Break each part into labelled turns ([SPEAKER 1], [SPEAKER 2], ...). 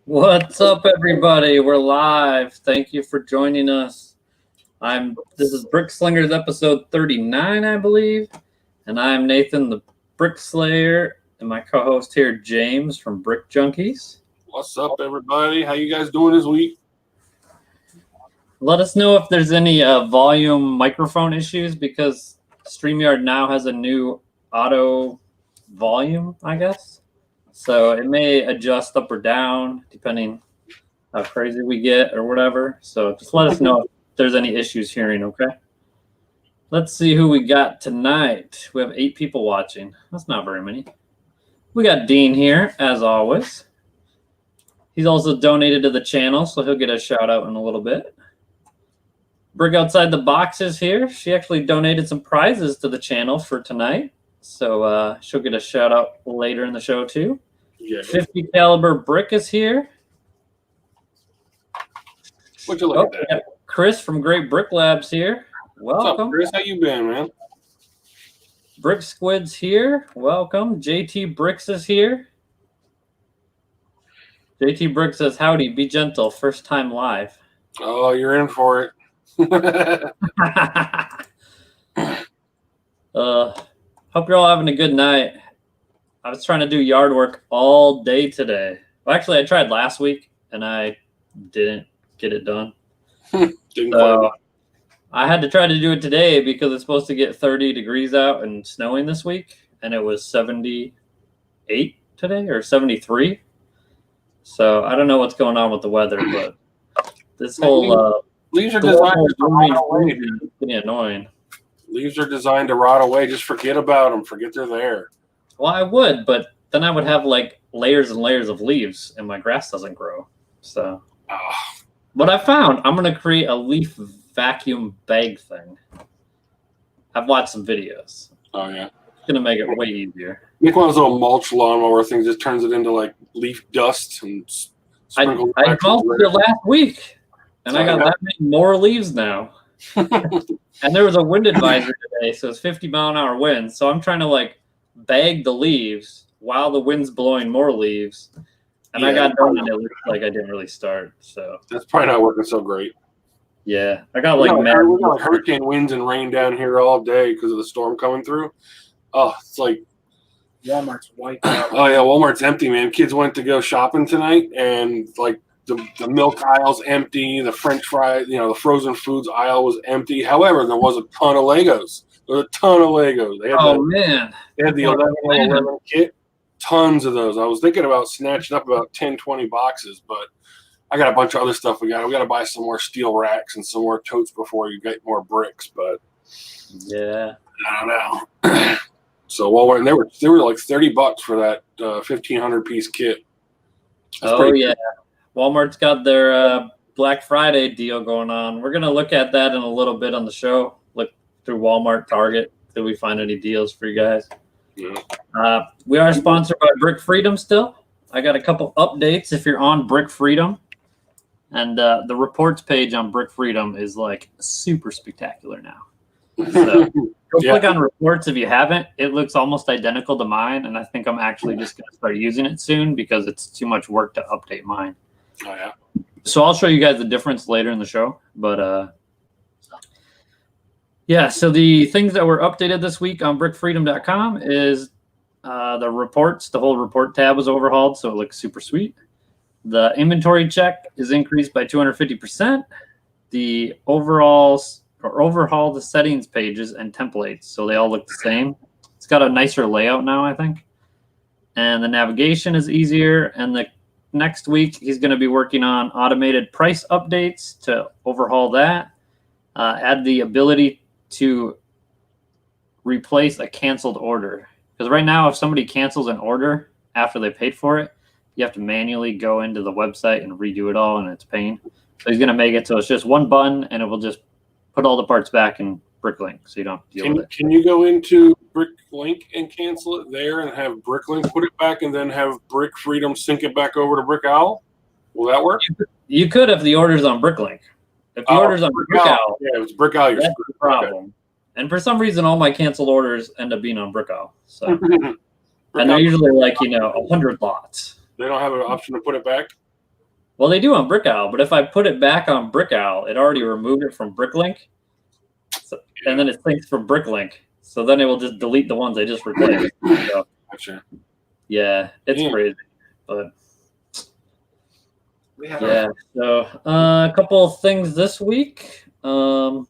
[SPEAKER 1] What's up, everybody? We're live. Thank you for joining us. This is Brick Slingers episode 39, I believe, and I'm Nathan, the Brick Slayer, and my co-host here, James from Brick Junkies.
[SPEAKER 2] What's up, everybody? How you guys doing this week?
[SPEAKER 1] Let us know if there's any volume microphone issues, because StreamYard now has a new auto volume, I guess. So it may adjust up or down depending how crazy we get or whatever. So just let us know if there's any issues hearing, okay? Let's see who we got tonight. We have 8 people watching. That's not very many. We got Dean here, as always. He's also donated to the channel, so he'll get a shout out in a little bit. Brick Outside the Box is here. She actually donated some prizes to the channel for tonight. So she'll get a shout out later in the show too. Yeah. 50 caliber Brick is here.
[SPEAKER 2] What you look at that?
[SPEAKER 1] Chris from Great Brick Labs here. Welcome.
[SPEAKER 2] What's up, Chris? How you been, man?
[SPEAKER 1] Brick Squid's here. Welcome. JT Bricks is here. JT Bricks says, howdy, be gentle, first time live.
[SPEAKER 2] Oh, you're in for it.
[SPEAKER 1] Hope you're all having a good night. I was trying to do yard work all day today. Well, actually, I tried last week, and I didn't get it done. So I had to try to do it today because it's supposed to get 30 degrees out and snowing this week, and it was 78 today or 73. So I don't know what's going on with the weather, but this whole
[SPEAKER 2] leaves are designed to rot away.
[SPEAKER 1] It's pretty annoying.
[SPEAKER 2] Leaves are designed to rot away. Just forget about them. Forget they're there.
[SPEAKER 1] Well, I would, but then I would have like layers and layers of leaves, and my grass doesn't grow. So, what I found, I'm gonna create a leaf vacuum bag thing. I've watched some videos.
[SPEAKER 2] Oh yeah,
[SPEAKER 1] it's gonna make it way easier.
[SPEAKER 2] Make one of those little mulch lawnmower things. Just turns it into like leaf dust and sprinkles.
[SPEAKER 1] I mulched it last week, and I got that many more leaves now. And there was a wind advisory today, so it's 50-mile-an-hour wind. So I'm trying to like bag the leaves while the wind's blowing more leaves. And I got done, and it looked like I didn't really start. So
[SPEAKER 2] that's probably not working so great.
[SPEAKER 1] Yeah, I got like
[SPEAKER 2] we got hurricane winds and rain down here all day because of the storm coming through. Oh, it's like
[SPEAKER 3] Walmart's wiped out.
[SPEAKER 2] Oh yeah, Walmart's empty, man. Kids went to go shopping tonight, and like the milk aisle's empty. The French fries, the frozen foods aisle was empty. However, there was a ton of Legos. There was a ton of Legos. They had the 11 kit. Tons of those. I was thinking about snatching up about 10, 20 boxes, but I got a bunch of other stuff we got to buy some more steel racks and some more totes before you get more bricks. But
[SPEAKER 1] yeah,
[SPEAKER 2] I don't know. So Walmart, they were like $30 for that 1,500 piece kit.
[SPEAKER 1] That's yeah, Walmart's got their Black Friday deal going on. We're gonna look at that in a little bit on the show. Look through Walmart, Target, till we find any deals for you guys. Yeah. We are sponsored by Brick Freedom still. I got a couple updates if you're on Brick Freedom. And the reports page on Brick Freedom is like super spectacular now. So go click on reports if you haven't. It looks almost identical to mine, and I think I'm actually just going to start using it soon because it's too much work to update mine.
[SPEAKER 2] Oh yeah.
[SPEAKER 1] So I'll show you guys the difference later in the show. But yeah, so the things that were updated this week on brickfreedom.com is the reports. The whole report tab was overhauled, so it looks super sweet. The inventory check is increased by 250%. The overhaul the settings pages and templates, so they all look the same. It's got a nicer layout now, I think. And the navigation is easier. And the next week, he's going to be working on automated price updates to overhaul that. Add the ability to replace a canceled order. Because right now, if somebody cancels an order after they paid for it, you have to manually go into the website and redo it all, and it's pain. So he's going to make it so it's just one button, and it will just put all the parts back in Bricklink, so you don't have to deal with it.
[SPEAKER 2] Can you go into Bricklink and cancel it there and have Bricklink put it back and then have Brick Freedom sync it back over to Brick Owl? Will that work?
[SPEAKER 1] You could if the order's on Bricklink. If the order's on Brick Owl,
[SPEAKER 2] yeah, if it's Brick Owl, you're
[SPEAKER 1] that's the problem. Okay. And for some reason, all my canceled orders end up being on Brick Owl. So, and they're usually like 100 lots.
[SPEAKER 2] They don't have an option to put it back?
[SPEAKER 1] Well, they do on Brick Owl, but if I put it back on Brick Owl, it already removed it from Bricklink. And then it syncs from Bricklink. So then it will just delete the ones I just replaced. So,
[SPEAKER 2] Gotcha.
[SPEAKER 1] yeah, it's crazy. But
[SPEAKER 3] Yeah.
[SPEAKER 1] So a couple of things this week. What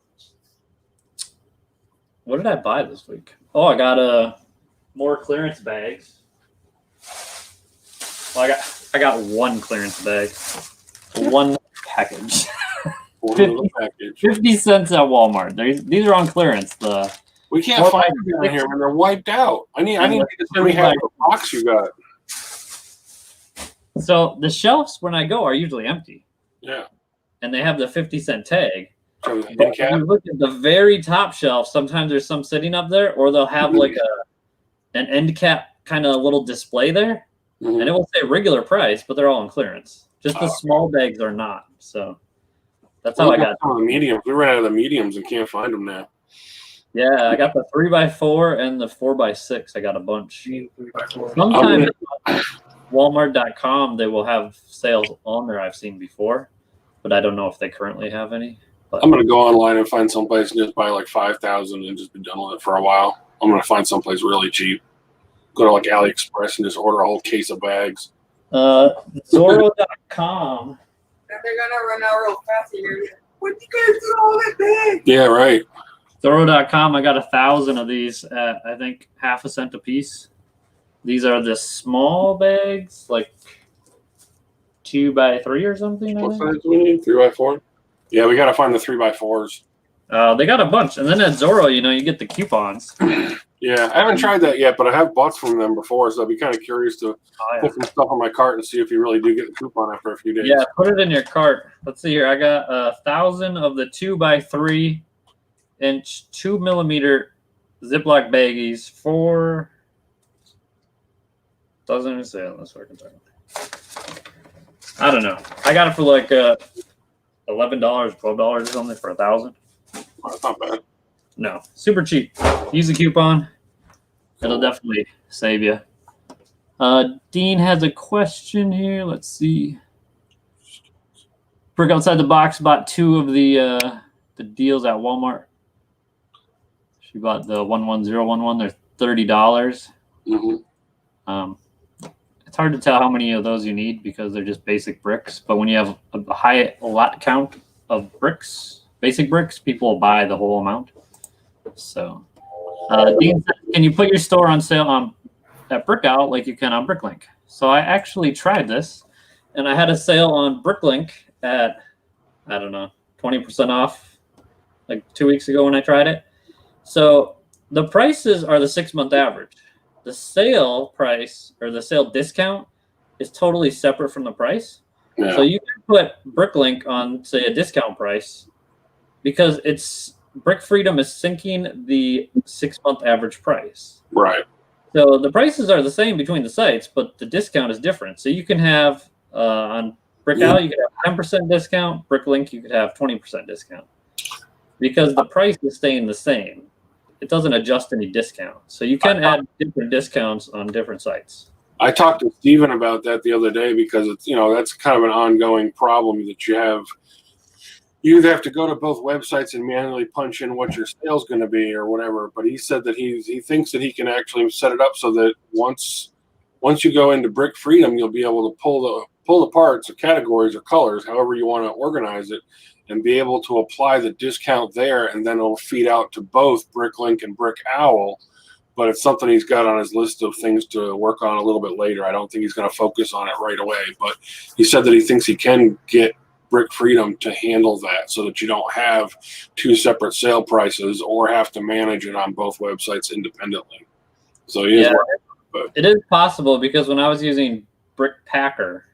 [SPEAKER 1] did I buy this week? Oh, I got more clearance bags. Well, I got one clearance bag, one package. 50 cents at Walmart. These are on clearance.
[SPEAKER 2] We can't find them down here when they're wiped out. I need to get rehab the box you got.
[SPEAKER 1] So the shelves when I go are usually empty.
[SPEAKER 2] Yeah.
[SPEAKER 1] And they have the 50-cent tag.
[SPEAKER 2] So
[SPEAKER 1] But when you look at the very top shelf, sometimes there's some sitting up there, or they'll have like an end cap kind of little display there, and it will say regular price, but they're all on clearance. Just the small bags are not. So that's how I got
[SPEAKER 2] some of the mediums. We ran out of the mediums and can't find them now.
[SPEAKER 1] Yeah, I got the 3x4 and the 4x6. I got a bunch.
[SPEAKER 3] 3x4.
[SPEAKER 1] Sometimes Walmart.com they will have sales on there I've seen before, but I don't know if they currently have any. But
[SPEAKER 2] I'm gonna go online and find someplace and just buy like 5,000 and just be done with it for a while. I'm gonna find someplace really cheap. Go to like AliExpress and just order a whole case of bags.
[SPEAKER 1] Zorro.com.
[SPEAKER 4] And they're gonna run out real fast here. What you guys do all that big?
[SPEAKER 2] Yeah, right.
[SPEAKER 1] Zorro.com. I got 1,000 of these at I think half a cent a piece. These are the small bags, like 2x3 or something.
[SPEAKER 2] What size do we need? 3x4? Yeah, we gotta find the 3x4s.
[SPEAKER 1] They got a bunch, and then at Zorro, you get the coupons.
[SPEAKER 2] Yeah, I haven't tried that yet, but I have bought from them before, so I'd be kind of curious to put some stuff on my cart and see if you really do get the coupon after a few days.
[SPEAKER 1] Yeah, put it in your cart. Let's see here. I got 1,000 of the 2x3 inch 2mm Ziploc baggies for. Doesn't even say on this fucking thing. I don't know. I got it for like $11, $12 or something for 1,000.
[SPEAKER 2] Oh, that's not bad.
[SPEAKER 1] No, super cheap. Use a coupon. It'll definitely save you. Dean has a question here. Let's see. Brick Outside the Box bought 2 of the deals at Walmart. She bought the 11011. They're $30. It's hard to tell how many of those you need because they're just basic bricks. But when you have a high lot count of bricks, basic bricks, people will buy the whole amount. So, Dean said, can you put your store on sale at Brick Owl like you can on Bricklink? So I actually tried this, and I had a sale on Bricklink at, I don't know, 20% off like 2 weeks ago when I tried it. So the prices are the 6-month average. The sale price or the sale discount is totally separate from the price.
[SPEAKER 2] Yeah.
[SPEAKER 1] So you can put Bricklink on, say, a discount price because it's Brick Freedom is syncing the 6-month average price.
[SPEAKER 2] Right.
[SPEAKER 1] So the prices are the same between the sites, but the discount is different. So you can have on Brick Owl, you could have 10% discount. Bricklink, you could have 20% discount because the price is staying the same. It doesn't adjust any discount. So you can add different discounts on different sites.
[SPEAKER 2] I talked to Steven about that the other day because it's, that's kind of an ongoing problem that you have. You either have to go to both websites and manually punch in what your sale's going to be or whatever. But he said that he thinks that he can actually set it up so that once you go into Brick Freedom, you'll be able to pull the parts or categories or colors, however you want to organize it, and be able to apply the discount there, and then it'll feed out to both Bricklink and Brick Owl. But it's something he's got on his list of things to work on a little bit later. I don't think he's going to focus on it right away. But he said that he thinks he can get Brick Freedom to handle that so that you don't have 2 separate sale prices or have to manage it on both websites independently. So he is working, but
[SPEAKER 1] it is possible because when I was using Brick Packer,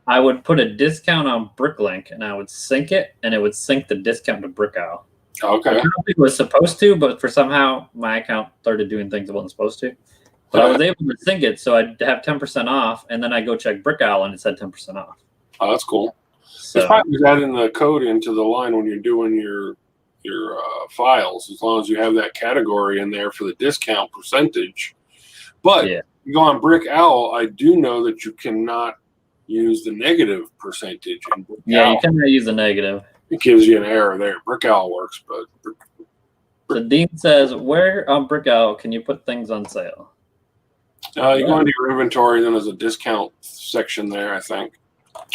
[SPEAKER 1] I would put a discount on Bricklink and I would sync it, and it would sync the discount to Brick Owl.
[SPEAKER 2] okay.
[SPEAKER 1] I don't think it was supposed to, but for somehow my account started doing things it wasn't supposed to. But I was able to sync it, so I'd have 10% off, and then I go check Brick Owl, and it said 10% off.
[SPEAKER 2] Oh, that's cool.
[SPEAKER 1] So
[SPEAKER 2] It's probably adding the code into the line when you're doing your files, as long as you have that category in there for the discount percentage. But you go on Brick Owl, I do know that you cannot use the negative percentage. In Brick Owl.
[SPEAKER 1] You cannot use the negative.
[SPEAKER 2] It gives you an error there. Brick Owl works, but
[SPEAKER 1] So Dean says, where on Brick Owl can you put things on sale?
[SPEAKER 2] you go into your inventory, then there's a discount section there, I think.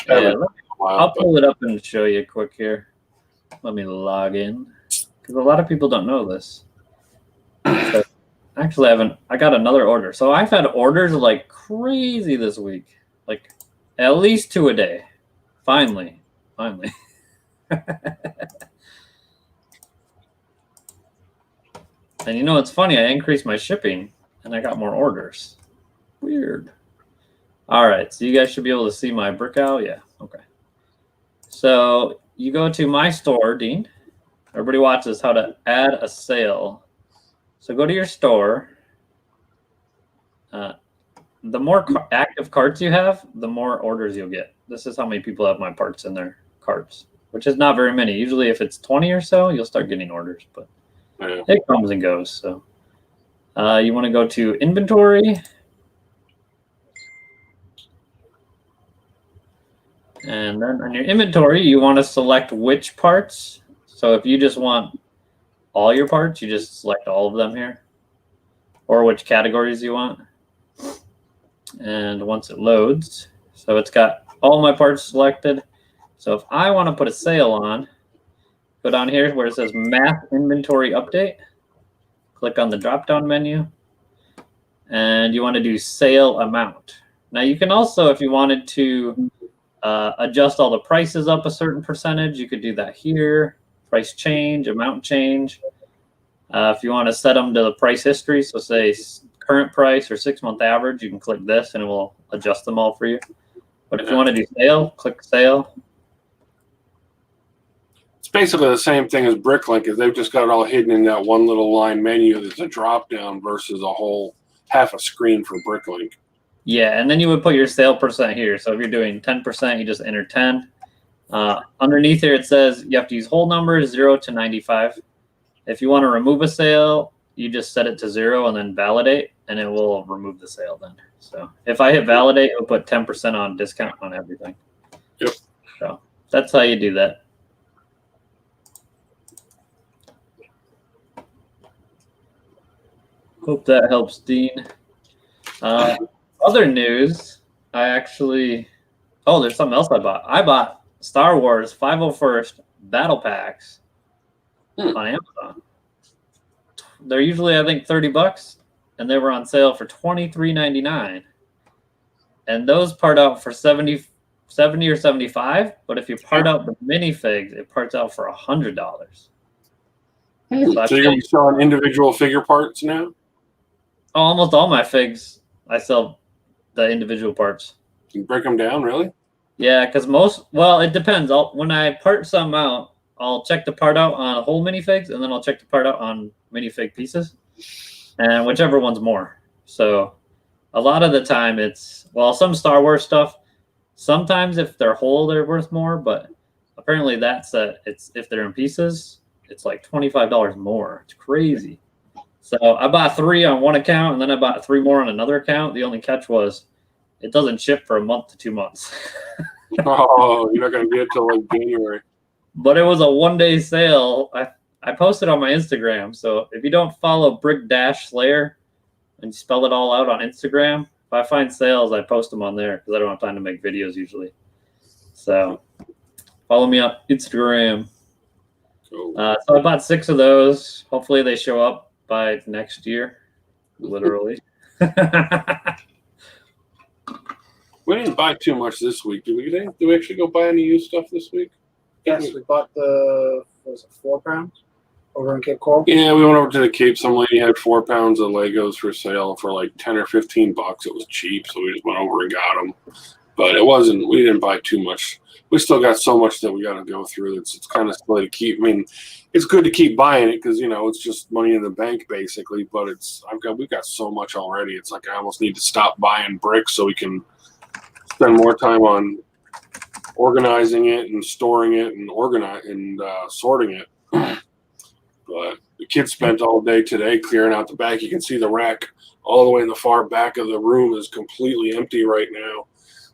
[SPEAKER 1] Yeah, I'll pull it up and show you quick here. Let me log in because a lot of people don't know this. So, actually, I got another order. So I've had orders like crazy this week, like at least 2 a day. Finally. And you know, it's funny. I increased my shipping and I got more orders. Weird. All right. So you guys should be able to see my Brick Owl. Yeah. Okay. So you go to my store, Dean. Everybody watches how to add a sale. So go to your store. The more active carts you have, the more orders you'll get. This is how many people have my parts in their carts, which is not very many. Usually if it's 20 or so, you'll start getting orders, but it comes and goes. So you want to go to inventory. And then on your inventory, you want to select which parts. So if you just want all your parts, you just select all of them here, or which categories you want. And once it loads, so it's got all my parts selected. So if I want to put a sale on, go down here where it says Map Inventory Update. Click on the drop-down menu, and you want to do sale amount. Now you can also, if you wanted to adjust all the prices up a certain percentage, you could do that here. Price change, amount change. If you want to set them to the price history, so say current price or 6-month average, you can click this and it will adjust them all for you. But if you want to do sale, click sale.
[SPEAKER 2] it's basically the same thing as Bricklink, is they've just got it all hidden in that one little line menu that's a drop down versus a whole half a screen for Bricklink.
[SPEAKER 1] Yeah, and then you would put your sale percent here. So if you're doing 10%, you just enter 10. Underneath here, it says you have to use whole numbers 0 to 95. If you want to remove a sale, you just set it to 0 and then validate, and it will remove the sale then. So if I hit validate, it'll put 10% on discount on everything.
[SPEAKER 2] Yep.
[SPEAKER 1] So that's how you do that. Hope that helps, Dean. Other news, there's something else I bought. I bought Star Wars 501st Battle Packs on Amazon. They're usually, I think, $30, and they were on sale for $23.99. And those part out for $70 or $75. But if you part out the minifigs, it parts out for $100.
[SPEAKER 2] So you're going to be selling individual figure parts now?
[SPEAKER 1] Almost all my figs, I sell the individual parts.
[SPEAKER 2] You break them down, really?
[SPEAKER 1] Yeah, because it depends. When I part some out, I'll check the part out on whole minifigs, and then I'll check the part out on minifig pieces, and whichever one's more. So a lot of the time some Star Wars stuff, sometimes if they're whole, they're worth more, but apparently if they're in pieces, it's like $25 more. It's crazy. So I bought 3 on one account, and then I bought 3 more on another account. The only catch was it doesn't ship for a month to 2 months.
[SPEAKER 2] Oh, you're not going to get it till like January.
[SPEAKER 1] But it was a 1-day sale. I posted on my Instagram. So if you don't follow Brick-Slayer and spell it all out on Instagram, if I find sales, I post them on there because I don't have time to make videos usually. So follow me on Instagram.
[SPEAKER 2] Cool.
[SPEAKER 1] So I bought 6 of those. Hopefully they show up by next year, literally.
[SPEAKER 2] We didn't buy too much this week, did we? Did we actually go buy any used stuff this week?
[SPEAKER 3] Yes, we bought the 4 pounds over in Cape Coral.
[SPEAKER 2] Yeah, we went over to the Cape. Some lady had 4 pounds of Legos for sale for like 10 or 15 bucks. It was cheap, so we just went over and got them. But we didn't buy too much. We still got so much that we got to go through. It's kind of silly to keep. I mean, it's good to keep buying it because it's just money in the bank basically. But we've got so much already. It's like I almost need to stop buying bricks so we can spend more time on organizing it and storing it and sorting it. But the kids spent all day today clearing out the back. You can see the rack all the way in the far back of the room is completely empty right now.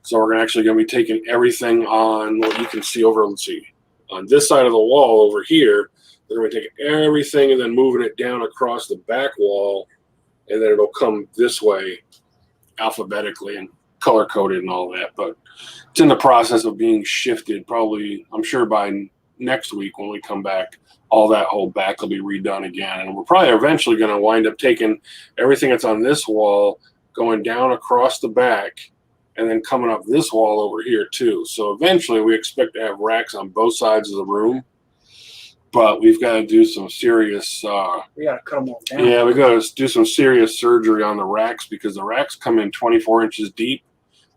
[SPEAKER 2] So we're actually going to be taking everything on what you can see over, let's see, on this side of the wall over here. They're going to be taking everything and then moving it down across the back wall, and then it'll come this way alphabetically and color-coded and all that. But it's in the process of being shifted. Probably, I'm sure by next week when we come back, all that whole back will be redone again. And we're probably eventually going to wind up taking everything that's on this wall, going down across the back, and then coming up this wall over here too. So eventually we expect to have racks on both sides of the room, but we've got to do some serious
[SPEAKER 3] We got to cut them all down.
[SPEAKER 2] yeah, we got to do some serious surgery on the racks, because the racks come in 24 inches deep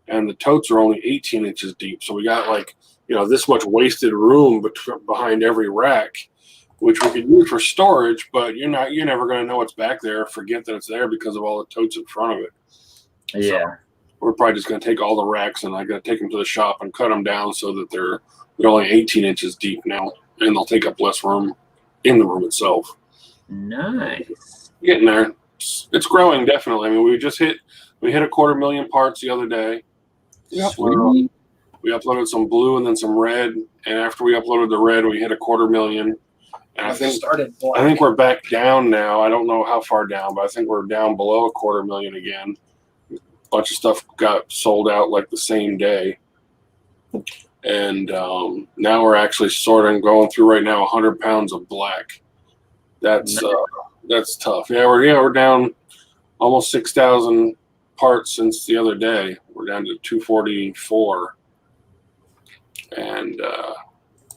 [SPEAKER 2] and the totes are only 18 inches deep. So we got like, you know, this much wasted room behind every rack, which we could use for storage, but you're never going to know what's back there. Forget that it's there because of all the totes in front of it.
[SPEAKER 1] Yeah.
[SPEAKER 2] So we're probably just going to take all the racks and I got to take them to the shop and cut them down so that they're only 18 inches deep now, and they'll take up less room in the room itself.
[SPEAKER 1] Nice.
[SPEAKER 2] Getting there. It's growing, definitely. I mean, we hit 250,000 parts the other day.
[SPEAKER 1] Sweet.
[SPEAKER 2] We uploaded some blue and then some red, and after we uploaded the red, we hit 250,000. And I think we're back down now. I don't know how far down, but I think we're down below 250,000 again. A bunch of stuff got sold out like the same day, and now we're actually going through right now 100 pounds of black. That's tough. Yeah, we're down almost 6,000 parts since the other day. We're down to 244, and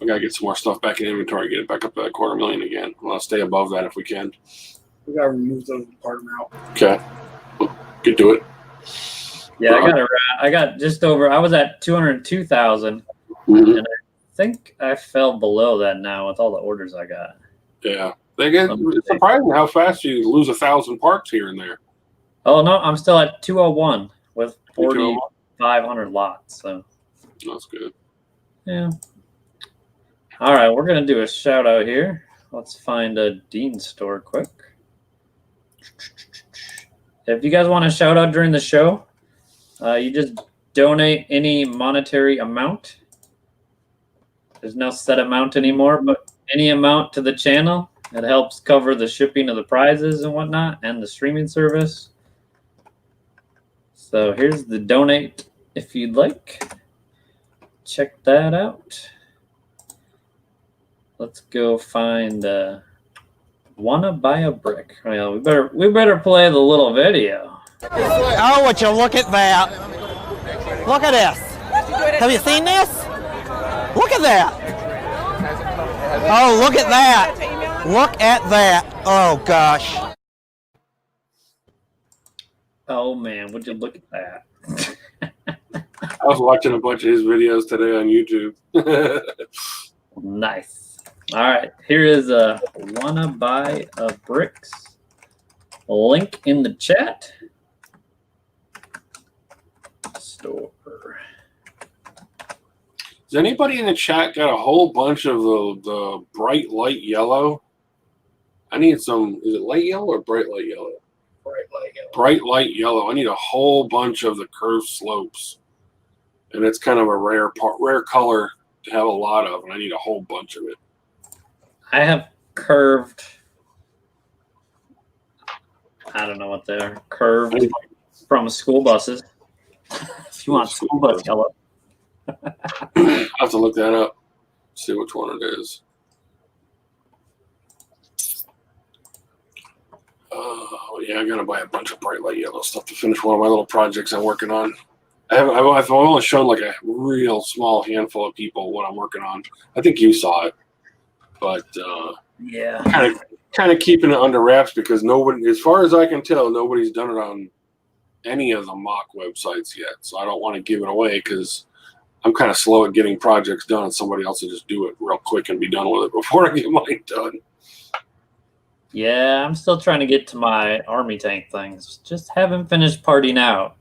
[SPEAKER 2] we gotta get some more stuff back in inventory, get it back up to that 250,000 again. We'll stay above that if we can.
[SPEAKER 3] We got to remove those and part them out.
[SPEAKER 2] Okay, get to it.
[SPEAKER 1] Yeah, I got just over. I was at 202,000,
[SPEAKER 2] Mm-hmm.
[SPEAKER 1] and I think I fell below that now with all the orders I got.
[SPEAKER 2] Yeah, it's surprising how fast you lose 1,000 parts here and there.
[SPEAKER 1] Oh no, I'm still at 201 with 4,500 lots. So
[SPEAKER 2] That's good.
[SPEAKER 1] yeah. All right, we're gonna do a shout out here. Let's find a Dean store quick. If you guys want to shout out during the show, you just donate any monetary amount. There's no set amount anymore, but any amount to the channel. It helps cover the shipping of the prizes and whatnot and the streaming service. So here's the donate if you'd like. Check that out. Let's go find Wanna Buy a Brick. Well, we better play the little video.
[SPEAKER 5] Oh, would you look at that? Look at this. Have you seen this? Look at that. Oh, look at that. Look at that. Oh, gosh.
[SPEAKER 1] Oh man, would you look at that?
[SPEAKER 2] I was watching a bunch of his videos today on YouTube.
[SPEAKER 1] Nice. All right, here is a Wanna Buy a Bricks link in the chat. Store.
[SPEAKER 2] Has anybody in the chat got a whole bunch of the bright light yellow? I need some. Is it light yellow or bright light yellow?
[SPEAKER 3] Bright light yellow.
[SPEAKER 2] Bright light yellow. I need a whole bunch of the curved slopes, and it's kind of a rare color to have a lot of, and I need a whole bunch of it.
[SPEAKER 1] I have curved. I don't know what they're curved from school buses. If you want school bus yellow.
[SPEAKER 2] I'll have to look that up, see which one it is. Yeah, I gotta buy a bunch of bright light yellow stuff to finish one of my little projects I'm working on. I've only shown like a real small handful of people what I'm working on. I think you saw it, but
[SPEAKER 1] Yeah.
[SPEAKER 2] kind of keeping it under wraps because nobody, as far as I can tell, nobody's done it on any of the mock websites yet. So I don't want to give it away because I'm kind of slow at getting projects done, and somebody else will just do it real quick and be done with it before I get mine done.
[SPEAKER 1] Yeah, I'm still trying to get to my army tank things. Just haven't finished parting out.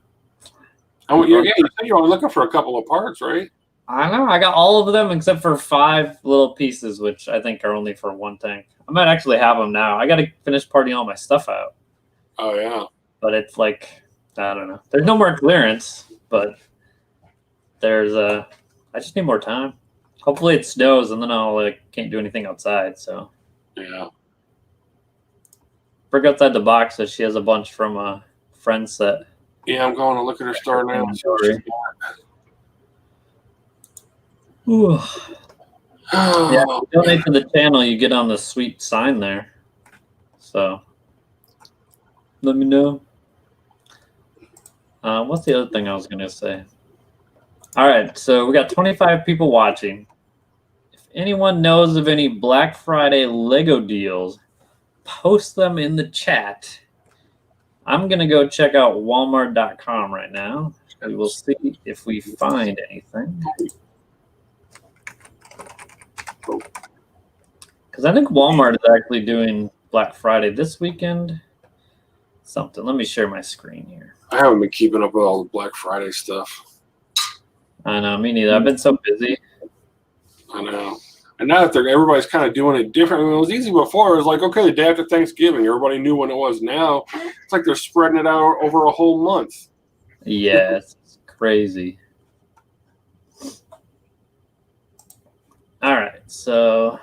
[SPEAKER 2] Oh, yeah, you said you were looking for a couple of parts, right?
[SPEAKER 1] I know. I got all of them except for 5 little pieces, which I think are only for one tank. I might actually have them now. I got to finish partying all my stuff out.
[SPEAKER 2] Oh yeah.
[SPEAKER 1] But it's like, I don't know. There's no more clearance, but there's I just need more time. Hopefully it snows and then I'll can't do anything outside. So
[SPEAKER 2] Yeah.
[SPEAKER 1] Brick outside the box says she has a bunch from a friend set.
[SPEAKER 2] Yeah, I'm going to look at her store now.
[SPEAKER 1] Ooh. Yeah,
[SPEAKER 2] Oh,
[SPEAKER 1] if you donate to the channel, you get on the sweet sign there. So let me know. What's the other thing I was going to say? All right, so we got 25 people watching. If anyone knows of any Black Friday Lego deals, post them in the chat. I'm going to go check out Walmart.com right now. We will see if we find anything. Because I think Walmart is actually doing Black Friday this weekend. Something. Let me share my screen here.
[SPEAKER 2] I haven't been keeping up with all the Black Friday stuff.
[SPEAKER 1] I know, me neither. I've been so busy.
[SPEAKER 2] I know. And now that everybody's kind of doing it different. I mean, it was easy before. It was like, okay, the day after Thanksgiving, everybody knew when it was. Now it's like they're spreading it out over a whole month.
[SPEAKER 1] Yeah, it's crazy. All right, so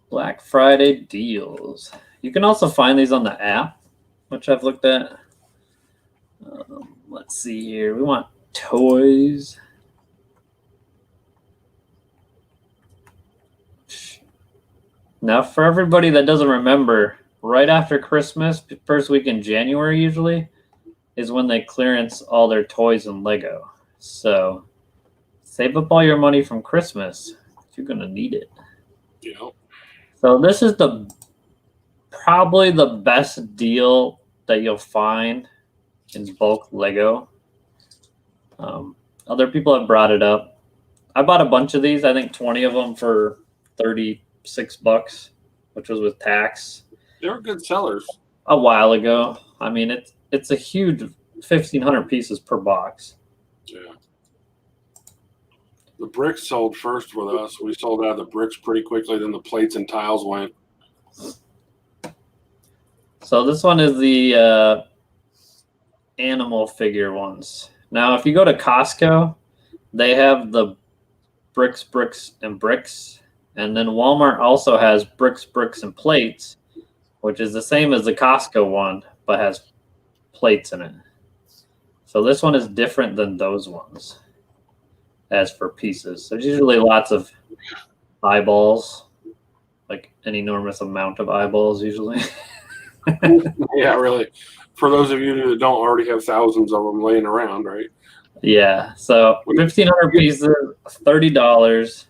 [SPEAKER 1] Black Friday deals. You can also find these on the app, which I've looked at. Let's see here. We want toys. Now, for everybody that doesn't remember, right after Christmas, first week in January usually, is when they clearance all their toys and Lego. So save up all your money from Christmas. You're going to need it.
[SPEAKER 2] You know?
[SPEAKER 1] So this is probably the best deal that you'll find in bulk Lego. Other people have brought it up. I bought a bunch of these. I think 20 of them for $36, which was with tax.
[SPEAKER 2] They were good sellers.
[SPEAKER 1] A while ago. I mean, it's a huge 1,500 pieces per box.
[SPEAKER 2] Yeah. The bricks sold first with us. We sold out of the bricks pretty quickly. Then the plates and tiles went.
[SPEAKER 1] So this one is the animal figure ones. Now, if you go to Costco, they have the bricks, and bricks. And then Walmart also has bricks, and plates, which is the same as the Costco one, but has plates in it. So this one is different than those ones as for pieces. There's usually lots of eyeballs, like an enormous amount of eyeballs usually.
[SPEAKER 2] Yeah, really. For those of you that don't already have thousands of them laying around, right?
[SPEAKER 1] Yeah, so 1,500 pieces, $30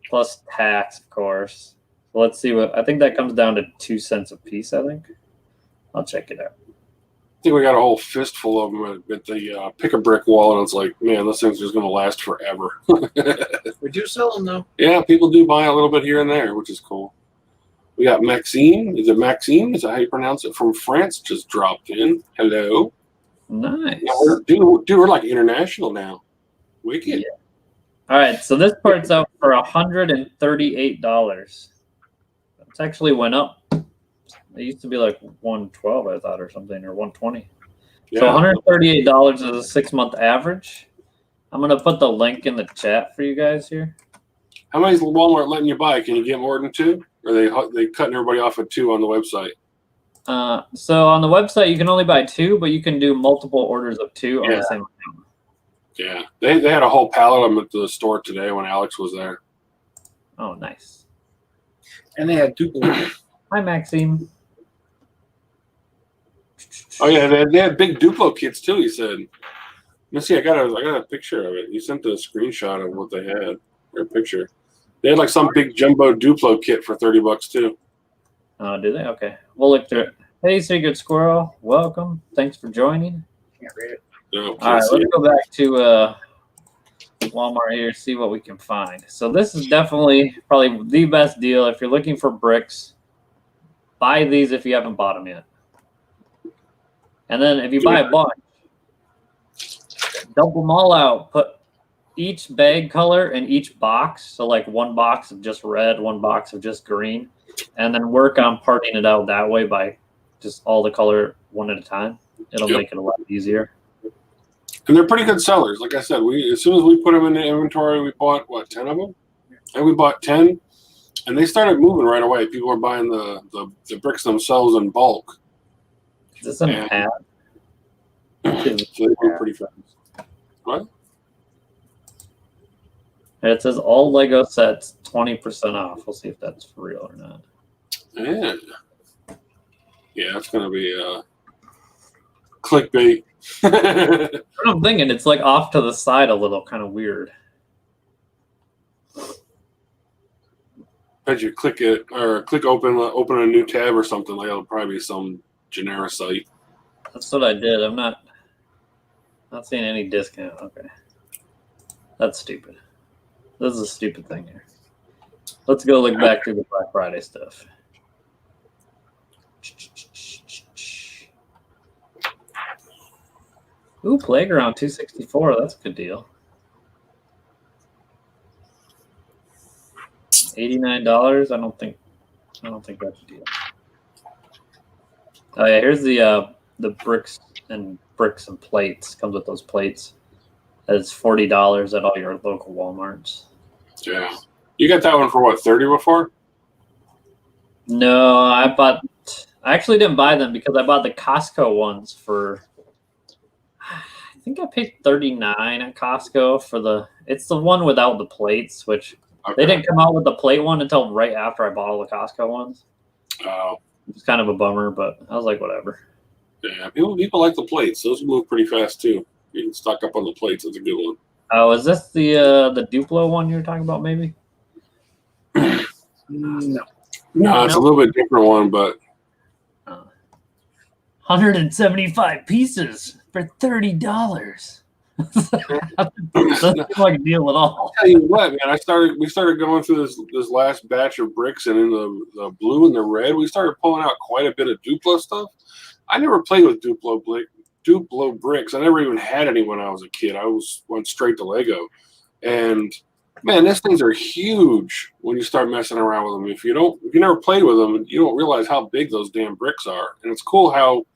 [SPEAKER 1] plus tax, of course. So let's see what I think that comes down to 2 cents a piece. I think I'll check it out.
[SPEAKER 2] I think we got a whole fistful of them at the pick a brick wall, and it's like, man, this thing's just going to last forever.
[SPEAKER 3] We do sell them though.
[SPEAKER 2] Yeah, people do buy a little bit here and there, which is cool. We got Maxime. Is it Maxime? Is that how you pronounce it? From France, just dropped in. Hello.
[SPEAKER 1] Nice.
[SPEAKER 2] Yeah, we're like international now. Wicked.
[SPEAKER 1] Yeah. All right, so this part's out for $138. It's actually went up. It used to be like $112, I thought, or something, or $120.
[SPEAKER 2] Yeah.
[SPEAKER 1] So $138 is a 6-month average. I'm gonna put the link in the chat for you guys here.
[SPEAKER 2] How many is Walmart letting you buy? Can you get more than 2? Or are they cutting everybody off at 2 on the website?
[SPEAKER 1] So on the website you can only buy 2, but you can do multiple orders of 2 on the same account.
[SPEAKER 2] Yeah, they had a whole pallet of them at the store today when Alex was there.
[SPEAKER 1] Oh, nice.
[SPEAKER 3] And they had duplicates.
[SPEAKER 1] Hi, Maxime.
[SPEAKER 2] Oh yeah, they had big Duplo kits too. He said. Let's see. I got a picture of it. You sent the screenshot of what they had. Or a picture. They had like some big jumbo Duplo kit for $30 too.
[SPEAKER 1] Oh, do they? Okay, we'll look through it. Hey, Secret Squirrel, welcome. Thanks for joining.
[SPEAKER 3] Can't read it.
[SPEAKER 2] No,
[SPEAKER 1] All right, let's go back to Walmart here, see what we can find. So this is definitely probably the best deal if you're looking for bricks. Buy these if you haven't bought them yet. And then if you buy a bunch, dump them all out. Put each bag color and each box. So like one box of just red, one box of just green, and then work on parting it out that way by just all the color one at a time. It'll make it a lot easier.
[SPEAKER 2] And they're pretty good sellers. Like I said, as soon as we put them in the inventory, we bought, 10 of them? And we bought 10, and they started moving right away. People are buying the bricks themselves in bulk.
[SPEAKER 1] Is this an ad?
[SPEAKER 2] So they move pretty fast. What?
[SPEAKER 1] It says all Lego sets 20% off. We'll see if that's for real or not.
[SPEAKER 2] Yeah, that's going to be clickbait.
[SPEAKER 1] I'm thinking it's like off to the side a little, kind of weird.
[SPEAKER 2] Bet you click it or click open a new tab or something. Like it'll probably be some generic site.
[SPEAKER 1] That's what I did. I'm not seeing any discount. Okay, that's stupid. This is a stupid thing here. Let's go look back through the Black Friday stuff. Ooh, Playground 264. That's a good deal. $89. I don't think that's a deal. Oh yeah, here's the bricks and plates. Comes with those plates. It's $40 at all your local Walmarts.
[SPEAKER 2] Yeah, you got that one for what, 30 before?
[SPEAKER 1] No, I actually didn't buy them because I bought the Costco ones for. I think I paid $39 at Costco for it's the one without the plates, which they didn't come out with the plate one until right after I bought all the Costco ones.
[SPEAKER 2] Oh.
[SPEAKER 1] It's kind of a bummer, but I was like, whatever.
[SPEAKER 2] Yeah, people like the plates. Those move pretty fast too. You can stock up on the plates. It's a good one.
[SPEAKER 1] Oh, is this the Duplo one you were talking about, maybe?
[SPEAKER 3] No.
[SPEAKER 2] No, it's a little bit different one, but
[SPEAKER 1] 175 pieces for $30. Doesn't like a deal at all.
[SPEAKER 2] I'll tell you what, man. We started going through this last batch of bricks, and in the blue and the red, we started pulling out quite a bit of Duplo stuff. I never played with Duplo bricks. I never even had any when I was a kid. I went straight to Lego, and man, these things are huge when you start messing around with them. If you never played with them, you don't realize how big those damn bricks are. And it's cool how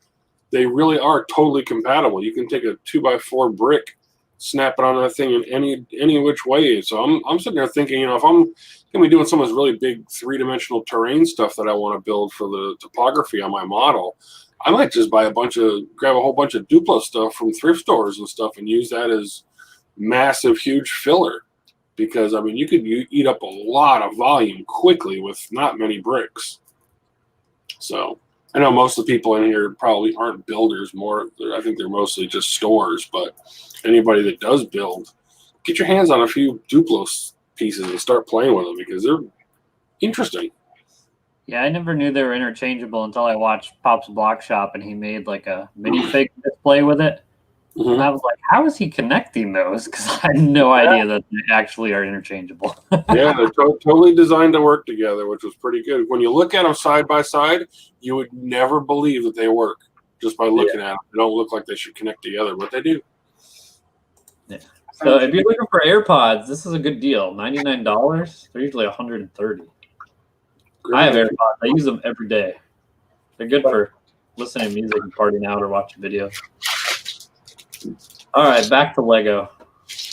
[SPEAKER 2] they really are totally compatible. You can take a 2x4 brick, snap it on that thing in any which way. So I'm sitting there thinking, if I'm going to be doing some of this really big 3-dimensional terrain stuff that I want to build for the topography on my model, I might just grab a whole bunch of Duplo stuff from thrift stores and stuff and use that as massive, huge filler. Because, I mean, you could eat up a lot of volume quickly with not many bricks. So I know most of the people in here probably aren't builders. I think they're mostly just stores. But anybody that does build, get your hands on a few Duplo pieces and start playing with them because they're interesting.
[SPEAKER 1] Yeah, I never knew they were interchangeable until I watched Pop's Block Shop and he made like a minifig display with it. Mm-hmm. And I was like, how is he connecting those? Because I had no idea that they actually are interchangeable.
[SPEAKER 2] Yeah, they're totally designed to work together, which was pretty good. When you look at them side by side, you would never believe that they work just by looking at them. They don't look like they should connect together, but they do.
[SPEAKER 1] Yeah. So if you're looking for AirPods, this is a good deal. $99. They're usually $130. I have AirPods. I use them every day. They're good for listening to music and partying out or watching videos. All right, back to Lego.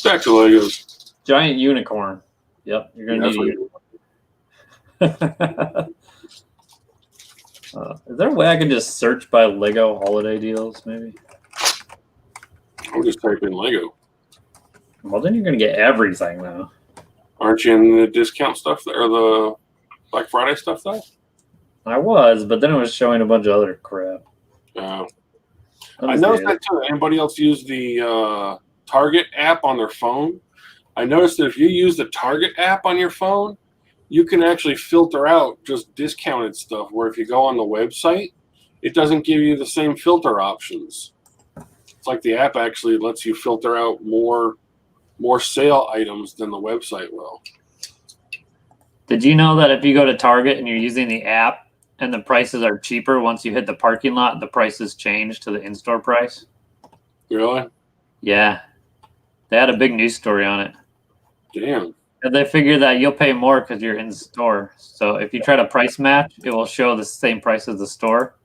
[SPEAKER 2] Back to Legos.
[SPEAKER 1] Giant unicorn. Yep, you're going to need a unicorn. Is there a way I can just search by Lego holiday deals, maybe?
[SPEAKER 2] I'll just type in Lego.
[SPEAKER 1] Well, then you're going to get everything, though.
[SPEAKER 2] Aren't you in the discount stuff there, or the Black Friday stuff, though?
[SPEAKER 1] I was, but then it was showing a bunch of other crap.
[SPEAKER 2] I noticed that too. Anybody else use the Target app on their phone? I noticed that if you use the Target app on your phone, you can actually filter out just discounted stuff, where if you go on the website, it doesn't give you the same filter options. It's like the app actually lets you filter out more sale items than the website will.
[SPEAKER 1] Did you know that if you go to Target and you're using the app, and the prices are cheaper once you hit the parking lot, the prices change to the in-store price?
[SPEAKER 2] Really?
[SPEAKER 1] Yeah. They had a big news story on it.
[SPEAKER 2] Damn.
[SPEAKER 1] And they figure that you'll pay more because you're in store. So if you try to price match, it will show the same price as the store.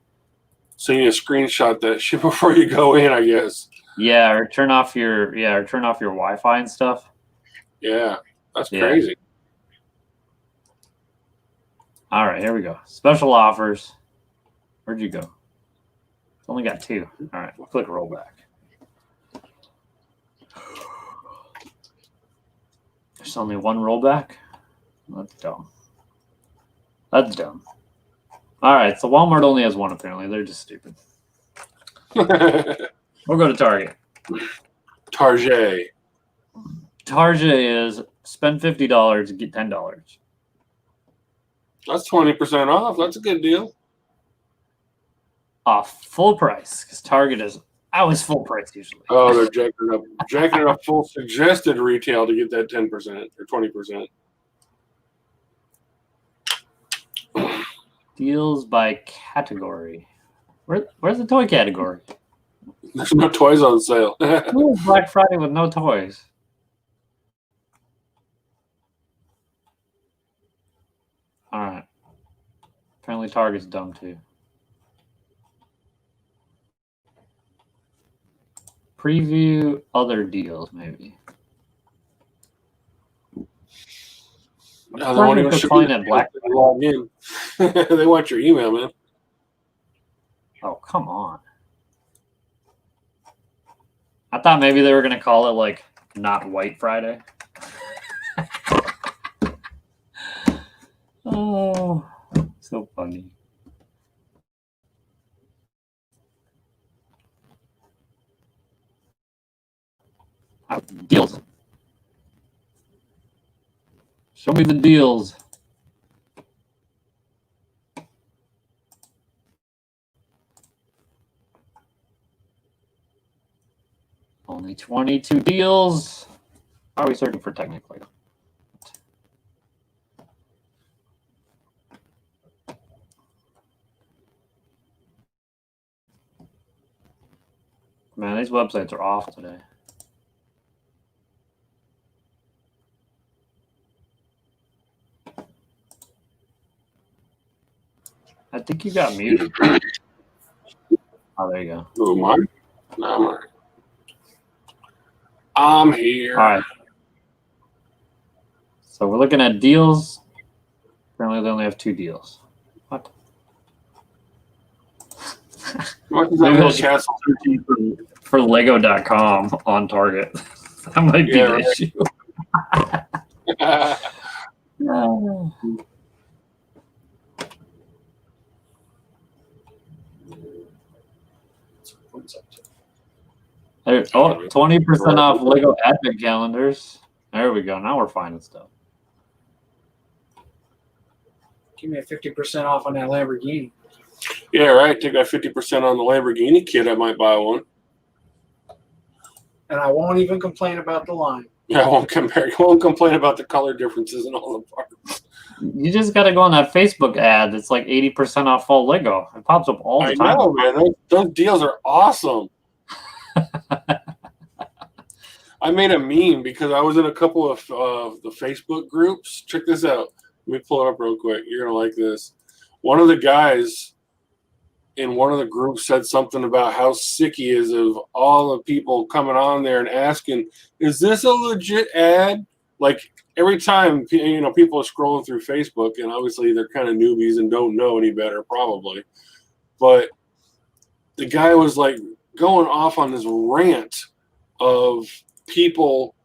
[SPEAKER 2] So you need to screenshot that shit before you go in, I guess.
[SPEAKER 1] Yeah, or turn off your Wi-Fi and stuff.
[SPEAKER 2] Yeah, that's
[SPEAKER 1] Yeah.
[SPEAKER 2] crazy.
[SPEAKER 1] All right, here we go. Special offers. Where'd you go? It's only got 2. All right, we'll click rollback. There's only 1 rollback? That's dumb. That's dumb. All right, so Walmart only has 1 apparently. They're just stupid. We'll go to Target.
[SPEAKER 2] Target.
[SPEAKER 1] Target is spend $50, get $10.
[SPEAKER 2] That's 20% off. That's a good deal.
[SPEAKER 1] Off full price, because Target is always full price usually.
[SPEAKER 2] Oh, they're jacking it up full suggested retail to get that 10% or 20%.
[SPEAKER 1] Deals by category. Where's the toy category?
[SPEAKER 2] There's no toys on sale.
[SPEAKER 1] Who is Black Friday with no toys? All right. Apparently Target's dumb too. Preview other deals, maybe.
[SPEAKER 2] They won't even show you
[SPEAKER 1] at Black
[SPEAKER 2] Friday. Log in. They want your email, man.
[SPEAKER 1] Oh, come on. I thought maybe they were going to call it like not White Friday. Oh, so funny. Deals. Show me the deals. Only 22 deals. How are we searching for technically? Man, these websites are off today. I think you got muted. Oh, there you go.
[SPEAKER 2] Who am I? No, I'm here.
[SPEAKER 1] All right. So we're looking at deals. Apparently, they only have 2 deals. What?
[SPEAKER 2] What is
[SPEAKER 1] Maybe
[SPEAKER 2] that
[SPEAKER 1] I
[SPEAKER 2] little
[SPEAKER 1] should
[SPEAKER 2] castle?
[SPEAKER 1] search for Lego.com on Target. That might be the issue. No. There, 20% off Lego Advent calendars. There we go. Now we're finding stuff.
[SPEAKER 3] Give me a 50% off on that Lamborghini.
[SPEAKER 2] Yeah, right. Take that 50% on the Lamborghini kit. I might buy one.
[SPEAKER 3] And I won't even complain about the line.
[SPEAKER 2] Yeah, I won't compare. I won't complain about the color differences in all the parts.
[SPEAKER 1] You just got to go on that Facebook ad. It's like 80% off all Lego. It pops up all the time.
[SPEAKER 2] I know, man. Those deals are awesome. I made a meme because I was in a couple of the Facebook groups. Check this out. Let me pull it up real quick. You're going to like this. One of the guys in one of the groups said something about how sick he is of all the people coming on there and asking, is this a legit ad? Like every time, people are scrolling through Facebook, and obviously they're kind of newbies and don't know any better probably. But the guy was like going off on this rant of people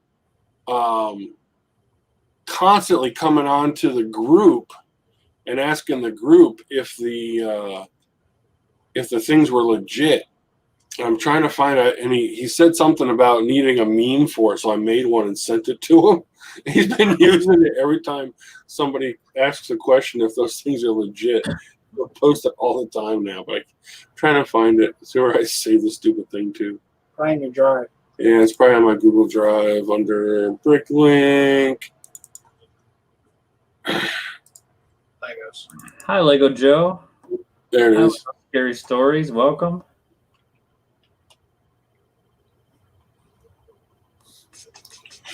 [SPEAKER 2] constantly coming on to the group and asking the group if the things were legit. I'm trying to find out, and he said something about needing a meme for it, so I made one and sent it to him. He's been using it every time somebody asks a question if those things are legit. He'll post it all the time now, but I'm trying to find it. See where I save the stupid thing to.
[SPEAKER 3] Find your drive.
[SPEAKER 2] Yeah, it's probably on my Google Drive under Bricklink.
[SPEAKER 3] Legos.
[SPEAKER 1] Hi, Lego Joe.
[SPEAKER 2] There it is.
[SPEAKER 1] Scary Stories. Welcome.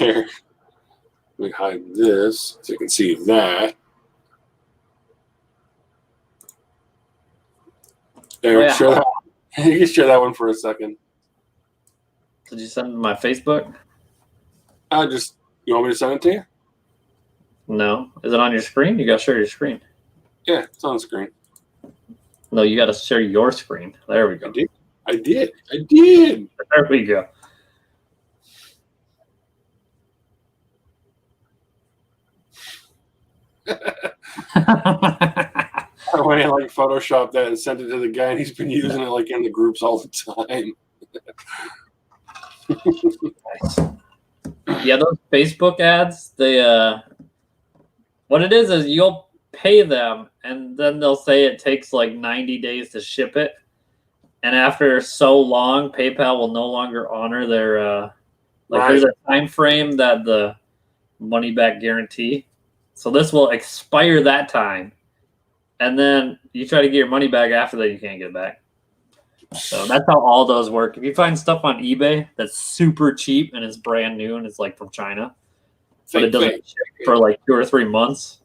[SPEAKER 2] There. Let me hide this so you can see that. There,
[SPEAKER 1] Oh, yeah.
[SPEAKER 2] share that. You can share that one for a second.
[SPEAKER 1] Did you send it to my Facebook?
[SPEAKER 2] You want me to send it to you?
[SPEAKER 1] No. Is it on your screen? You got to share your screen.
[SPEAKER 2] Yeah, it's on the screen.
[SPEAKER 1] No, you got to share your screen. There we go.
[SPEAKER 2] I did.
[SPEAKER 1] There we go.
[SPEAKER 2] I went and like photoshopped that and sent it to the guy, and he's been using it like in the groups all the time.
[SPEAKER 1] Yeah, those Facebook ads, they what it is you'll pay them and then they'll say it takes like 90 days to ship it. And after so long, PayPal will no longer honor their there's a time frame that the money back guarantee. So this will expire that time. And then you try to get your money back after that, you can't get it back. So that's how all those work. If you find stuff on eBay that's super cheap and it's brand new and it's like from China, but it doesn't ship for like 2 or 3 months,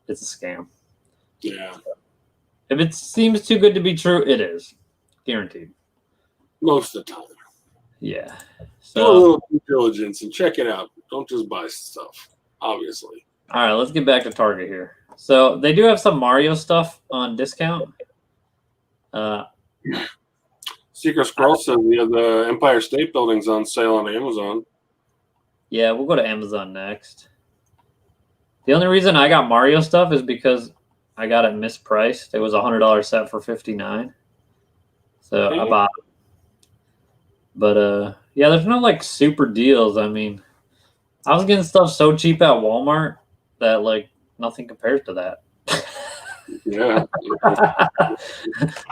[SPEAKER 1] it's a scam.
[SPEAKER 2] Yeah.
[SPEAKER 1] If it seems too good to be true, it is. Guaranteed.
[SPEAKER 2] Most of the time.
[SPEAKER 1] Yeah.
[SPEAKER 2] Do a little due diligence and check it out. Don't just buy stuff, obviously.
[SPEAKER 1] All right, let's get back to Target here. So they do have some Mario stuff on discount.
[SPEAKER 2] Secret Scroll says the Empire State Building's on sale on Amazon.
[SPEAKER 1] Yeah, we'll go to Amazon next. The only reason I got Mario stuff is because I got it mispriced. It was a $100 set for $59. So I bought it. But yeah, there's no like super deals. I mean, I was getting stuff so cheap at Walmart that like nothing compares to that.
[SPEAKER 2] Yeah.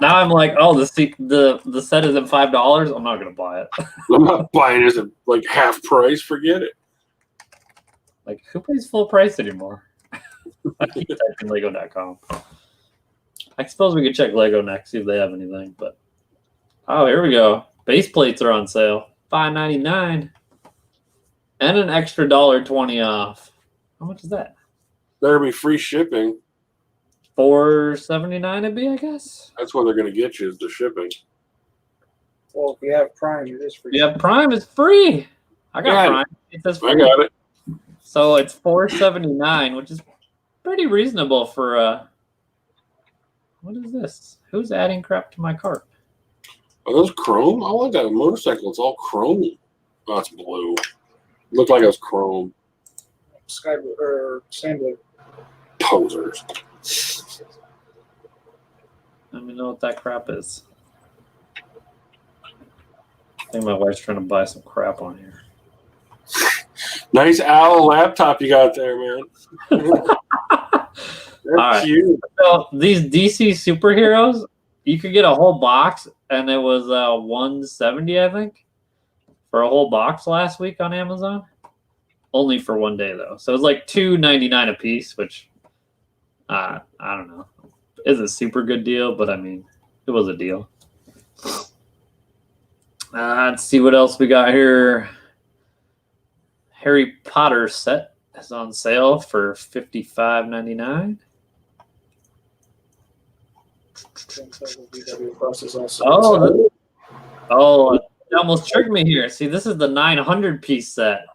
[SPEAKER 1] Now I'm like, oh, the set isn't $5. I'm not gonna buy it.
[SPEAKER 2] I'm not buying it at like half price. Forget it.
[SPEAKER 1] Like, who pays full price anymore? I keep typing Lego.com. I suppose we could check Lego next, see if they have anything. But oh, here we go. Base plates are on sale, $5.99, and an extra $1.20 off. How much is that?
[SPEAKER 2] There'll be free shipping.
[SPEAKER 1] $4.79 it'd be, I guess.
[SPEAKER 2] That's what they're going to get you is the shipping.
[SPEAKER 3] Well, if you have Prime, it is free.
[SPEAKER 1] Yeah, Prime is free. I got Prime. It says free.
[SPEAKER 2] I got it.
[SPEAKER 1] So it's $4.79, which is pretty reasonable for what is this? Who's adding crap to my cart?
[SPEAKER 2] Are those chrome? I like that motorcycle. It's all chrome. Oh, it's blue. Looked like it was chrome.
[SPEAKER 3] Sky blue or sand blue.
[SPEAKER 2] Posers.
[SPEAKER 1] Let me know what that crap is. I think my wife's trying to buy some crap on here.
[SPEAKER 2] Nice Owl laptop you got there, man. That's cute.
[SPEAKER 1] So these DC superheroes, you could get a whole box, and it was $170, I think, for a whole box last week on Amazon. Only for one day though, so it was like $2.99 a piece, which I don't know, is a super good deal, but I mean, it was a deal. Let's see what else we got here. Harry Potter set is on sale for $55.99. Oh, it almost tricked me here. See, this is the 900-piece set.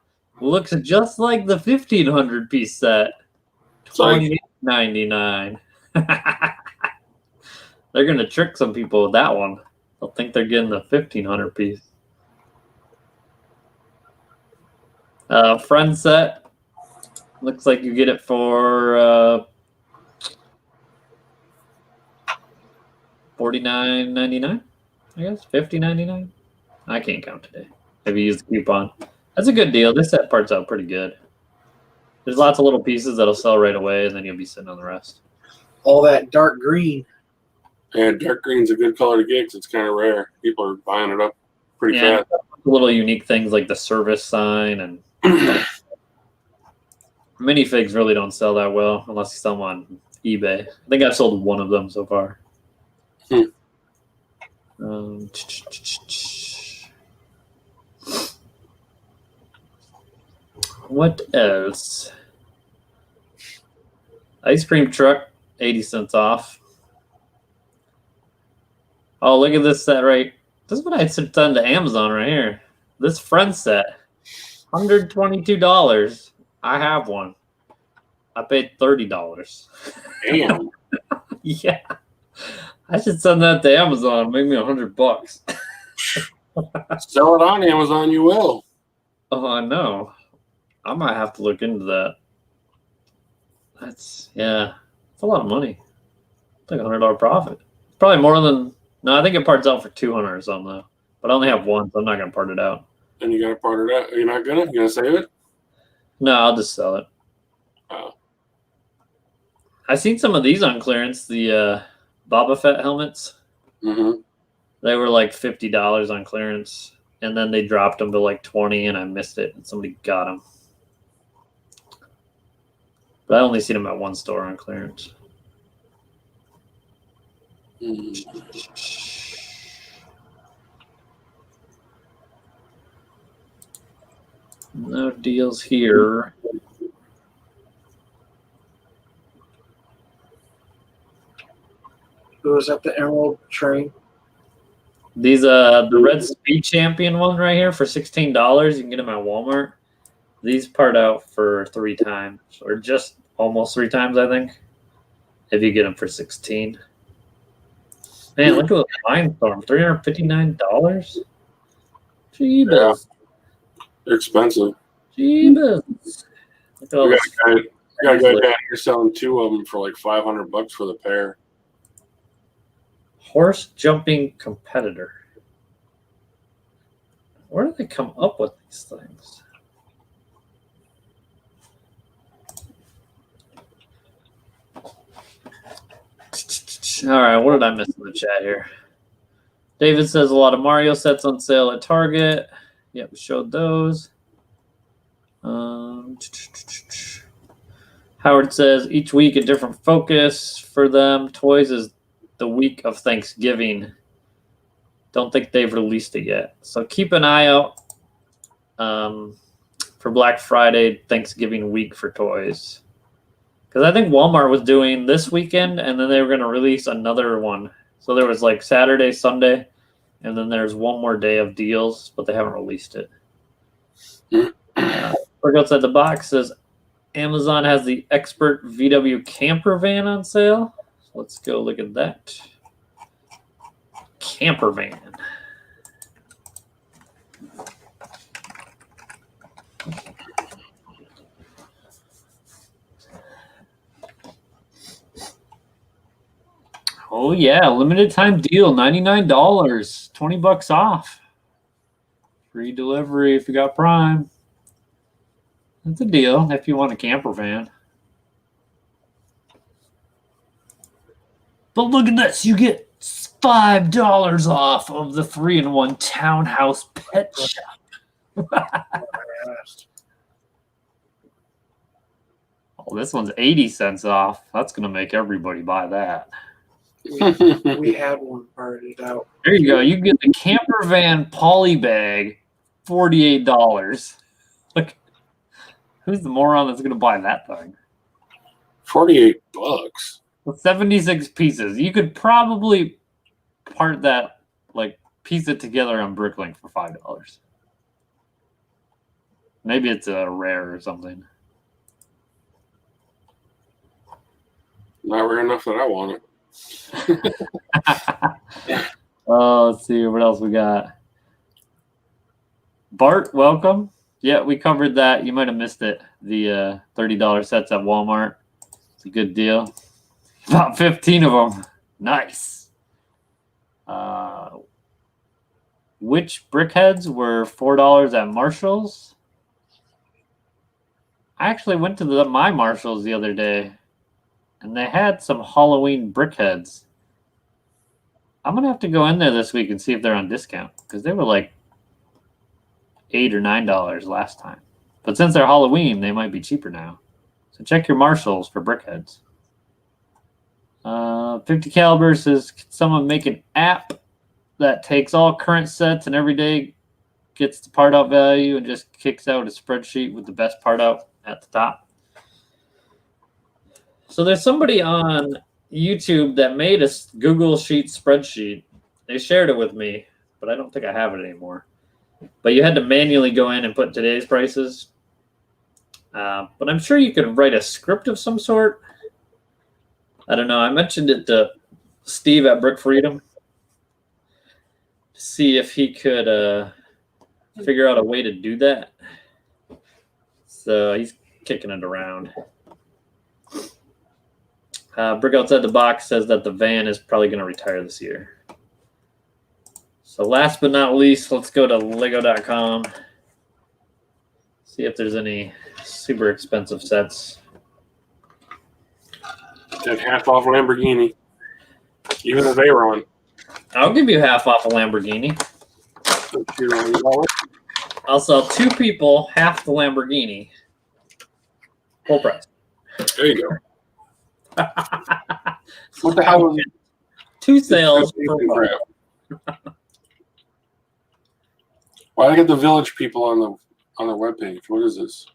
[SPEAKER 1] Looks just like the 1,500-piece set. $28.99. They're going to trick some people with that one. They'll think they're getting the 1,500-piece. Friend set. Looks like you get it for $49.99, I guess. $50.99. I can't count today. If you use the coupon, that's a good deal. This set parts out pretty good. There's lots of little pieces that'll sell right away, and then you'll be sitting on the rest.
[SPEAKER 3] All that dark green.
[SPEAKER 2] And dark green's a good color to get because it's kind of rare. People are buying it up pretty fast.
[SPEAKER 1] Little unique things like the service sign and minifigs really don't sell that well unless you sell them on eBay. I think I've sold one of them so far. What else? Ice cream truck, 80 cents off. Oh, look at this set right. This is what I sent on to Amazon right here. This friend set, $122. I have one. I paid $30.
[SPEAKER 2] Damn.
[SPEAKER 1] Yeah. I should send that to Amazon. Make me $100.
[SPEAKER 2] Sell it on Amazon, you will.
[SPEAKER 1] Oh, I know. I might have to look into that. That's a lot of money. It's like $100 profit. Probably more than. No, I think it parts out for $200 or something though. But I only have one, so I'm not gonna part it out.
[SPEAKER 2] And you got to part it out. You're not gonna? You gonna save it?
[SPEAKER 1] No, I'll just sell it.
[SPEAKER 2] Oh.
[SPEAKER 1] I seen some of these on clearance. The Boba Fett helmets.
[SPEAKER 2] Mm-hmm.
[SPEAKER 1] They were like $50 on clearance, and then they dropped them to like $20, and I missed it, and somebody got them. But I only seen them at one store on clearance. No deals here.
[SPEAKER 3] Who was at the Emerald train?
[SPEAKER 1] These the Red Speed Champion one right here for $16. You can get them at Walmart. These part out for 3 times, or just almost 3 times, I think. If you get them for $16. Man, look at the Mindstorm, $359. Jeebus.
[SPEAKER 2] They're expensive.
[SPEAKER 1] Jeebus. Look at all
[SPEAKER 2] You
[SPEAKER 1] this.
[SPEAKER 2] got a guy down here selling 2 of them for like $500 for the pair.
[SPEAKER 1] Horse jumping competitor. Where do they come up with these things? All right, what did I miss in the chat here? David says a lot of Mario sets on sale at Target. Yep, we showed those. Howard says each week a different focus for them. Toys is the week of Thanksgiving. Don't think they've released it yet. So keep an eye out for Black Friday, Thanksgiving week for toys. Because I think Walmart was doing this weekend, and then they were going to release another one. So there was like Saturday, Sunday, and then there's one more day of deals, but they haven't released it. Look outside the box says Amazon has the Expert VW camper van on sale. So let's go look at that. Camper van. Oh yeah, limited time deal, $99, $20 off. Free delivery if you got Prime. That's a deal if you want a camper van. But look at this, you get $5 off of the 3-in-1 townhouse pet shop. Oh, this one's 80 cents off. That's going to make everybody buy that.
[SPEAKER 3] We had one parted out.
[SPEAKER 1] There you go. You get the camper van poly bag, $48. Look, who's the moron that's going to buy that thing?
[SPEAKER 2] $48.
[SPEAKER 1] With 76 pieces. You could probably part that, like, piece it together on Bricklink for $5. Maybe it's a rare or something.
[SPEAKER 2] Not rare enough that I want it.
[SPEAKER 1] Oh, let's see what else we got. Bart, welcome. Yeah, we covered that. You might have missed it. The $30 sets at Walmart. It's a good deal. About 15 of them. Nice. Which brickheads were $4 at Marshall's? I actually went to my Marshall's the other day, and they had some Halloween brickheads. I'm going to have to go in there this week and see if they're on discount, because they were like $8 or $9 last time. But since they're Halloween, they might be cheaper now. So check your Marshalls for brickheads. 50 caliber says, can someone make an app that takes all current sets and everyday gets the part out value and just kicks out a spreadsheet with the best part out at the top. So there's somebody on YouTube that made a Google Sheet spreadsheet. They shared it with me, but I don't think I have it anymore. But you had to manually go in and put today's prices. But I'm sure you could write a script of some sort. I don't know. I mentioned it to Steve at Brick Freedom to see if he could figure out a way to do that. So he's kicking it around. Brick Outside the Box says that the van is probably going to retire this year. So last but not least, let's go to Lego.com. See if there's any super expensive sets.
[SPEAKER 2] Take half off Lamborghini. Even if they were on.
[SPEAKER 1] I'll give you half off a Lamborghini. I'll sell 2 people half the Lamborghini. Full price.
[SPEAKER 2] There you go. What the hell is
[SPEAKER 1] 2 sales for one.
[SPEAKER 2] Why I get the Village people on their webpage? What is this?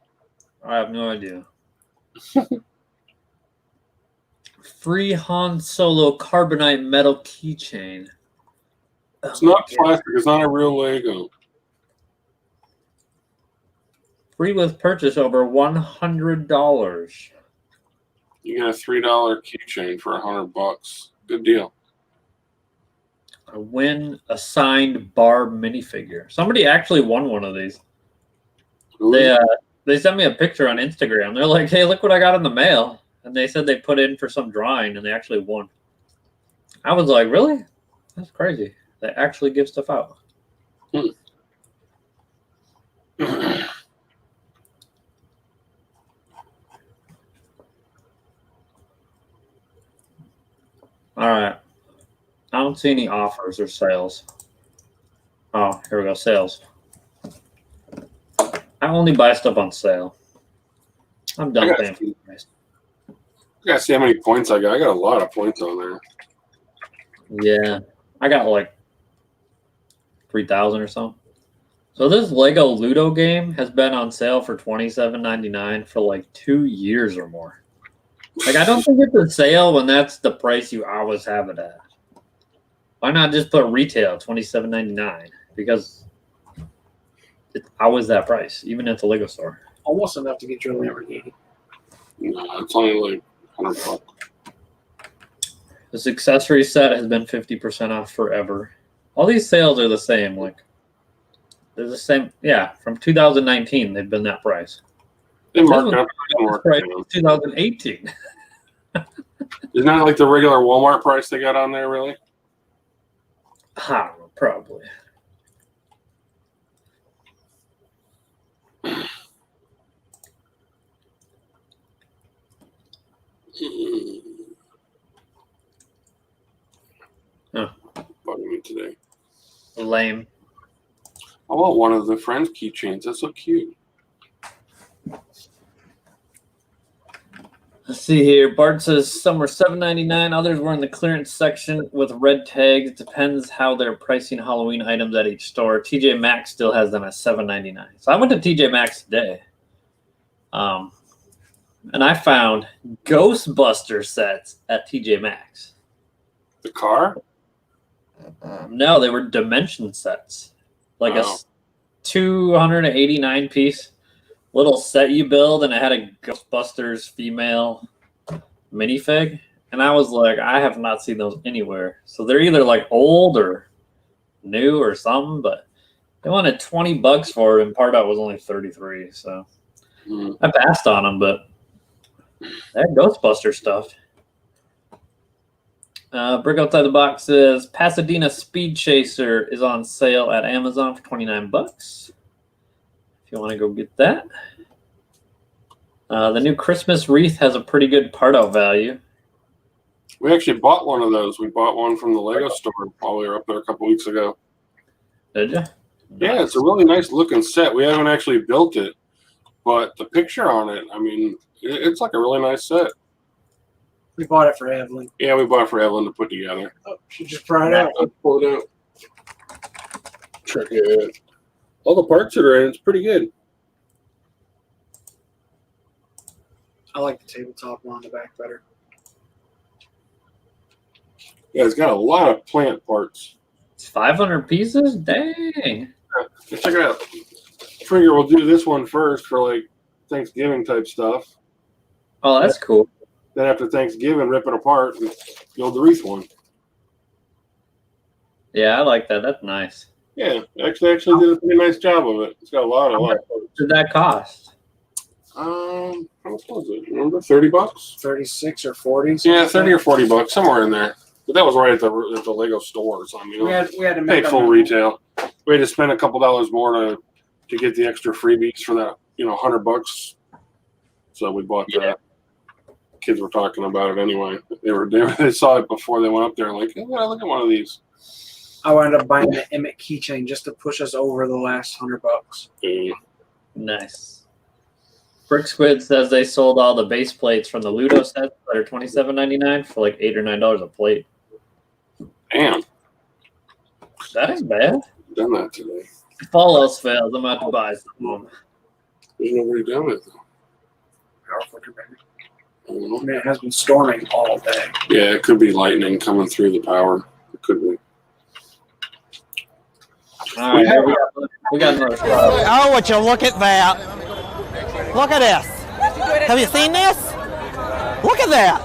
[SPEAKER 1] I have no idea. Free Han Solo carbonite metal keychain.
[SPEAKER 2] It's not plastic. It's not a real Lego.
[SPEAKER 1] Free with purchase over $100.
[SPEAKER 2] You get a $3 keychain for $100. Good deal.
[SPEAKER 1] I win a signed Barb minifigure. Somebody actually won one of these. They sent me a picture on Instagram. They're like, "Hey, look what I got in the mail." And they said they put in for some drawing and they actually won. I was like, really? That's crazy. They actually give stuff out. All right. I don't see any offers or sales. Oh, here we go. Sales. I only buy stuff on sale. I'm done paying for the price.
[SPEAKER 2] I gotta see how many points I got. I got a lot of points on there.
[SPEAKER 1] Yeah. I got like 3,000 or something. So this Lego Ludo game has been on sale for $27.99 for like 2 years or more. Like, I don't think it's a sale when that's the price you always have it at. Why not just put retail $27.99? Because it's always that price, even at the Lego store.
[SPEAKER 3] Almost enough to get your Lamborghini.
[SPEAKER 2] No, it's only like $100.
[SPEAKER 1] This accessory set has been 50% off forever. All these sales are the same. Like, they're the same. Yeah, from 2019, they've been that price.
[SPEAKER 2] They mark it up.
[SPEAKER 1] Price 2018.
[SPEAKER 2] Isn't that like the regular Walmart price they got on there, really?
[SPEAKER 1] I don't know, probably.
[SPEAKER 2] Huh. Bugging me today.
[SPEAKER 1] Lame.
[SPEAKER 2] I want one of the Friends keychains. That's so cute.
[SPEAKER 1] Let's see here. Bart says some were $7.99. Others were in the clearance section with red tags. Depends how they're pricing Halloween items at each store. TJ Maxx still has them at $7.99. So I went to TJ Maxx today. And I found Ghostbuster sets at TJ Maxx.
[SPEAKER 2] The car?
[SPEAKER 1] No, they were dimension sets. Like a 289 piece little set you build, and it had a Ghostbusters female minifig. And I was like, I have not seen those anywhere. So they're either like old or new or something, but they wanted $20 for it, and part out was only 33. So I passed on them, but that Ghostbuster stuff. Brick Outside the Box says Pasadena Speed Chaser is on sale at Amazon for $29. If you want to go get that. The new Christmas wreath has a pretty good part out value.
[SPEAKER 2] We actually bought one of those. We bought one from the Lego store while we were up there a couple weeks ago.
[SPEAKER 1] Did you?
[SPEAKER 2] Yeah, it's a really nice looking set. We haven't actually built it, but the picture on it, I mean, it's like a really nice set.
[SPEAKER 3] We bought it for Evelyn.
[SPEAKER 2] Yeah, we bought it for Evelyn to put together.
[SPEAKER 3] Oh, she just brought it out.
[SPEAKER 2] Let's pull it out. Check it. All the parts that are in it's pretty good.
[SPEAKER 3] I like the tabletop one on the back better.
[SPEAKER 2] Yeah, it's got a lot of plant parts.
[SPEAKER 1] It's 500 pieces? Dang.
[SPEAKER 2] Yeah, check it out. Figure we'll do this one first for like Thanksgiving type stuff.
[SPEAKER 1] Oh, that's cool.
[SPEAKER 2] Then after Thanksgiving, rip it apart and build the wreath one.
[SPEAKER 1] Yeah, I like that. That's nice.
[SPEAKER 2] Yeah, actually did a pretty nice job of it. It's got a lot of
[SPEAKER 1] What did that cost?
[SPEAKER 2] how much was it? Remember, $30?
[SPEAKER 3] 36 or 40.
[SPEAKER 2] Yeah, 30 or $40, somewhere in there. But that was right at the Lego store. So I mean,
[SPEAKER 3] We had to
[SPEAKER 2] paid
[SPEAKER 3] make
[SPEAKER 2] full retail. We had to spend a couple dollars more to get the extra freebies for that, $100. So we bought that. Kids were talking about it anyway. They saw it before they went up there, like, hey, look at one of these.
[SPEAKER 3] I wound up buying the Emmett keychain just to push us over the last $100.
[SPEAKER 2] Yeah.
[SPEAKER 1] Nice. Brick Squid says they sold all the base plates from the Ludo sets that are $27.99 for like $8 or $9 a plate.
[SPEAKER 2] Damn,
[SPEAKER 1] That ain't bad.
[SPEAKER 2] done that today.
[SPEAKER 1] If all else fails, I'm about to buy some of them.
[SPEAKER 2] There's nobody down it though.
[SPEAKER 3] Power flicker, baby.
[SPEAKER 2] I don't know.
[SPEAKER 3] I mean, it has been storming all day.
[SPEAKER 2] Yeah, it could be lightning coming through the power. It could be.
[SPEAKER 1] All right, here we got another spot.
[SPEAKER 5] Oh, would you look at that? Look at this. Have you seen this? Look at that.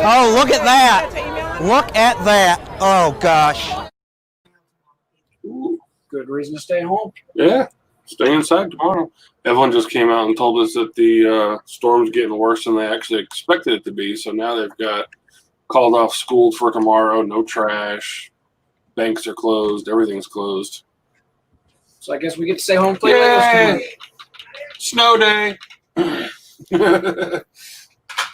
[SPEAKER 5] Oh, look at that. Look at that. Oh, gosh.
[SPEAKER 2] Ooh.
[SPEAKER 3] Good reason to stay home.
[SPEAKER 2] Yeah, stay inside tomorrow. Everyone just came out and told us that the storm's getting worse than they actually expected it to be. So now they've got called off school for tomorrow. No trash. Banks are closed. Everything's closed.
[SPEAKER 3] So I guess we get to stay home and play
[SPEAKER 2] Yay!
[SPEAKER 3] Legos tonight.
[SPEAKER 2] Snow day.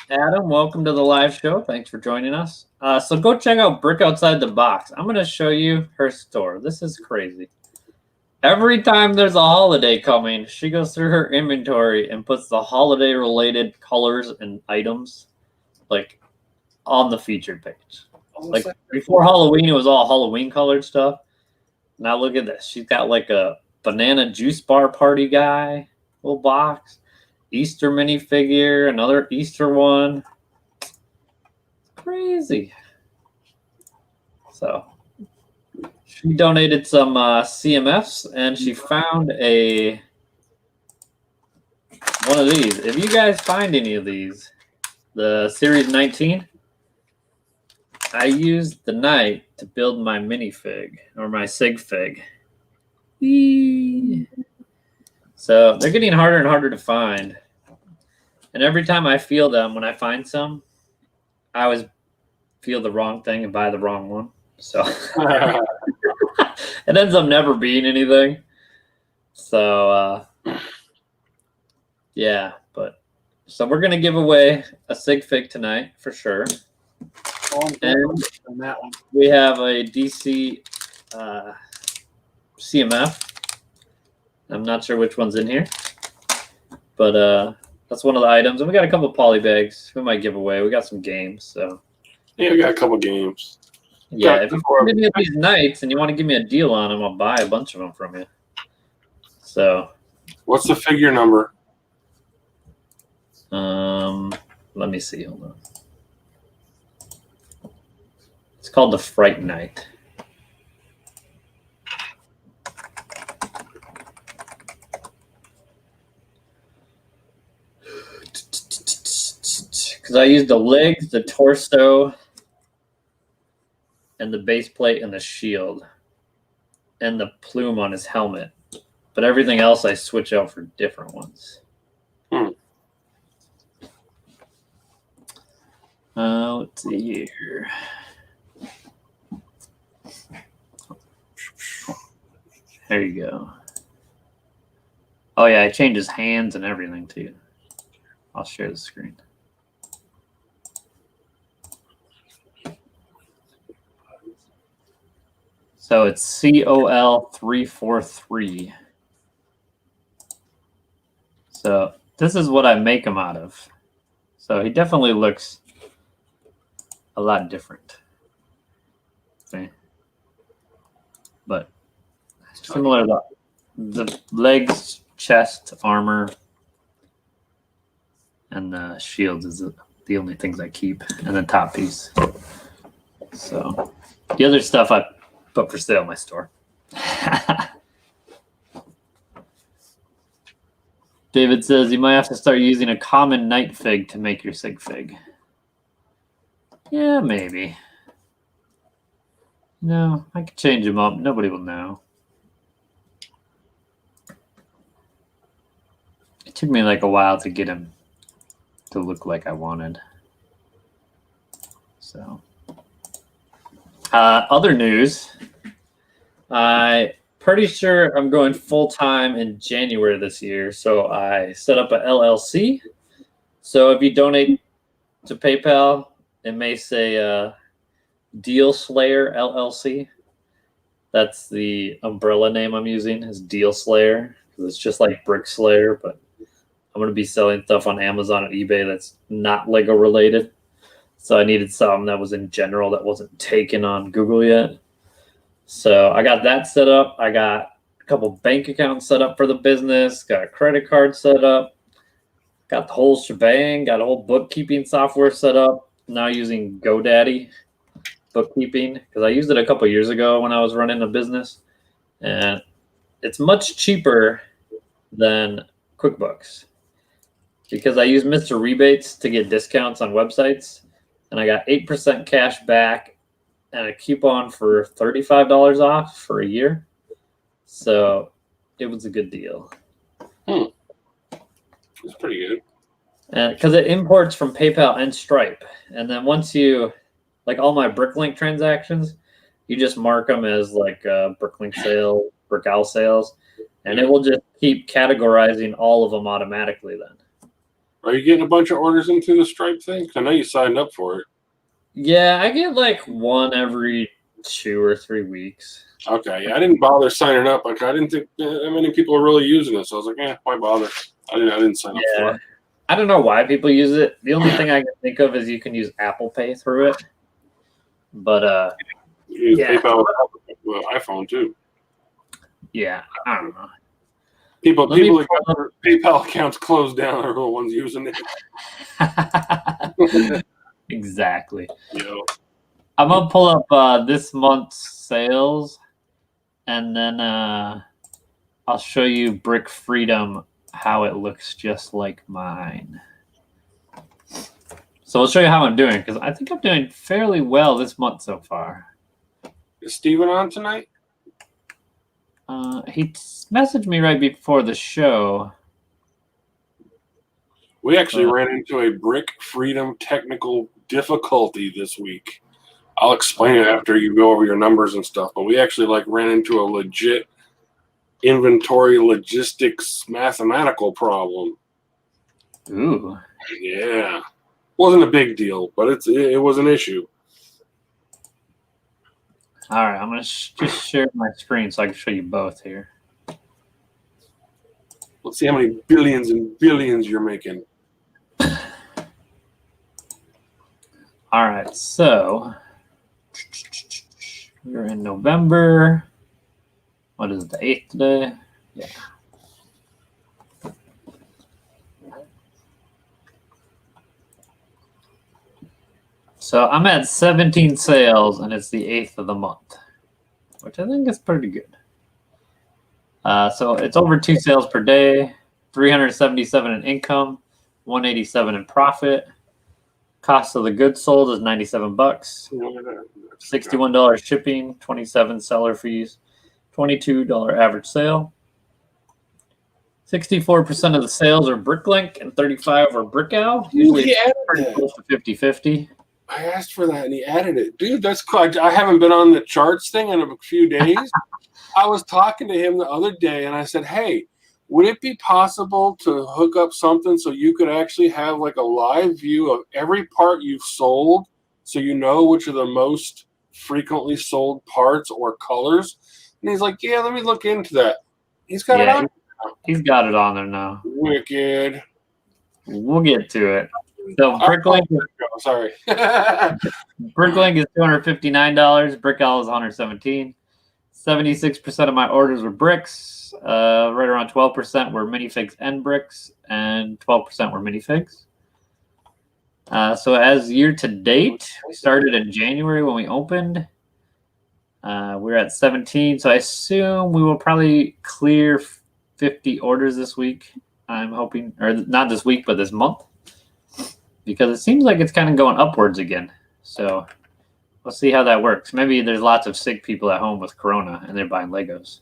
[SPEAKER 1] Adam, welcome to the live show. Thanks for joining us. So go check out Brick Outside the Box. I'm going to show you her store. This is crazy. Every time there's a holiday coming, she goes through her inventory and puts the holiday-related colors and items like on the featured page. Like before Halloween, it was all Halloween-colored stuff. Now look at this. She's got like a banana juice bar party guy, little box. Easter minifigure, another Easter one. Crazy. So she donated some CMFs and she found one of these. If you guys find any of these, the Series 19, I used the night to build my minifig or my sig fig. Eee. So they're getting harder and harder to find. And every time I feel them, when I find some, I always feel the wrong thing and buy the wrong one. So it ends up never being anything. So, yeah. So we're going to give away a sig fig tonight for sure. And
[SPEAKER 3] on that one.
[SPEAKER 1] we have a DC CMF. I'm not sure which one's in here, but that's one of the items. And we got a couple of poly bags we might give away. We got some games, so
[SPEAKER 2] Yeah, we got a couple games.
[SPEAKER 1] yeah. If you find any of these nights and you want to give me a deal on them, I'll buy a bunch of them from you. So,
[SPEAKER 2] What's the figure number?
[SPEAKER 1] let me see. Hold on. It's called the Fright Night. Because I used the legs, the torso, and the base plate and the shield, and the plume on his helmet. But everything else I switch out for different ones. Let's see here. There you go. Oh yeah, I changed his hands and everything too. I'll share the screen. So it's COL343. So this is what I make him out of. So he definitely looks a lot different. See? But Similar to the legs, chest, armor, and the shields is the only things I keep, and the top piece. So the other stuff I put for sale in my store. David says you might have to start using a common night fig to make your sig fig. Yeah, maybe. No, I could change them up. Nobody will know. It took me like a while to get him to look like I wanted. So, other news. Pretty sure I'm going full-time in January this year. So I set up a LLC. So if you donate to PayPal, it may say Deal Slayer LLC. That's the umbrella name I'm using is Deal Slayer. It's just like Brick Slayer, but I'm going to be selling stuff on Amazon and eBay that's not Lego related. So I needed something that was in general that wasn't taken on Google yet. So I got that set up. I got a couple bank accounts set up for the business, got a credit card set up, got the whole shebang, got a whole bookkeeping software set up. Now using GoDaddy bookkeeping because I used it a couple years ago when I was running a business. And it's much cheaper than QuickBooks because I use Mr. Rebates to get discounts on websites. And I got 8% cash back and a coupon for $35 off for a year. So it was a good deal.
[SPEAKER 2] It's pretty good.
[SPEAKER 1] Because it imports from PayPal and Stripe. And then once you, like all my Bricklink transactions, you just mark them as like Bricklink sale, Brickowl sales. And it will just keep categorizing all of them automatically then.
[SPEAKER 2] Are you getting a bunch of orders into the Stripe thing? 'Cause I know you signed up for it.
[SPEAKER 1] Yeah, I get like one every 2 or 3 weeks.
[SPEAKER 2] Okay, yeah, I didn't bother signing up. Like I didn't think that many people are really using it, so I was like, why bother? I didn't sign up for it.
[SPEAKER 1] I don't know why people use it. The only thing I can think of is you can use Apple Pay through it. But
[SPEAKER 2] You use PayPal with iPhone too.
[SPEAKER 1] Yeah, I don't know.
[SPEAKER 2] People that got their PayPal accounts closed down are the ones using it.
[SPEAKER 1] Exactly.
[SPEAKER 2] Yeah.
[SPEAKER 1] I'm gonna pull up this month's sales, and then I'll show you Brick Freedom how it looks just like mine. So I'll show you how I'm doing because I think I'm doing fairly well this month so far.
[SPEAKER 2] Is Steven on tonight?
[SPEAKER 1] He messaged me right before the show.
[SPEAKER 2] We actually ran into a Brick Freedom technical difficulty this week. I'll explain it after you go over your numbers and stuff, but we actually ran into a legit inventory logistics mathematical problem.
[SPEAKER 1] Ooh.
[SPEAKER 2] Yeah. Wasn't a big deal, but it was an issue.
[SPEAKER 1] All right, I'm going to just share my screen so I can show you both here.
[SPEAKER 2] Let's see how many billions and billions you're making.
[SPEAKER 1] All right, so we're in November. What is it, the 8th today? Yeah. So I'm at 17 sales, and it's the 8th of the month, which I think is pretty good. So it's over 2 sales per day, 377 in income, 187 in profit. Cost of the goods sold is $97. $61 shipping, 27 seller fees, $22 average sale. 64% of the sales are Bricklink and 35 are Brickowl. Usually it's pretty close to 50-50.
[SPEAKER 2] I asked for that and he added it. Dude, that's cool. I haven't been on the charts thing in a few days. I was talking to him the other day and I said, hey, would it be possible to hook up something so you could actually have a live view of every part you've sold so you know which are the most frequently sold parts or colors? And he's like, yeah, let me look into that. He's got it on.
[SPEAKER 1] He's got it on there now.
[SPEAKER 2] Wicked.
[SPEAKER 1] We'll get to it. So Bricklink,
[SPEAKER 2] sorry.
[SPEAKER 1] Bricklink is $259. Brickowl is $117. 76% of my orders were bricks. Right around 12% were minifigs and bricks, and 12% were minifigs. So as year to date, we started in January when we opened. We're at 17, so I assume we will probably clear 50 orders this week. I'm hoping, or not this week, but this month, because it seems like it's kind of going upwards again. So we'll see how that works. Maybe there's lots of sick people at home with Corona and they're buying Legos.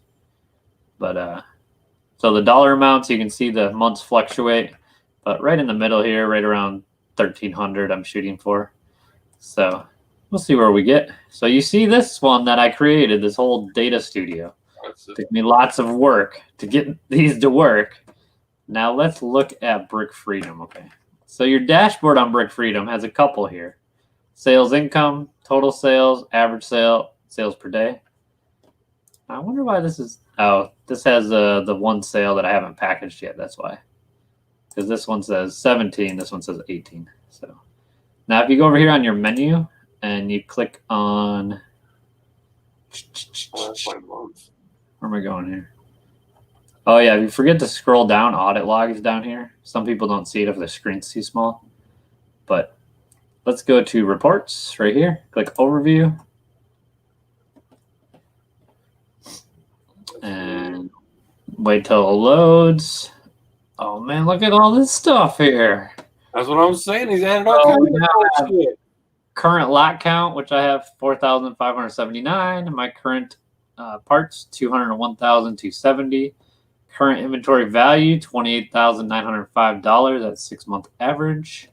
[SPEAKER 1] But so the dollar amounts, you can see the months fluctuate, but right in the middle here, right around 1,300, I'm shooting for. So we'll see where we get. So you see this one that I created, this whole data studio. It took me lots of work to get these to work. Now let's look at Brick Freedom. Okay, so your dashboard on Brick Freedom has a couple here: sales income, total sales, average sale, sales per day. I wonder why this is. Oh, this has the one sale that I haven't packaged yet. That's why, because this one says 17, this one says 18. So now if you go over here on your menu and you click on, where am I going here? Oh yeah, if you forget to scroll down, audit log is down here. Some people don't see it if the screen's too small. But let's go to reports right here. Click overview. And wait till it loads. Oh man, look at all this stuff here.
[SPEAKER 2] That's what I'm saying. He's added all kinds of shit.
[SPEAKER 1] Current lot count, which I have 4,579. My current parts, 201,270. Current inventory value, $28,905. That's 6-month average.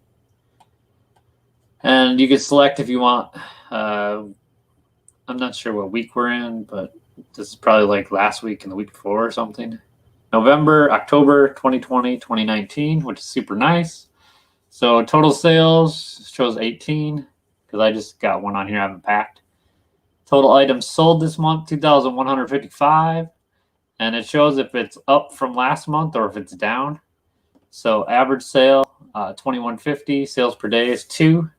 [SPEAKER 1] And you can select if you want. I'm not sure what week we're in, but this is probably like last week and the week before or something. November, October 2020, 2019, which is super nice. So total sales shows 18 because I just got one on here I haven't packed. Total items sold this month, 2,155. And it shows if it's up from last month or if it's down. So average sale, 2,150. Sales per day is 2.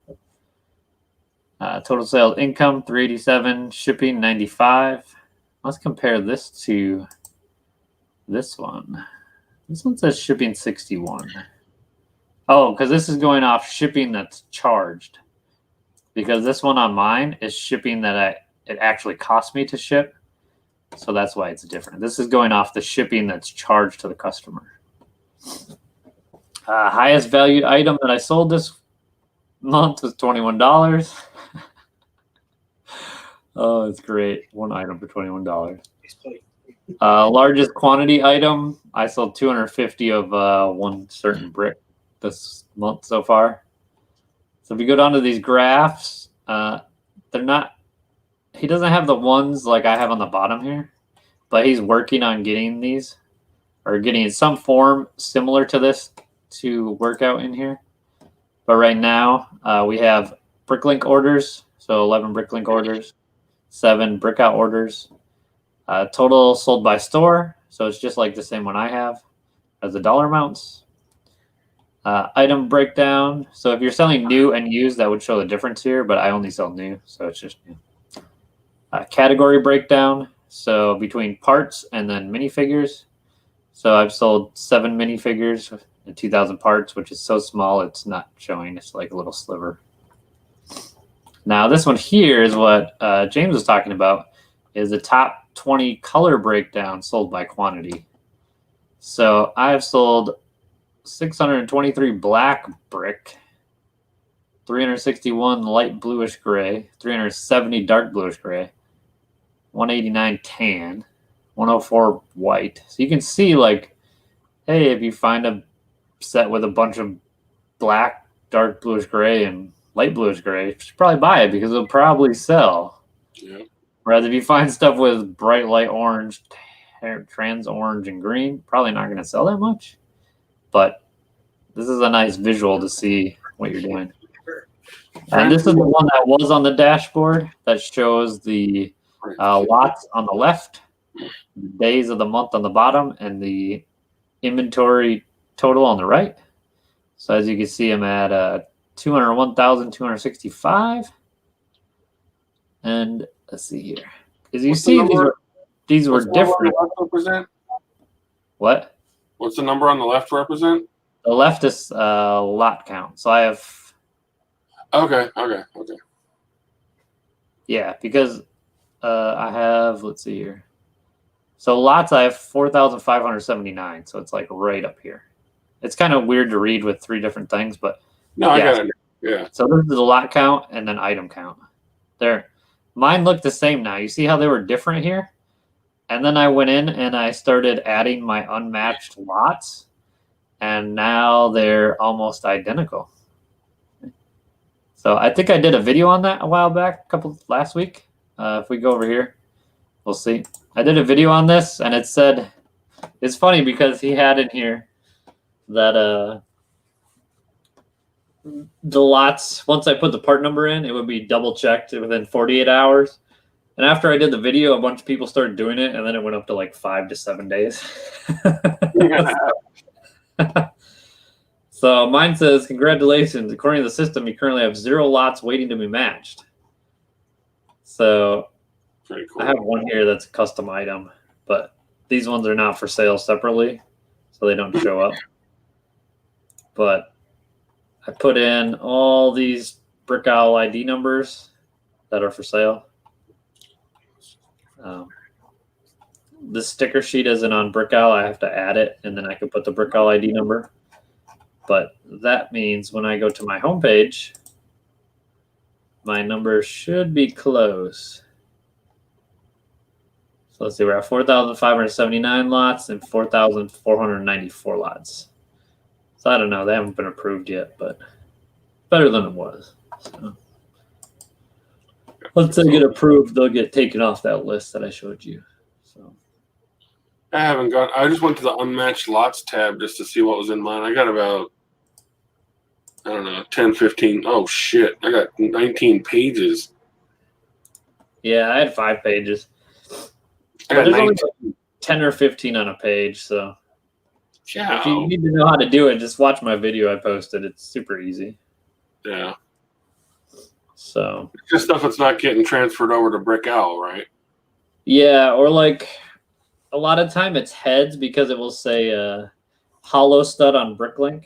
[SPEAKER 1] Total sales income, 387. Shipping, 95. Let's compare this to this one. This one says shipping 61. Oh, because this is going off shipping that's charged. Because this one on mine is shipping that it actually cost me to ship. So that's why it's different. This is going off the shipping that's charged to the customer. Highest valued item that I sold this month was $21. Oh, it's great. One item for $21. Largest quantity item, I sold 250 of one certain brick this month so far. So if you go down to these graphs, they're not, he doesn't have the ones like I have on the bottom here, but he's working on getting these or getting some form similar to this to work out in here. But right now we have Bricklink orders. So 11 Bricklink orders, 7 Brickout orders, total sold by store. So it's just like the same one I have as the dollar amounts. Item breakdown. So if you're selling new and used, that would show the difference here, but I only sell new. So it's just new. Category breakdown, so between parts and then minifigures. So I've sold 7 minifigures and 2,000 parts, which is so small it's not showing. It's like a little sliver. Now this one here is what James was talking about, is the top 20 color breakdown sold by quantity. So I've sold 623 black brick, 361 light bluish gray, 370 dark bluish gray, 189 tan, 104 white. So you can see, like, hey, if you find a set with a bunch of black, dark bluish gray, and light bluish gray, you should probably buy it because it'll probably sell.
[SPEAKER 2] Yeah.
[SPEAKER 1] Whereas if you find stuff with bright light orange, trans orange, and green, probably not going to sell that much. But this is a nice visual to see what you're doing. And this is the one that was on the dashboard that shows the lots on the left, days of the month on the bottom, and the inventory total on the right. So as you can see, I'm at 201,265. And let's see here. As you see, these are these were
[SPEAKER 2] What's the number on
[SPEAKER 1] different.
[SPEAKER 2] the left represent?
[SPEAKER 1] What?
[SPEAKER 2] What's the number on the left represent?
[SPEAKER 1] The left is lot count. So I have,
[SPEAKER 2] Okay.
[SPEAKER 1] yeah, because I have, let's see here. So lots, I have 4,579. So it's like right up here. It's kind of weird to read with 3 different things, but
[SPEAKER 2] No, I
[SPEAKER 1] yeah.
[SPEAKER 2] got it. Yeah.
[SPEAKER 1] So this is the lot count and then item count. There, mine look the same now. You see how they were different here? And then I went in and I started adding my unmatched lots, and now they're almost identical. So I think I did a video on that a while back, last week. If we go over here, we'll see. I did a video on this, and it said, it's funny because he had in here that the lots, once I put the part number in, it would be double checked within 48 hours. And after I did the video, a bunch of people started doing it, and then it went up to like 5 to 7 days. So mine says, congratulations. According to the system, you currently have 0 lots waiting to be matched. So
[SPEAKER 2] Pretty cool.
[SPEAKER 1] I have one here that's a custom item, but these ones are not for sale separately, so they don't show up. But I put in all these Brick Owl ID numbers that are for sale. The sticker sheet isn't on Brick Owl. I have to add it, and then I can put the Brick Owl ID number. But that means when I go to my homepage, my number should be close. So let's see, we're at 4,579 lots and 4,494 lots. So I don't know, they haven't been approved yet, but better than it was. So once they get approved, they'll get taken off that list that I showed you. So
[SPEAKER 2] I just went to the unmatched lots tab just to see what was in mine. I got about, I don't know, 10, 15. Oh, shit. I got 19 pages.
[SPEAKER 1] yeah, I had 5 pages.
[SPEAKER 2] I got
[SPEAKER 1] There's only
[SPEAKER 2] 19.
[SPEAKER 1] 10 or 15 on a page, so if you
[SPEAKER 2] Ciao.
[SPEAKER 1] need to know how to do it, just watch my video I posted. It's super easy.
[SPEAKER 2] Yeah.
[SPEAKER 1] So
[SPEAKER 2] It's just stuff that's not getting transferred over to Brick Owl, right?
[SPEAKER 1] yeah, or like a lot of time it's heads because it will say hollow stud on Bricklink,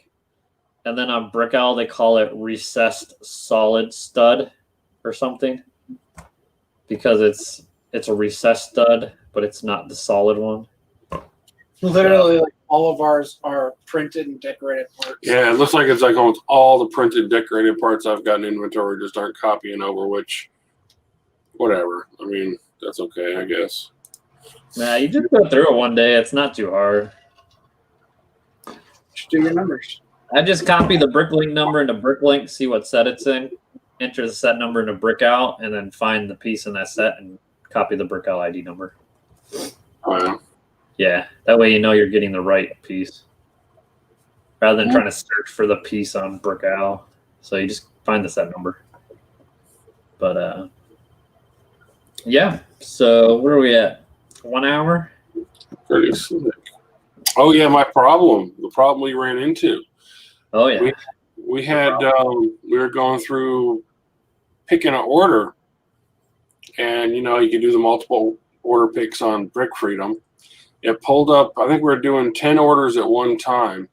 [SPEAKER 1] and then on Brick Owl they call it recessed solid stud or something because it's a recessed stud, but it's not the solid one.
[SPEAKER 3] Literally, like all of ours are printed and decorated parts.
[SPEAKER 2] Yeah, it looks like it's like almost all the printed decorated parts I've got in inventory just aren't copying over, which, whatever. I mean, that's okay, I guess.
[SPEAKER 1] Nah, you just go through it one day. It's not too hard.
[SPEAKER 3] Just do your numbers.
[SPEAKER 1] I just copy the Bricklink number into Bricklink, see what set it's in, enter the set number into Brick Owl, and then find the piece in that set and copy the Brick Owl ID number.
[SPEAKER 2] Oh, yeah.
[SPEAKER 1] Yeah, that way you know you're getting the right piece rather than trying to search for the piece on Brick Owl. So you just find the set number. But yeah, so where are we at? 1 hour?
[SPEAKER 2] Pretty slick. Oh, yeah, the problem we ran into.
[SPEAKER 1] Oh, yeah.
[SPEAKER 2] We had, we were going through picking an order, and, you know, you can do the multiple order picks on Brick Freedom. It pulled up, I think we were doing 10 orders at one time,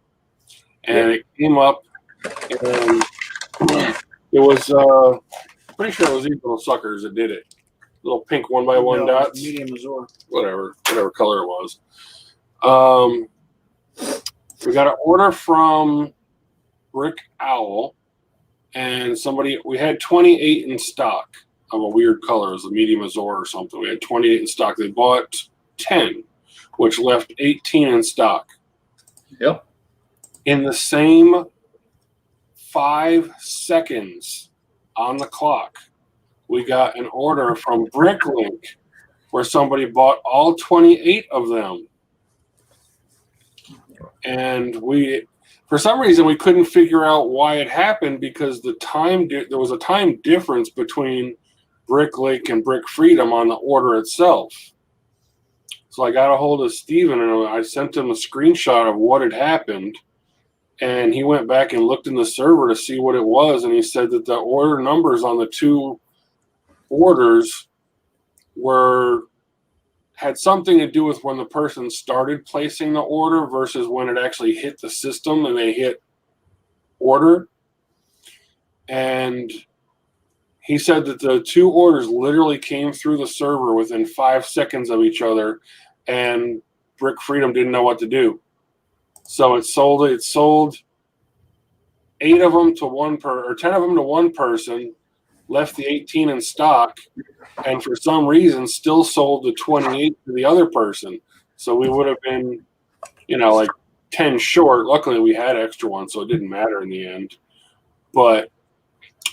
[SPEAKER 2] and it came up, and it was, pretty sure it was these little suckers that did it. Little pink 1x1 dots.
[SPEAKER 3] Medium Azure.
[SPEAKER 2] Whatever color it was. We got an order from Brick Owl, and we had 28 in stock of a weird color. It was a medium azure or something. We had 28 in stock. They bought 10, which left 18 in stock.
[SPEAKER 1] Yep.
[SPEAKER 2] In the same 5 seconds on the clock, we got an order from Bricklink where somebody bought all 28 of them. And for some reason, we couldn't figure out why it happened because there was a time difference between Bricklink and Brick Freedom on the order itself. So I got a hold of Steven and I sent him a screenshot of what had happened. And he went back and looked in the server to see what it was. And he said that the order numbers on the 2 orders had something to do with when the person started placing the order versus when it actually hit the system and they hit order. And he said that the two orders literally came through the server within 5 seconds of each other, and Brick Freedom didn't know what to do. So it sold 8 of them to or 10 of them to one person, left the 18 in stock, and for some reason still sold the 28 to the other person. So we would have been, like 10 short. Luckily we had extra ones, so it didn't matter in the end. But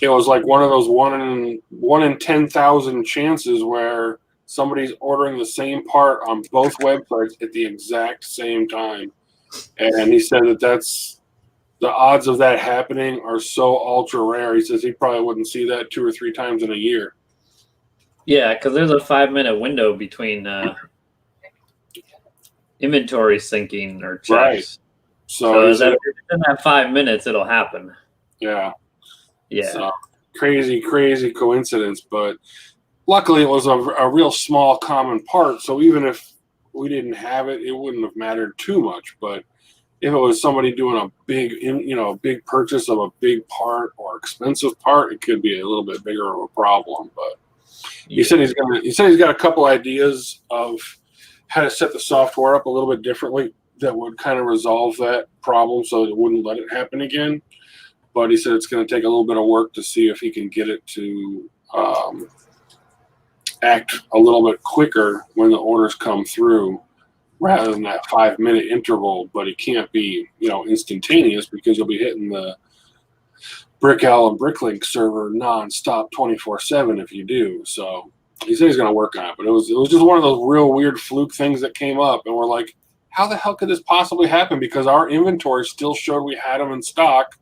[SPEAKER 2] it was like one of those 1 in 10,000 chances where somebody's ordering the same part on both websites at the exact same time. And he said that's the odds of that happening are so ultra rare. He says he probably wouldn't see that 2 or 3 times in a year.
[SPEAKER 1] Yeah, because there's a 5-minute window between inventory syncing or checks.
[SPEAKER 2] Right. So
[SPEAKER 1] in that 5 minutes, it'll happen.
[SPEAKER 2] Yeah.
[SPEAKER 1] Yeah.
[SPEAKER 2] So, crazy coincidence. But luckily, it was a real small common part. So even if we didn't have it, it wouldn't have mattered too much. But if it was somebody doing a big purchase of a big part or expensive part, it could be a little bit bigger of a problem. But he said he's got a couple ideas of how to set the software up a little bit differently that would kind of resolve that problem so it wouldn't let it happen again. But he said it's going to take a little bit of work to see if he can get it to act a little bit quicker when the orders come through rather than that 5-minute interval. But it can't be, instantaneous because you'll be hitting the Brick Owl and Bricklink server nonstop 24/7 if you do. So he said he's going to work on it. But it was just one of those real weird fluke things that came up. And we're like, how the hell could this possibly happen? Because our inventory still showed we had them in stock,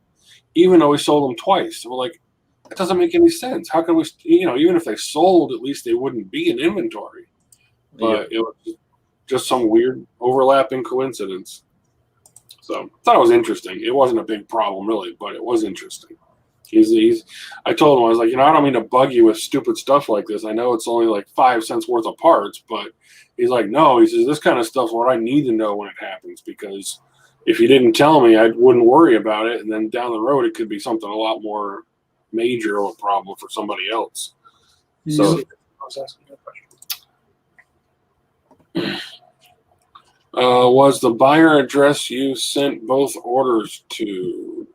[SPEAKER 2] even though we sold them twice. So we're like, that doesn't make any sense. How can we, even if they sold, at least they wouldn't be in inventory. But it was just some weird overlapping coincidence. So I thought it was interesting. It wasn't a big problem, really, but it was interesting. I told him, I was like, I don't mean to bug you with stupid stuff like this. I know it's only like 5 cents worth of parts, but he's like, no, he says, this kind of stuff's what I need to know when it happens, because if you didn't tell me, I wouldn't worry about it. And then down the road, it could be something a lot more major of a problem for somebody else. So, was the buyer address you sent both orders to?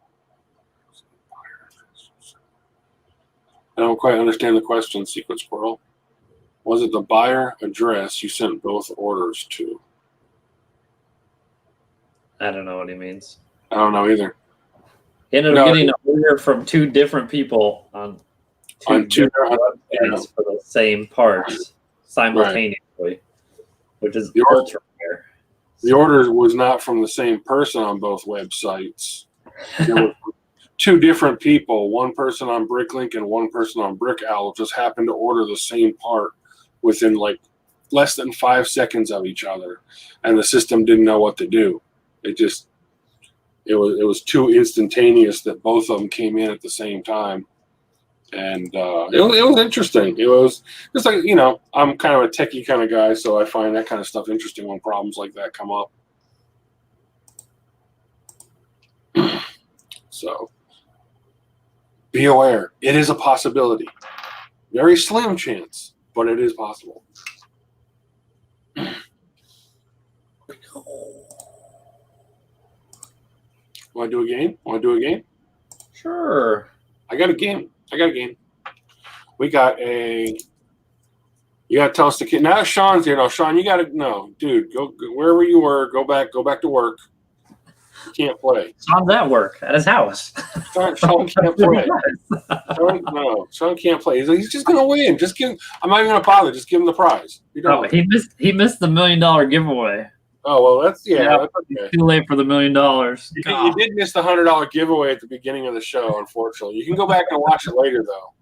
[SPEAKER 2] I don't quite understand the question, Secret Squirrel. Was it the buyer address you sent both orders to?
[SPEAKER 1] I don't know what he means.
[SPEAKER 2] I don't know either.
[SPEAKER 1] He ended up getting an order from 2 different people on two different websites for the same parts simultaneously, which is ultra rare.
[SPEAKER 2] The order was not from the same person on both websites. There were 2 different people, one person on Bricklink and one person on Brick Owl, just happened to order the same part within like less than 5 seconds of each other, and the system didn't know what to do. It was too instantaneous that both of them came in at the same time, and it was interesting. It was just like, I'm kind of a techie kind of guy, so I find that kind of stuff interesting when problems like that come up. So be aware, it is a possibility. Very slim chance, but it is possible. Want to do a game?
[SPEAKER 1] Sure.
[SPEAKER 2] I got a game. We got a. You got to tell us the kid. Now Sean's here. No, Sean, you got to know, dude. Go wherever you were. Go back to work. You can't play.
[SPEAKER 1] Sean's at work at his house.
[SPEAKER 2] Sean can't play. Sean can't play. He's just gonna win. Just give him. I'm not even gonna bother. Just give him the prize.
[SPEAKER 1] No, he missed the $1 million giveaway.
[SPEAKER 2] Oh well, that's okay.
[SPEAKER 1] Too late for the $1 million.
[SPEAKER 2] You did miss the $100 giveaway at the beginning of the show. Unfortunately, you can go back and watch it later though.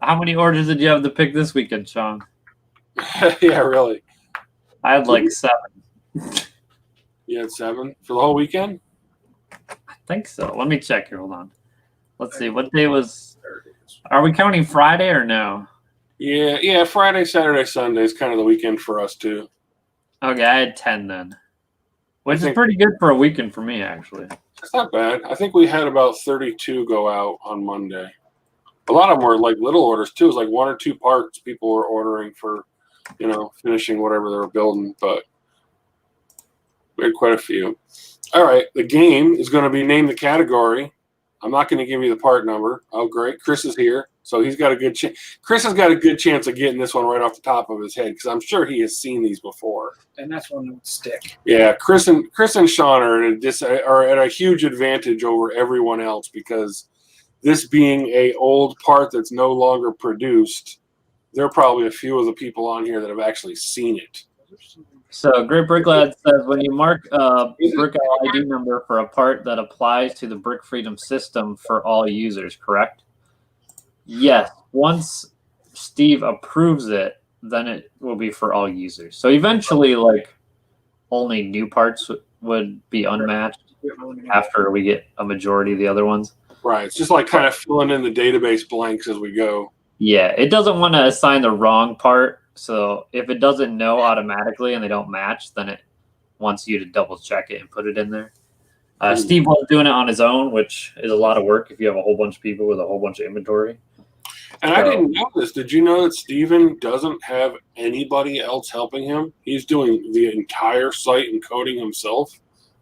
[SPEAKER 1] How many orders did you have to pick this weekend, Sean?
[SPEAKER 2] Yeah, really.
[SPEAKER 1] I had like 7.
[SPEAKER 2] You had 7 for the whole weekend?
[SPEAKER 1] I think so. Let me check here. Hold on. Let's see. What day was? Are we counting Friday or no?
[SPEAKER 2] Yeah. Friday, Saturday, Sunday is kind of the weekend for us too.
[SPEAKER 1] Okay, I had 10 then, which is
[SPEAKER 2] think-
[SPEAKER 1] pretty good for a weekend for me, actually.
[SPEAKER 2] It's not bad. I think we had about 32 go out on Monday. A lot of them were like little orders too. It was like 1 or 2 parts people were ordering for, finishing whatever they were building. But we had quite a few. All right, the game is going to be Name the Category. I'm not going to give you the part number. Oh, great. Chris is here, so he's got a good chance. Chris has got a good chance of getting this one right off the top of his head because I'm sure he has seen these before.
[SPEAKER 3] And that's one that would stick.
[SPEAKER 2] Yeah, Chris and Sean are at a huge advantage over everyone else because this being a old part that's no longer produced, there are probably a few of the people on here that have actually seen it.
[SPEAKER 1] So Great Brick Lad says when you mark a Brick ID number for a part that applies to the Brick Freedom system for all users, correct? Yes. Once Steve approves it, then it will be for all users. So eventually, like, only new parts would be unmatched after we get a majority of the other ones.
[SPEAKER 2] Right. It's just like kind of filling in the database blanks as we go.
[SPEAKER 1] Yeah, it doesn't want to assign the wrong part. So if it doesn't know automatically and they don't match, then it wants you to double check it and put it in there. Steve was doing it on his own, which is a lot of work if you have a whole bunch of people with a whole bunch of inventory.
[SPEAKER 2] And I didn't know this. Did you know that Steven doesn't have anybody else helping him? He's doing the entire site and coding himself.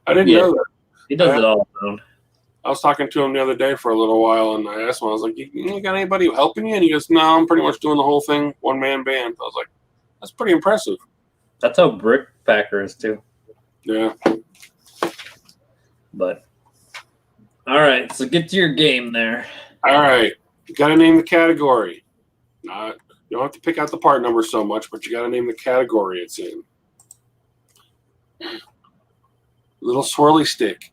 [SPEAKER 2] I didn't know that.
[SPEAKER 1] He does it all alone.
[SPEAKER 2] I was talking to him the other day for a little while, and I asked him, I was like, you got anybody helping you? And he goes, no, I'm pretty much doing the whole thing, one-man band. I was like, that's pretty impressive.
[SPEAKER 1] That's how Brick Packer is, too.
[SPEAKER 2] Yeah.
[SPEAKER 1] But, all right, so get to your game there.
[SPEAKER 2] All right. You got to name the category. You don't have to pick out the part number so much, but you got to name the category it's in. Little swirly stick.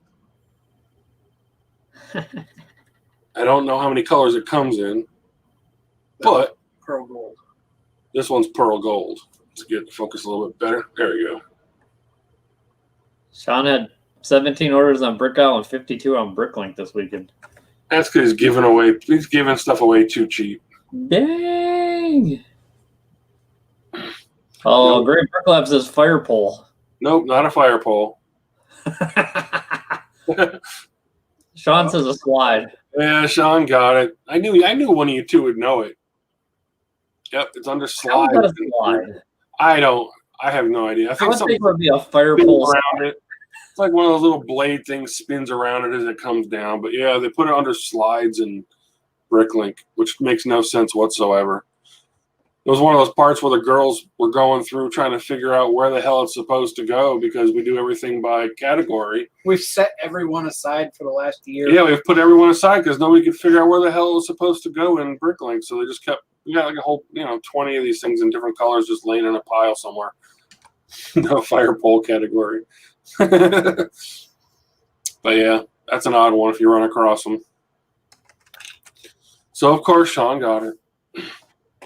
[SPEAKER 2] I don't know how many colors it comes in, but
[SPEAKER 3] Pearl gold.
[SPEAKER 2] this one's pearl gold. Let's get the focus a little bit better. There we go.
[SPEAKER 1] Sean had 17 orders on Brick Isle and 52 on Bricklink this weekend.
[SPEAKER 2] That's because he's giving stuff away too cheap.
[SPEAKER 1] Dang! Oh,
[SPEAKER 2] Nope.
[SPEAKER 1] Great Brick Lab says fire pole.
[SPEAKER 2] Nope, not a fire pole.
[SPEAKER 1] Sean says a slide.
[SPEAKER 2] Yeah, Sean got it. I knew one of you two would know it. Yep, it's under slide.
[SPEAKER 1] How does a slide?
[SPEAKER 2] I have no idea. I
[SPEAKER 1] I
[SPEAKER 2] think
[SPEAKER 1] would
[SPEAKER 2] something
[SPEAKER 1] think it would be a fire
[SPEAKER 2] spins
[SPEAKER 1] pole.
[SPEAKER 2] around it. It's like one of those little blade things spins around it as it comes down. But yeah, they put it under slides and Bricklink, which makes no sense whatsoever. It was one of those parts where the girls were going through trying to figure out where the hell it's supposed to go because we do everything by category.
[SPEAKER 3] We've set everyone aside for the last year.
[SPEAKER 2] Yeah, we've put everyone aside because nobody could figure out where the hell it was supposed to go in Bricklink. So they just we got like a whole, 20 of these things in different colors just laying in a pile somewhere. No fire pole category. But yeah, that's an odd one if you run across them. So, of course, Sean got it.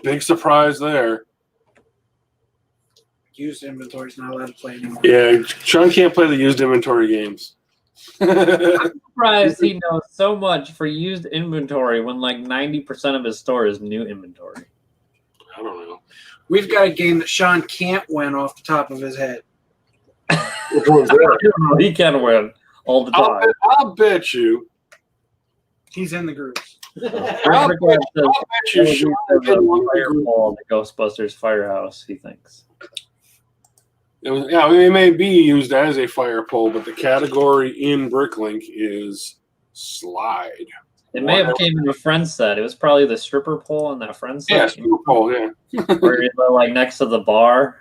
[SPEAKER 2] Big surprise there.
[SPEAKER 3] Used inventory is not allowed to play anymore.
[SPEAKER 2] Yeah, Sean can't play the used inventory games.
[SPEAKER 1] I'm surprised he knows so much for used inventory when like 90% of his store is new inventory.
[SPEAKER 2] I don't know.
[SPEAKER 3] We've got a game that Sean can't win off the top of his head.
[SPEAKER 2] Which one's that?
[SPEAKER 1] He can win all the time.
[SPEAKER 2] I'll bet you.
[SPEAKER 3] He's in the groups.
[SPEAKER 2] I'll bet you Sean didn't win the group.
[SPEAKER 1] Fireball, the Ghostbusters firehouse, he thinks.
[SPEAKER 2] It may be used as a fire pole, but the category in Bricklink is slide.
[SPEAKER 1] It may have came in a friend set. It was probably the stripper pole in that friend set.
[SPEAKER 2] Yeah, stripper pole, yeah.
[SPEAKER 1] Where you're like next to the bar.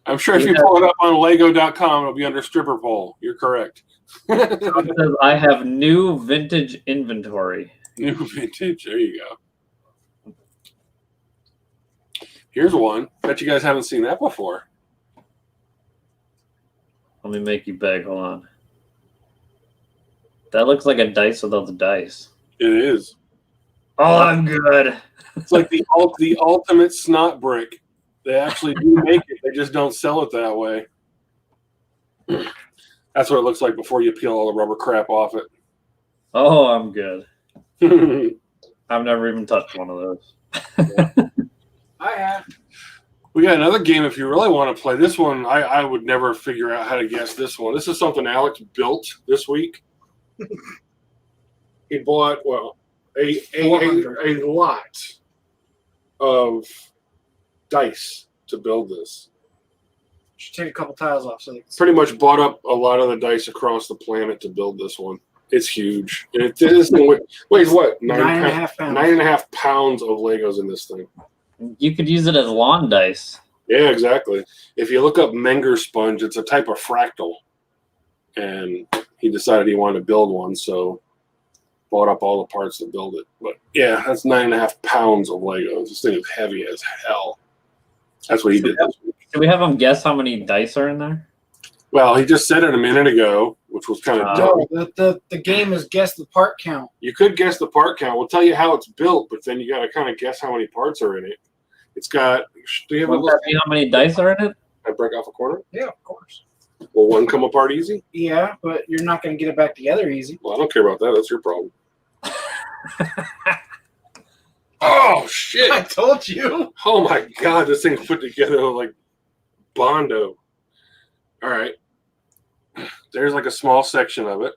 [SPEAKER 2] I'm sure if you pull it up on Lego.com, it'll be under stripper pole. You're correct.
[SPEAKER 1] It says, I have new vintage inventory.
[SPEAKER 2] New vintage. There you go. Here's one. Bet you guys haven't seen that before.
[SPEAKER 1] Let me make you beg. Hold on. That looks like a dice without the dice.
[SPEAKER 2] It is.
[SPEAKER 1] Oh, I'm good.
[SPEAKER 2] It's like the ultimate snot brick. They actually do make it. They just don't sell it that way. That's what it looks like before you peel all the rubber crap off
[SPEAKER 1] Oh, I'm good.
[SPEAKER 2] it.
[SPEAKER 1] I've never even touched one of those.
[SPEAKER 3] I have.
[SPEAKER 2] We got another game if you really want to play. This one, I would never figure out how to guess this one. This is something Alex built this week. He bought, a lot of dice to build this.
[SPEAKER 3] Should take a couple tiles off so they can
[SPEAKER 2] Pretty much bought up a lot of the dice across the planet to build this one. It's huge. And this thing weighs what?
[SPEAKER 3] 9.5 pounds.
[SPEAKER 2] 9.5 pounds of Legos in this thing.
[SPEAKER 1] You could use it as lawn dice.
[SPEAKER 2] Yeah, exactly. If you look up Menger sponge, it's a type of fractal. And he decided he wanted to build one, so bought up all the parts to build it. But yeah, that's 9.5 pounds of Legos. This thing is heavy as hell. That's what he did this week.
[SPEAKER 1] Can we have him guess how many dice are in there?
[SPEAKER 2] Well, he just said it a minute ago, which was kind of dumb.
[SPEAKER 3] No, the game is guess the part count.
[SPEAKER 2] You could guess the part count. We'll tell you how it's built, but then you got to kind of guess how many parts are in it. It's got. Do you have a
[SPEAKER 1] Would that be how many dice are in it?
[SPEAKER 2] I break off a corner?
[SPEAKER 3] Yeah, of course.
[SPEAKER 2] Will one come apart easy?
[SPEAKER 3] Yeah, but you're not going to get it back together easy.
[SPEAKER 2] Well, I don't care about that. That's your problem. Oh,
[SPEAKER 3] I
[SPEAKER 2] shit.
[SPEAKER 3] told you.
[SPEAKER 2] Oh, my God. This thing's put together like Bondo. All right. There's like a small section of it.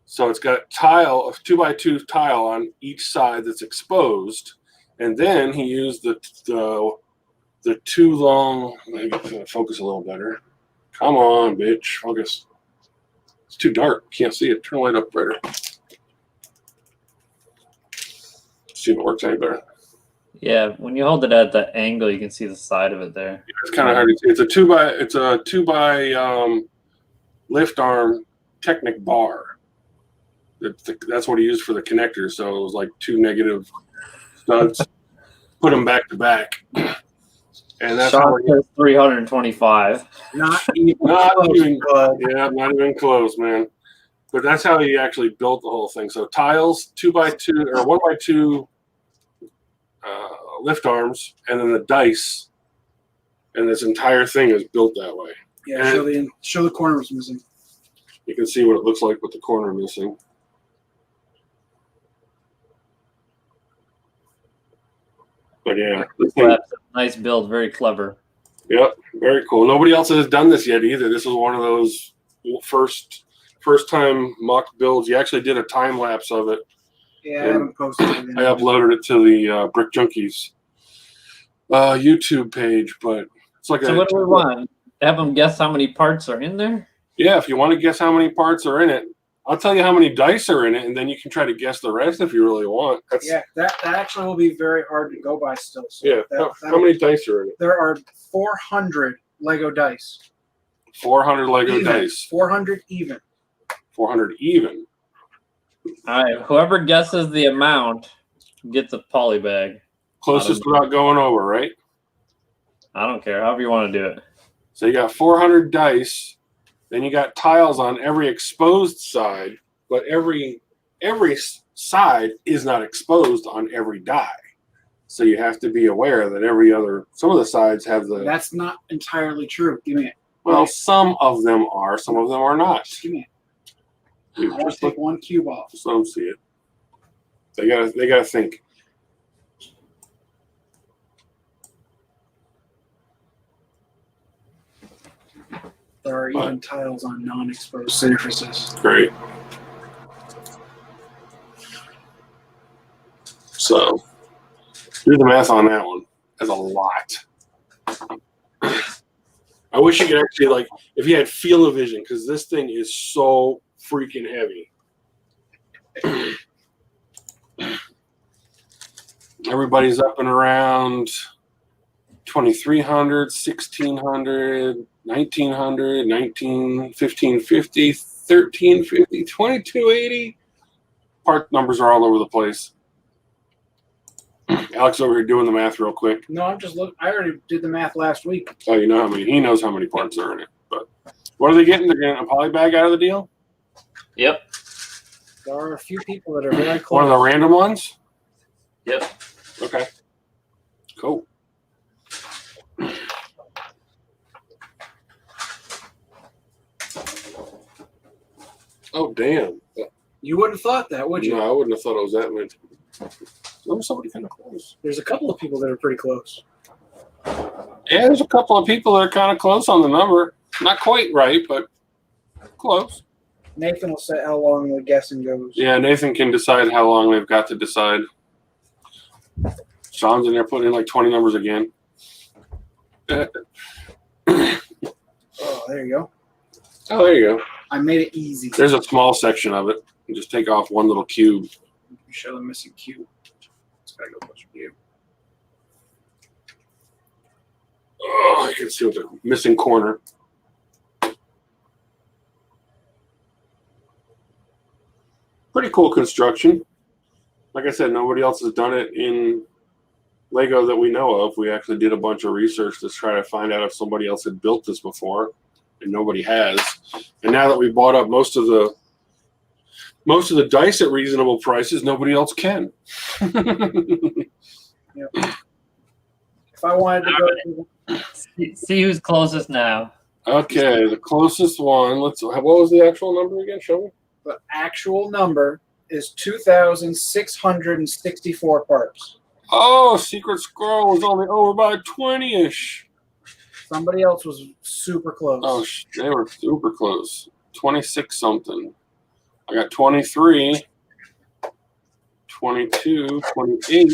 [SPEAKER 2] So it's got a 2x2 tile on each side that's exposed. And then he used the too long. Let me focus a little better. Come on, bitch. Focus. It's too dark. Can't see it. Turn the light up brighter. See if it works any better.
[SPEAKER 1] Yeah, when you hold it at the angle, you can see the side of it there.
[SPEAKER 2] It's kind of hard to see. It's a two by lift arm Technic bar. That's what he used for the connector. So it was like two negative studs. Put them back to back. And that's how
[SPEAKER 1] Sean says 325.
[SPEAKER 3] Not even
[SPEAKER 2] not
[SPEAKER 3] close,
[SPEAKER 2] even
[SPEAKER 3] bud.
[SPEAKER 2] yeah, not even close, man. But that's how he actually built the whole thing. So tiles, 2x2 or 1x2 lift arms, and then the dice, and this entire thing is built that way.
[SPEAKER 3] Yeah, show the corners missing.
[SPEAKER 2] You can see what it looks like with the corner missing. But yeah, this thing,
[SPEAKER 1] Nice build, very clever.
[SPEAKER 2] yep, very cool. Nobody else has done this yet either. This was one of those first time mock builds. You actually did a time lapse of it.
[SPEAKER 3] Yeah, I haven't posted it.
[SPEAKER 2] I uploaded it to the Brick Junkies YouTube page, but it's like
[SPEAKER 1] So what do we want? Have them guess how many parts are in there?
[SPEAKER 2] Yeah, if you want to guess how many parts are in it, I'll tell you how many dice are in it, and then you can try to guess the rest if you really want.
[SPEAKER 3] Yeah, that actually will be very hard to go by still. So
[SPEAKER 2] Yeah, how many dice are in it?
[SPEAKER 3] There are 400 Lego dice.
[SPEAKER 2] 400 Lego
[SPEAKER 3] Even.
[SPEAKER 2] dice.
[SPEAKER 3] 400 even.
[SPEAKER 2] 400 even.
[SPEAKER 1] All right, whoever guesses the amount gets a poly bag.
[SPEAKER 2] Closest without going over, right?
[SPEAKER 1] I don't care, however you want to do it.
[SPEAKER 2] So you got 400 dice, then you got tiles on every exposed side, but every side is not exposed on every die. So you have to be aware that some of the sides have the...
[SPEAKER 3] That's not entirely true. Give me it.
[SPEAKER 2] Well, some of them are, some of them are not.
[SPEAKER 3] Just give me it.
[SPEAKER 2] You
[SPEAKER 3] I'll
[SPEAKER 2] just
[SPEAKER 3] take one cube off.
[SPEAKER 2] Just let them see it. They gotta think.
[SPEAKER 3] There are even tiles on non-exposed surfaces.
[SPEAKER 2] Great. So, do the math on that one. That's a lot. I wish you could actually, if you had field of vision, because this thing is so freaking heavy. Everybody's up and around 2,300, 1,600, 1,900, 1,550, 1,350, 2,280. Part numbers are all over the place. Alex over here doing the math real quick.
[SPEAKER 3] No, I'm just looking. I already did the math last week.
[SPEAKER 2] Oh, you know how many? He knows how many parts are in it. But what are they getting? They're getting a poly bag out of the deal?
[SPEAKER 1] Yep.
[SPEAKER 3] There are a few people that are very close.
[SPEAKER 2] One of the random ones?
[SPEAKER 1] Yep.
[SPEAKER 2] Okay. Cool. Oh, damn.
[SPEAKER 3] You wouldn't have thought that, would you?
[SPEAKER 2] No, I wouldn't have thought it was that many. There was somebody kind of close.
[SPEAKER 3] There's a couple of people that are pretty close.
[SPEAKER 2] Yeah, there's a couple of people that are kind of close on the number. Not quite right, but close.
[SPEAKER 3] Nathan will say how long the guessing goes.
[SPEAKER 2] Yeah, Nathan can decide how long they've got to decide. Sean's in there putting in like 20 numbers again.
[SPEAKER 3] Oh, there you go.
[SPEAKER 2] Oh, there you go.
[SPEAKER 3] I made it easy.
[SPEAKER 2] There's a small section of it. You just take off one little cube.
[SPEAKER 3] Show the missing cube. It's got to go closer to you.
[SPEAKER 2] Oh, I can see what the missing corner. Pretty cool construction. Like I said, nobody else has done it in Lego that we know of. We actually did a bunch of research to try to find out if somebody else had built this before, and nobody has. And now that we bought up most of the dice at reasonable prices, nobody else can.
[SPEAKER 3] Yep. If I wanted to go,
[SPEAKER 1] See who's closest now.
[SPEAKER 2] Okay, the closest one. What was the actual number again? Show me.
[SPEAKER 3] the actual number is 2,664 parts.
[SPEAKER 2] Oh, Secret Squirrel was only over by 20-ish.
[SPEAKER 3] Somebody else was super close.
[SPEAKER 2] Oh, they were super close. 26 something. I got 23, 22, 28.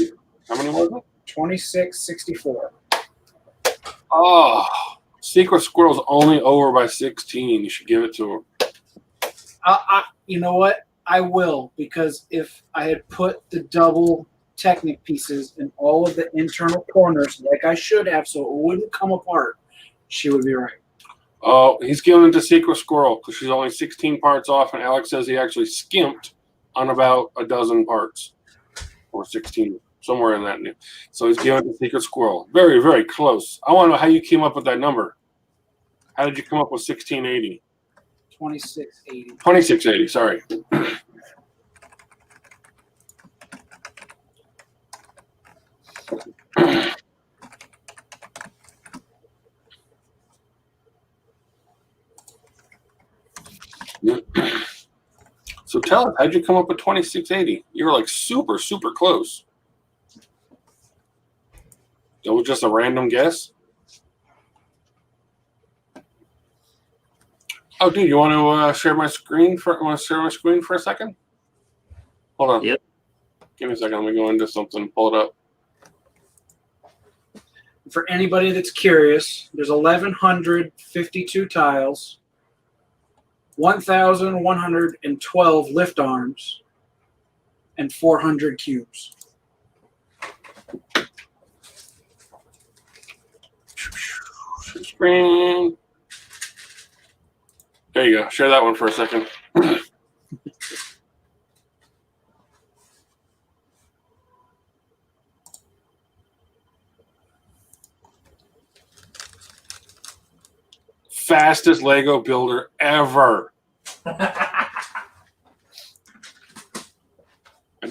[SPEAKER 2] How many was it?
[SPEAKER 3] 2664.
[SPEAKER 2] Oh, Secret Squirrel's only over by 16. You should give it to her.
[SPEAKER 3] You know what? I will, because if I had put the double Technic pieces in all of the internal corners like I should have so it wouldn't come apart, she would be right.
[SPEAKER 2] Oh, he's giving it to Secret Squirrel because she's only 16 parts off, and Alex says he actually skimped on about a dozen parts, or 16, somewhere in that. So he's giving it to Secret Squirrel. Very, very close. I want to know how you came up with that number. How did you come up with 1680?
[SPEAKER 3] 2680.
[SPEAKER 2] 2680, sorry. So tell us, how'd you come up with 2680? You were like super, super close. That was just a random guess? Oh, dude, you want to share my screen for a second? Hold on.
[SPEAKER 1] Yep.
[SPEAKER 2] Give me a second. Let me go into something. Pull it up.
[SPEAKER 3] For anybody that's curious, there's 1,152 tiles, 1,112 lift arms, and 400 cubes.
[SPEAKER 2] Screen. There you go. Share that one for a second. Fastest Lego builder ever. I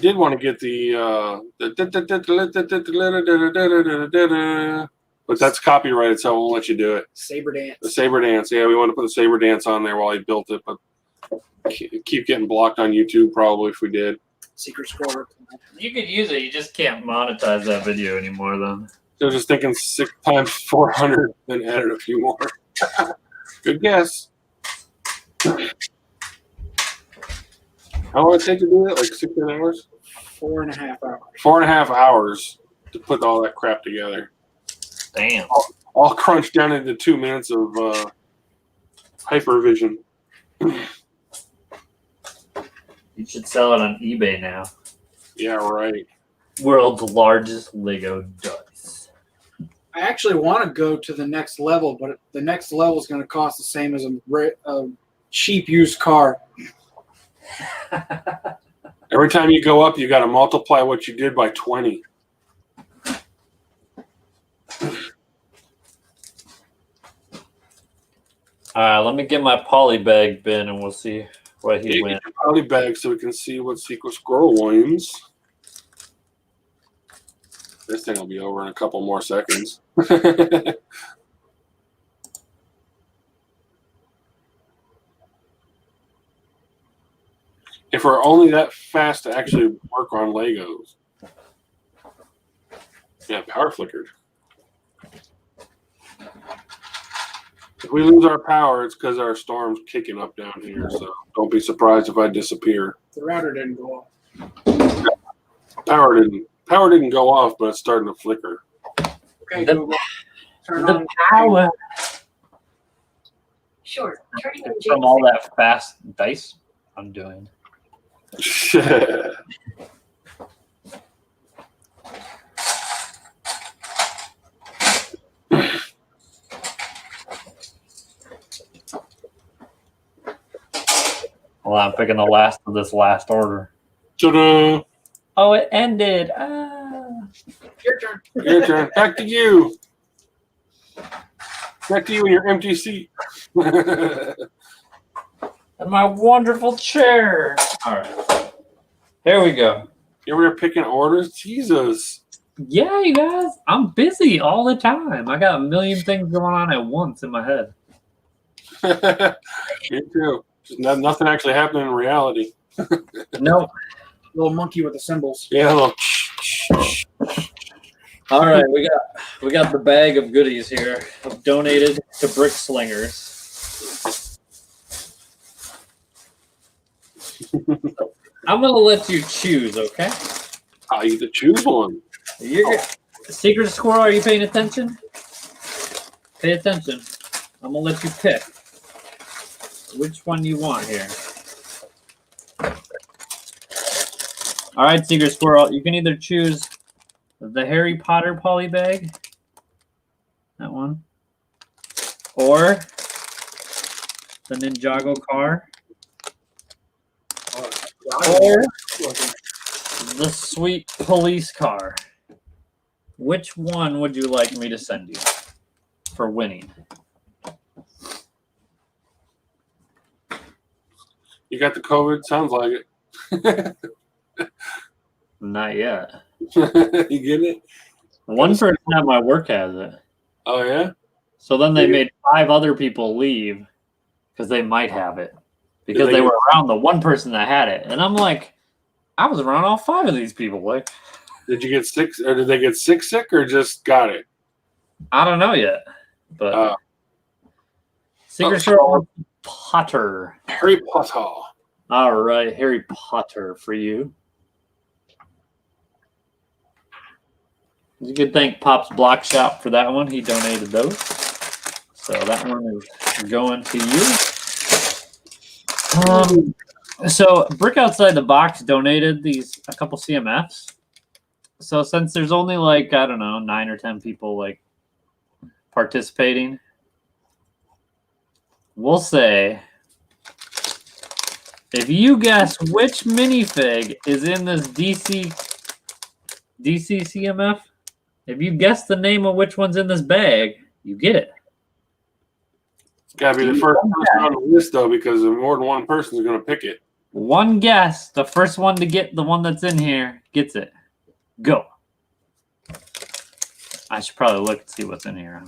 [SPEAKER 2] did want to get but that's copyrighted, so I won't let you do it.
[SPEAKER 3] Saber dance.
[SPEAKER 2] The Saber Dance. Yeah, we want to put the Saber Dance on there while he built it, but keep getting blocked on YouTube probably if we did.
[SPEAKER 3] Secret score.
[SPEAKER 1] You could use it. You just can't monetize that video anymore, though.
[SPEAKER 2] So just thinking 6 times 400, then added a few more. Good guess. How long did it take to do it? Like 16 hours?
[SPEAKER 3] 4.5 hours.
[SPEAKER 2] 4.5 hours to put all that crap together.
[SPEAKER 1] Damn.
[SPEAKER 2] All crunched down into 2 minutes of hypervision.
[SPEAKER 1] You should sell it on eBay now.
[SPEAKER 2] Yeah, right.
[SPEAKER 1] World's largest Lego dice.
[SPEAKER 3] I actually want to go to the next level, but the next level is going to cost the same as a cheap used car.
[SPEAKER 2] Every time you go up, you got to multiply what you did by 20.
[SPEAKER 1] Let me get my polybag bin and we'll see what he wins.
[SPEAKER 2] Poly bag so we can see what Secret Squirrel wins. This thing will be over in a couple more seconds. If we're only that fast to actually work on Legos. Yeah, power flickered. If we lose our power, it's because our storm's kicking up down here. So don't be surprised if I disappear.
[SPEAKER 3] The router didn't go off.
[SPEAKER 2] Power didn't go off, but it's starting to flicker.
[SPEAKER 3] Okay,
[SPEAKER 1] The-
[SPEAKER 3] Google. Turn
[SPEAKER 1] The
[SPEAKER 3] on.
[SPEAKER 1] power
[SPEAKER 6] Sure. Turning on
[SPEAKER 1] from all that fast dice I'm doing. Well, I'm picking the last of this last order.
[SPEAKER 2] Ta-da!
[SPEAKER 1] Oh, it ended.
[SPEAKER 3] Your turn.
[SPEAKER 2] Your turn. Back to you. Back to you in your empty seat.
[SPEAKER 1] And my wonderful chair. All right. Here we go.
[SPEAKER 2] You ever picking orders? Jesus.
[SPEAKER 1] Yeah, you guys. I'm busy all the time. I got a million things going on at once in my head.
[SPEAKER 2] Me too. Just nothing actually happening in reality.
[SPEAKER 1] Nope.
[SPEAKER 3] Little monkey with the symbols.
[SPEAKER 2] Yeah, a little.
[SPEAKER 1] All right, we got the bag of goodies here. I've donated to Brick Slingers. I'm gonna let you choose, okay?
[SPEAKER 2] I get to choose one.
[SPEAKER 1] You're Secret Squirrel. Are you paying attention? Pay attention. I'm gonna let you pick which one you want here. All right, Secret Squirrel. You can either choose the Harry Potter poly bag, that one, or the Ninjago car, or the sweet police car. Which one would you like me to send you for winning?
[SPEAKER 2] You got the COVID? Sounds like it.
[SPEAKER 1] Not yet.
[SPEAKER 2] You get it?
[SPEAKER 1] One person at my work has it.
[SPEAKER 2] Oh, yeah?
[SPEAKER 1] So then they made 5 other people leave because they might have it. Because
[SPEAKER 2] Did they
[SPEAKER 1] they
[SPEAKER 2] get-
[SPEAKER 1] were around the one person that had it. And I'm like, I was around all 5 of these people. Like,
[SPEAKER 2] Did you get sick, or did they get sick, or just got it?
[SPEAKER 1] I don't know yet. But Secret Squirrel Potter.
[SPEAKER 2] Harry Potter.
[SPEAKER 1] All right, Harry Potter for you. You could thank Pop's Block Shop for that one. He donated those. So that one is going to you. So Brick Outside the Box donated a couple CMFs. So since there's only like, I don't know, 9 or 10 people like participating, we'll say if you guess which minifig is in this DC CMF, if you guess the name of which one's in this bag, you get it.
[SPEAKER 2] It's got to be the first person on the list, though, because more than one person is going to pick it.
[SPEAKER 1] One guess, the first one to get the one that's in here gets it. Go. I should probably look and see what's in here.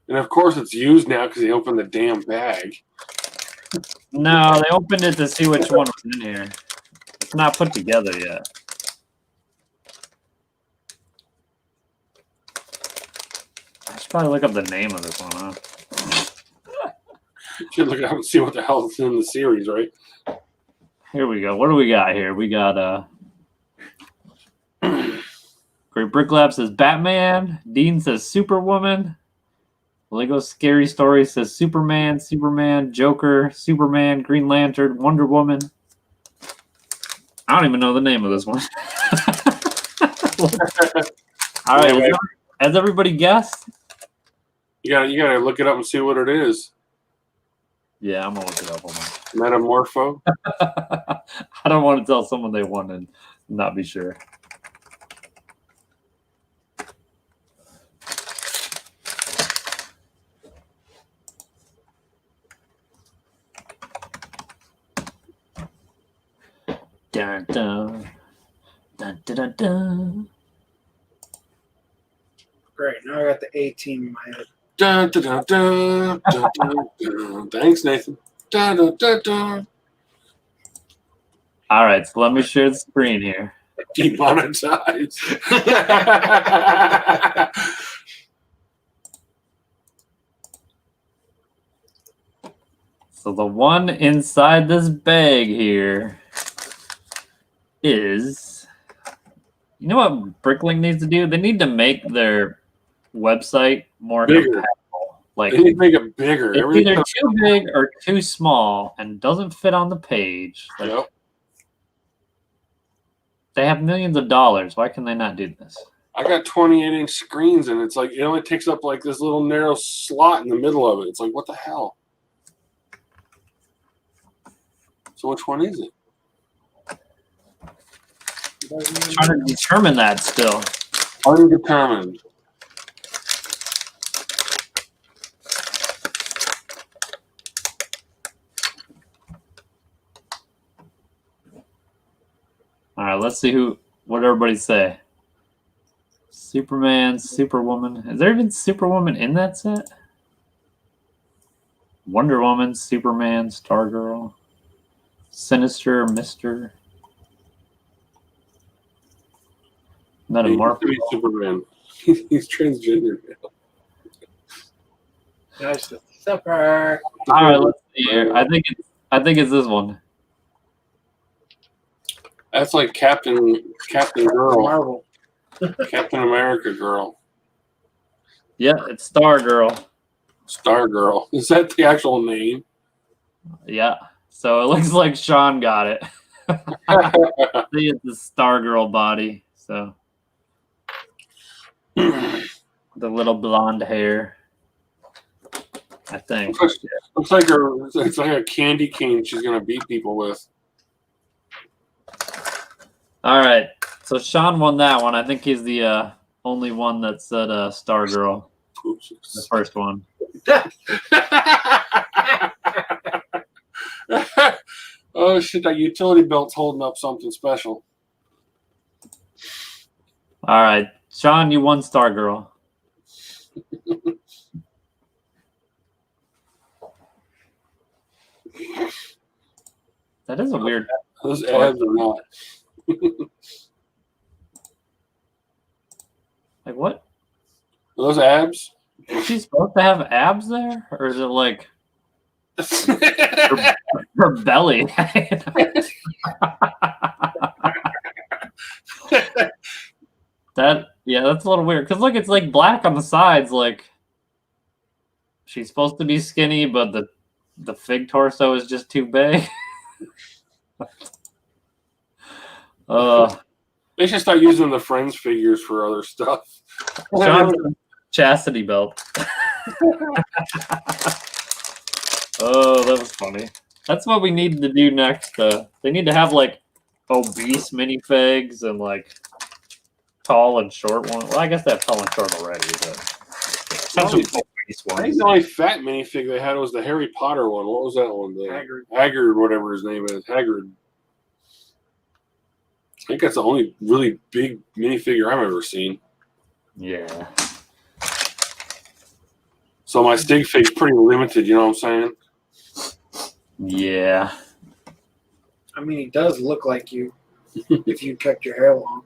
[SPEAKER 2] And, of course, it's used now because they opened the damn bag.
[SPEAKER 1] No, they opened it to see which one was in here. It's not put together yet. I should probably look up the name of this one, huh?
[SPEAKER 2] Should look up and see what the hell is in the series, right?
[SPEAKER 1] Here we go. What do we got here? We got Great Brick Lab says Batman. Dean says Superwoman. Lego Scary Story says Superman, Joker, Superman, Green Lantern, Wonder Woman. I don't even know the name of this one. All right, has everybody guessed?
[SPEAKER 2] You gotta look it up and see what it is.
[SPEAKER 1] Yeah, I'm gonna look it up. Hold on.
[SPEAKER 2] Metamorpho.
[SPEAKER 1] I don't want to tell someone they won and not be sure. Dun, dun, Dun, dun, dun, dun.
[SPEAKER 3] Great. Now I got the A team in my head.
[SPEAKER 2] Dun, dun, dun, dun, dun, dun, dun. Thanks, Nathan. Dun, dun, dun, dun.
[SPEAKER 1] All right, so let me share the screen here.
[SPEAKER 2] Demonetized.
[SPEAKER 1] So the one inside this bag here is, you know what Bricklink needs to do? They need to make their website more
[SPEAKER 2] Bigger.
[SPEAKER 1] compatible. Like,
[SPEAKER 2] They need to make it bigger.
[SPEAKER 1] it's
[SPEAKER 2] Everything
[SPEAKER 1] either too big or too small and doesn't fit on the page. Like,
[SPEAKER 2] Yep.
[SPEAKER 1] they have millions of dollars. Why can they not do this?
[SPEAKER 2] I got 28-inch screens, and it's like it only takes up like this little narrow slot in the middle of it. It's like, what the hell? So which one is it?
[SPEAKER 1] I'm trying to determine that still.
[SPEAKER 2] Undetermined.
[SPEAKER 1] All right, let's see what everybody say. Superman, Superwoman. Is there even Superwoman in that set? Wonder Woman, Superman, Stargirl, Sinister, Mister. Metamorphosis.
[SPEAKER 2] He's Superman. He's transgender now.
[SPEAKER 3] That's the supper.
[SPEAKER 1] All right, let's see here. I think it's this one.
[SPEAKER 2] That's like Captain Girl,
[SPEAKER 3] Marvel.
[SPEAKER 2] Captain America girl,
[SPEAKER 1] Yeah, it's Stargirl.
[SPEAKER 2] Star Girl. Is that the actual name?
[SPEAKER 1] Yeah. So it looks like Sean got it. I think it's the Stargirl body. So the little blonde hair. I think.
[SPEAKER 2] Looks like it's like a candy cane she's gonna beat people with.
[SPEAKER 1] All right. So Sean won that one. I think he's the only one that said Stargirl. The first one.
[SPEAKER 2] Oh shit! That utility belt's holding up something special.
[SPEAKER 1] All right. Sean, you won Stargirl. That is a weird.
[SPEAKER 2] Those abs are not.
[SPEAKER 1] Like what?
[SPEAKER 2] Are those abs?
[SPEAKER 1] Is she supposed to have abs there, or is it like her belly? That's a little weird. Cause look, it's like black on the sides. Like she's supposed to be skinny, but the fig torso is just too big.
[SPEAKER 2] They should start using the Friends figures for other stuff.
[SPEAKER 1] Sean's chastity belt. Oh, that was funny. That's what we need to do next. They need to have like obese minifigs and like tall and short ones. Well, I guess they have tall and short already, but some obese
[SPEAKER 2] I think
[SPEAKER 1] ones.
[SPEAKER 2] the only fat minifig they had was the Harry Potter one. What was that one? Hagrid, whatever his name is. Hagrid. I think that's the only really big minifigure I've ever seen.
[SPEAKER 1] Yeah.
[SPEAKER 2] So my Stig fig's pretty limited, you know what I'm saying?
[SPEAKER 1] Yeah.
[SPEAKER 3] I mean, he does look like you if you kept your hair long.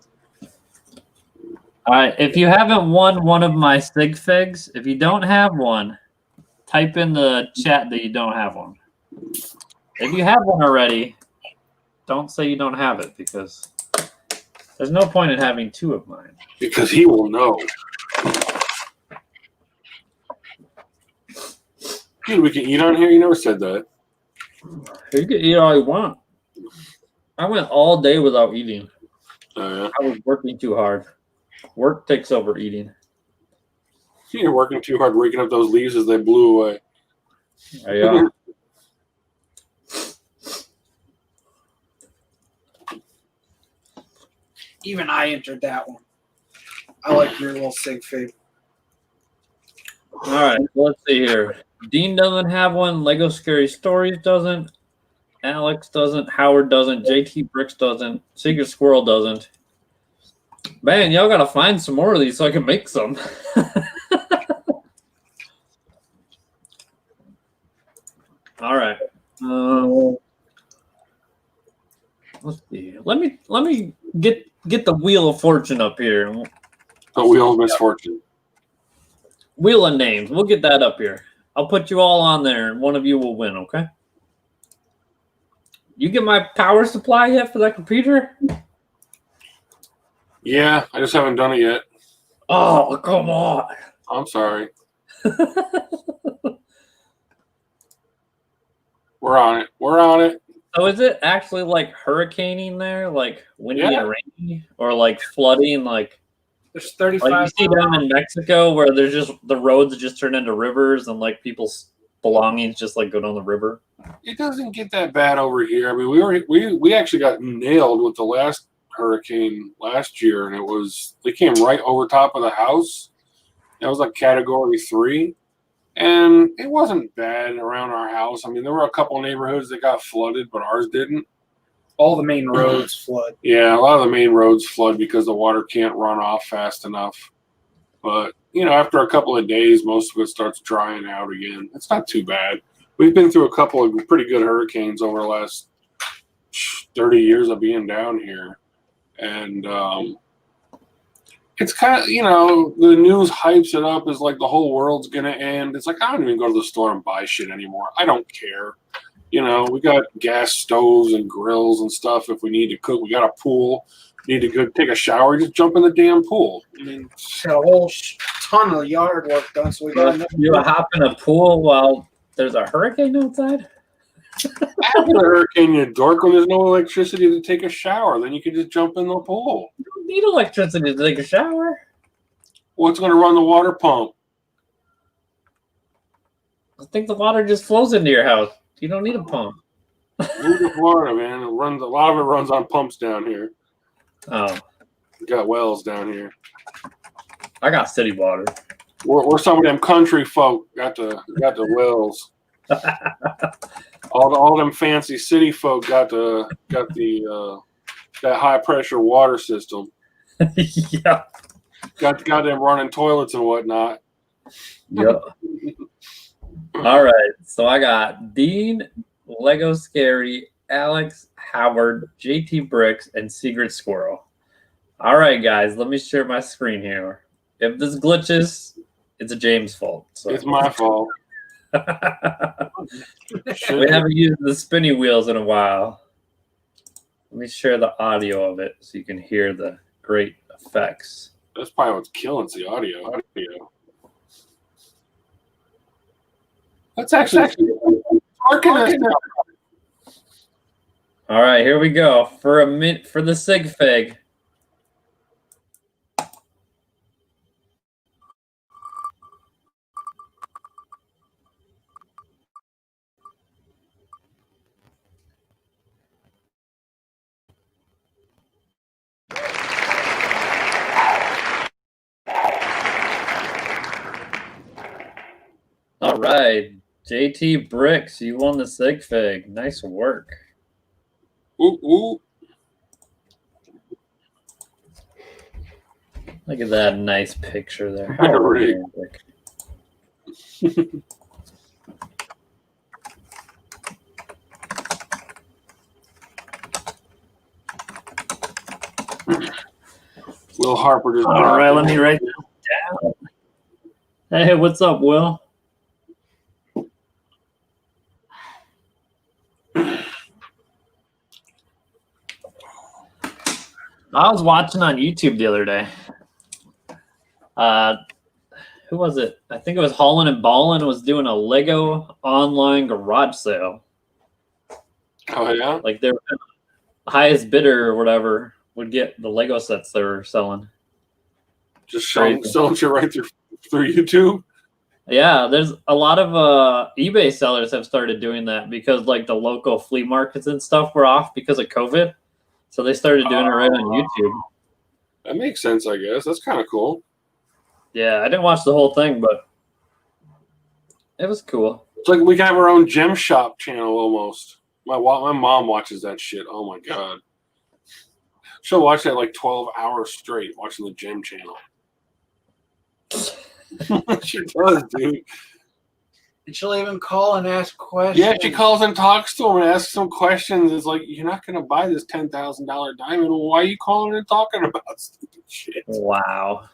[SPEAKER 1] All right. If you haven't won one of my Sig figs, if you don't have one, type in the chat that you don't have one. If you have one already, don't say you don't have it because there's no point in having two of mine.
[SPEAKER 2] Because he will know. Dude, we can eat on here? You never said that.
[SPEAKER 1] You can eat all you want. I went all day without eating.
[SPEAKER 2] Yeah.
[SPEAKER 1] I was working too hard. Work takes over eating.
[SPEAKER 2] You're working too hard raking up those leaves as they blew away.
[SPEAKER 1] Yeah.
[SPEAKER 3] Even I entered that one. I like your little sig fig.
[SPEAKER 1] All right, let's see here. Dean doesn't have one. Lego Scary Stories doesn't. Alex doesn't. Howard doesn't. JT Bricks doesn't. Secret Squirrel doesn't. Man, y'all gotta find some more of these so I can make some. All right. Let's see. Let me get the Wheel of Fortune up here.
[SPEAKER 2] The Wheel of Misfortune.
[SPEAKER 1] Wheel of Names. We'll get that up here. I'll put you all on there, and one of you will win. Okay. You get my power supply yet for that computer?
[SPEAKER 2] Yeah, I just haven't done it yet.
[SPEAKER 1] Oh, come on.
[SPEAKER 2] I'm sorry. We're on it. We're on it.
[SPEAKER 1] So is it actually like hurricaning there, like windy
[SPEAKER 2] Yeah.
[SPEAKER 1] and rainy, or like flooding, like
[SPEAKER 3] There's 35.
[SPEAKER 1] you see down in Mexico where there's just the roads just turn into rivers and like people's belongings just like go down the river?
[SPEAKER 2] It doesn't get that bad over here. I mean, we actually got nailed with the last hurricane last year, and they came right over top of the house. It was like Category 3, and it wasn't bad around our house. I mean, there were a couple neighborhoods that got flooded, but ours didn't.
[SPEAKER 3] All the main roads flood.
[SPEAKER 2] Yeah, a lot of the main roads flood because the water can't run off fast enough. But, after a couple of days, most of it starts drying out again. It's not too bad. We've been through a couple of pretty good hurricanes over the last 30 years of being down here. And it's kind of, the news hypes it up as like the whole world's going to end. It's like, I don't even go to the store and buy shit anymore. I don't care. We got gas stoves and grills and stuff if we need to cook. We got a pool. Need to go take a shower, just jump in the damn pool.
[SPEAKER 3] I mean, got a whole ton of yard work done, so we got
[SPEAKER 1] You hop in a pool while there's a hurricane outside?
[SPEAKER 2] After the hurricane, you dork, when there's no electricity to take a shower, then you can just jump in the pool.
[SPEAKER 1] You don't need electricity to take a shower.
[SPEAKER 2] What's going to run the water pump?
[SPEAKER 1] I think the water just flows into your house. You don't need a pump.
[SPEAKER 2] Move to Florida, man. A lot of it runs on pumps down here.
[SPEAKER 1] Oh,
[SPEAKER 2] We got wells down here.
[SPEAKER 1] I got city water.
[SPEAKER 2] We're some of them country folk got the wells. All them fancy city folk got that high pressure water system.
[SPEAKER 1] Yeah.
[SPEAKER 2] Got them running toilets and whatnot.
[SPEAKER 1] Yep. All right. So I got Dean, Lego Scary, Alex, Howard, JT Bricks, and Secret Squirrel. All right, guys. Let me share my screen here. If this glitches, it's a James fault. So.
[SPEAKER 2] It's my fault.
[SPEAKER 1] We haven't used the spinny wheels in a while. Let me share the audio of it so you can hear the great effects.
[SPEAKER 2] That's probably what's killing the audio. That's actually working.
[SPEAKER 1] All right, here we go for the sig fig. All right, JT Bricks, you won the sig fig. Nice work.
[SPEAKER 2] Ooh, ooh.
[SPEAKER 1] Look at that nice picture there.
[SPEAKER 2] How romantic. Will Harper just.
[SPEAKER 1] All right, let me write this down. Hey, what's up, Will? I was watching on YouTube the other day. Who was it? I think it was Holland and Ballin was doing a Lego online garage sale.
[SPEAKER 2] Oh yeah.
[SPEAKER 1] Like their highest bidder or whatever would get the Lego sets they were selling.
[SPEAKER 2] Just selling shit right through YouTube.
[SPEAKER 1] Yeah, there's a lot of eBay sellers have started doing that because like the local flea markets and stuff were off because of COVID. So they started doing it right on YouTube.
[SPEAKER 2] That makes sense, I guess. That's kind of cool.
[SPEAKER 1] Yeah, I didn't watch the whole thing, but it was cool.
[SPEAKER 2] It's like we can have our own gem shop channel almost. My mom watches that shit. Oh my god. She'll watch that like 12 hours straight, watching the gym channel. She does, dude.
[SPEAKER 3] And she'll even call and ask questions.
[SPEAKER 2] Yeah, she calls and talks to him and asks some questions. It's like, you're not going to buy this $10,000 diamond. Why are you calling and talking about stupid shit?
[SPEAKER 1] Wow.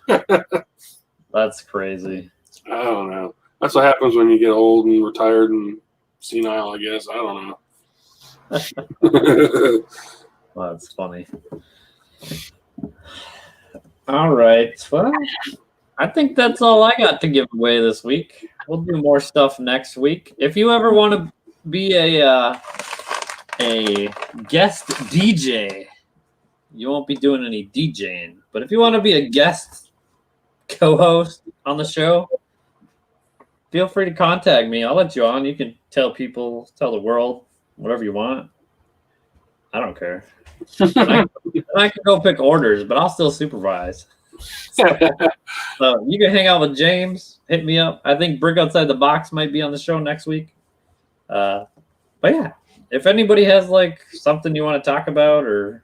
[SPEAKER 1] That's crazy.
[SPEAKER 2] I don't know. That's what happens when you get old and retired and senile, I guess. I don't know.
[SPEAKER 1] Well, that's funny. All right. Well, I think that's all I got to give away this week. We'll do more stuff next week. If you ever want to be a guest DJ, you won't be doing any DJing. But if you want to be a guest co-host on the show, feel free to contact me. I'll let you on. You can tell people, tell the world, whatever you want. I don't care. I can go pick orders, but I'll still supervise. So you can hang out with James. Hit me up. I think Brick Outside the Box might be on the show next week. But yeah, if anybody has like something you want to talk about, or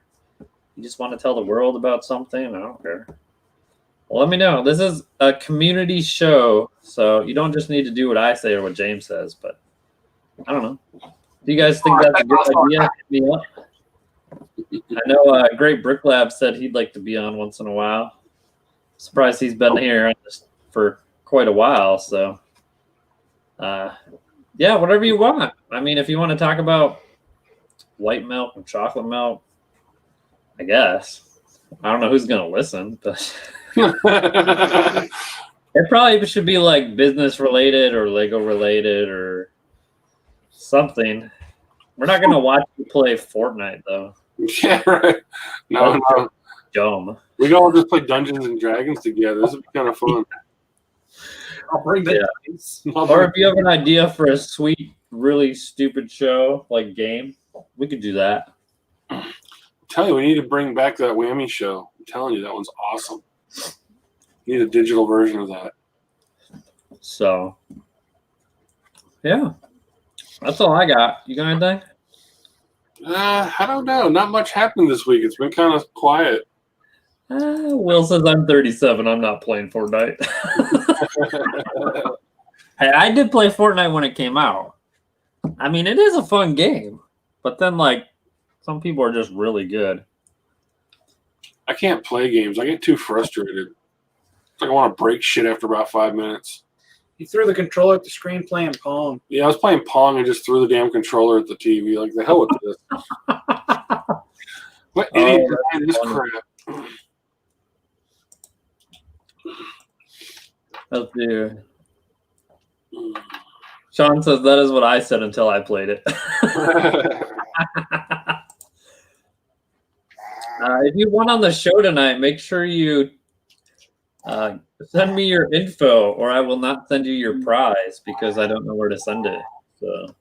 [SPEAKER 1] you just want to tell the world about something, I don't care. Well, let me know. This is a community show, so you don't just need to do what I say or what James says. But I don't know. Do you guys think that's a good idea? Hit me up. I know Great Brick Lab said he'd like to be on once in a while. Surprised he's been here for quite a while. So, yeah, whatever you want. I mean, if you want to talk about white milk and chocolate milk, I guess. I don't know who's going to listen, but it probably should be like business related or Lego related or something. We're not going to watch you play Fortnite, though.
[SPEAKER 2] Yeah, right. No.
[SPEAKER 1] Dumb.
[SPEAKER 2] We can all just play Dungeons and Dragons together. This would be kind of fun.
[SPEAKER 3] I'll bring the dice.
[SPEAKER 1] Or if you have an idea for a sweet, really stupid show, like game, we could do that.
[SPEAKER 2] I'm telling you, we need to bring back that Whammy show. I'm telling you, that one's awesome. We need a digital version of that.
[SPEAKER 1] So, yeah. That's all I got. You got anything?
[SPEAKER 2] I don't know. Not much happened this week. It's been kind of quiet.
[SPEAKER 1] Will says I'm 37. I'm not playing Fortnite. Hey, I did play Fortnite when it came out. I mean, it is a fun game. But then, like, some people are just really good.
[SPEAKER 2] I can't play games. I get too frustrated. It's like I want to break shit after about 5 minutes.
[SPEAKER 3] He threw the controller at the screen playing Pong.
[SPEAKER 2] Yeah, I was playing Pong and just threw the damn controller at the TV. Like, the hell with this. What idiot designed this crap?
[SPEAKER 1] Let's do. Sean says that is what I said until I played it. If you want on the show tonight, make sure you send me your info, or I will not send you your prize because I don't know where to send it. So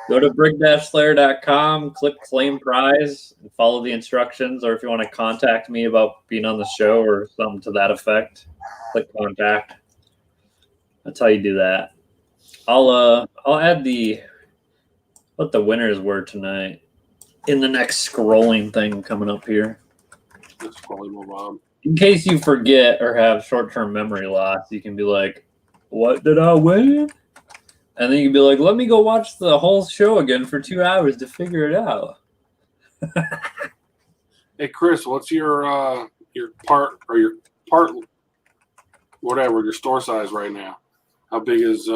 [SPEAKER 1] go to brick-slayer.com, click claim prize, and follow the instructions. Or if you want to contact me about being on the show or something to that effect, click contact. That's how you do that. I'll add what the winners were tonight in the next scrolling thing coming up here.
[SPEAKER 2] That's probably more Bob.
[SPEAKER 1] In case you forget or have short-term memory loss, you can be like, what did I win? And then you can be like, let me go watch the whole show again for 2 hours to figure it out.
[SPEAKER 2] Hey, Chris, what's your part whatever, your store size right now? How big is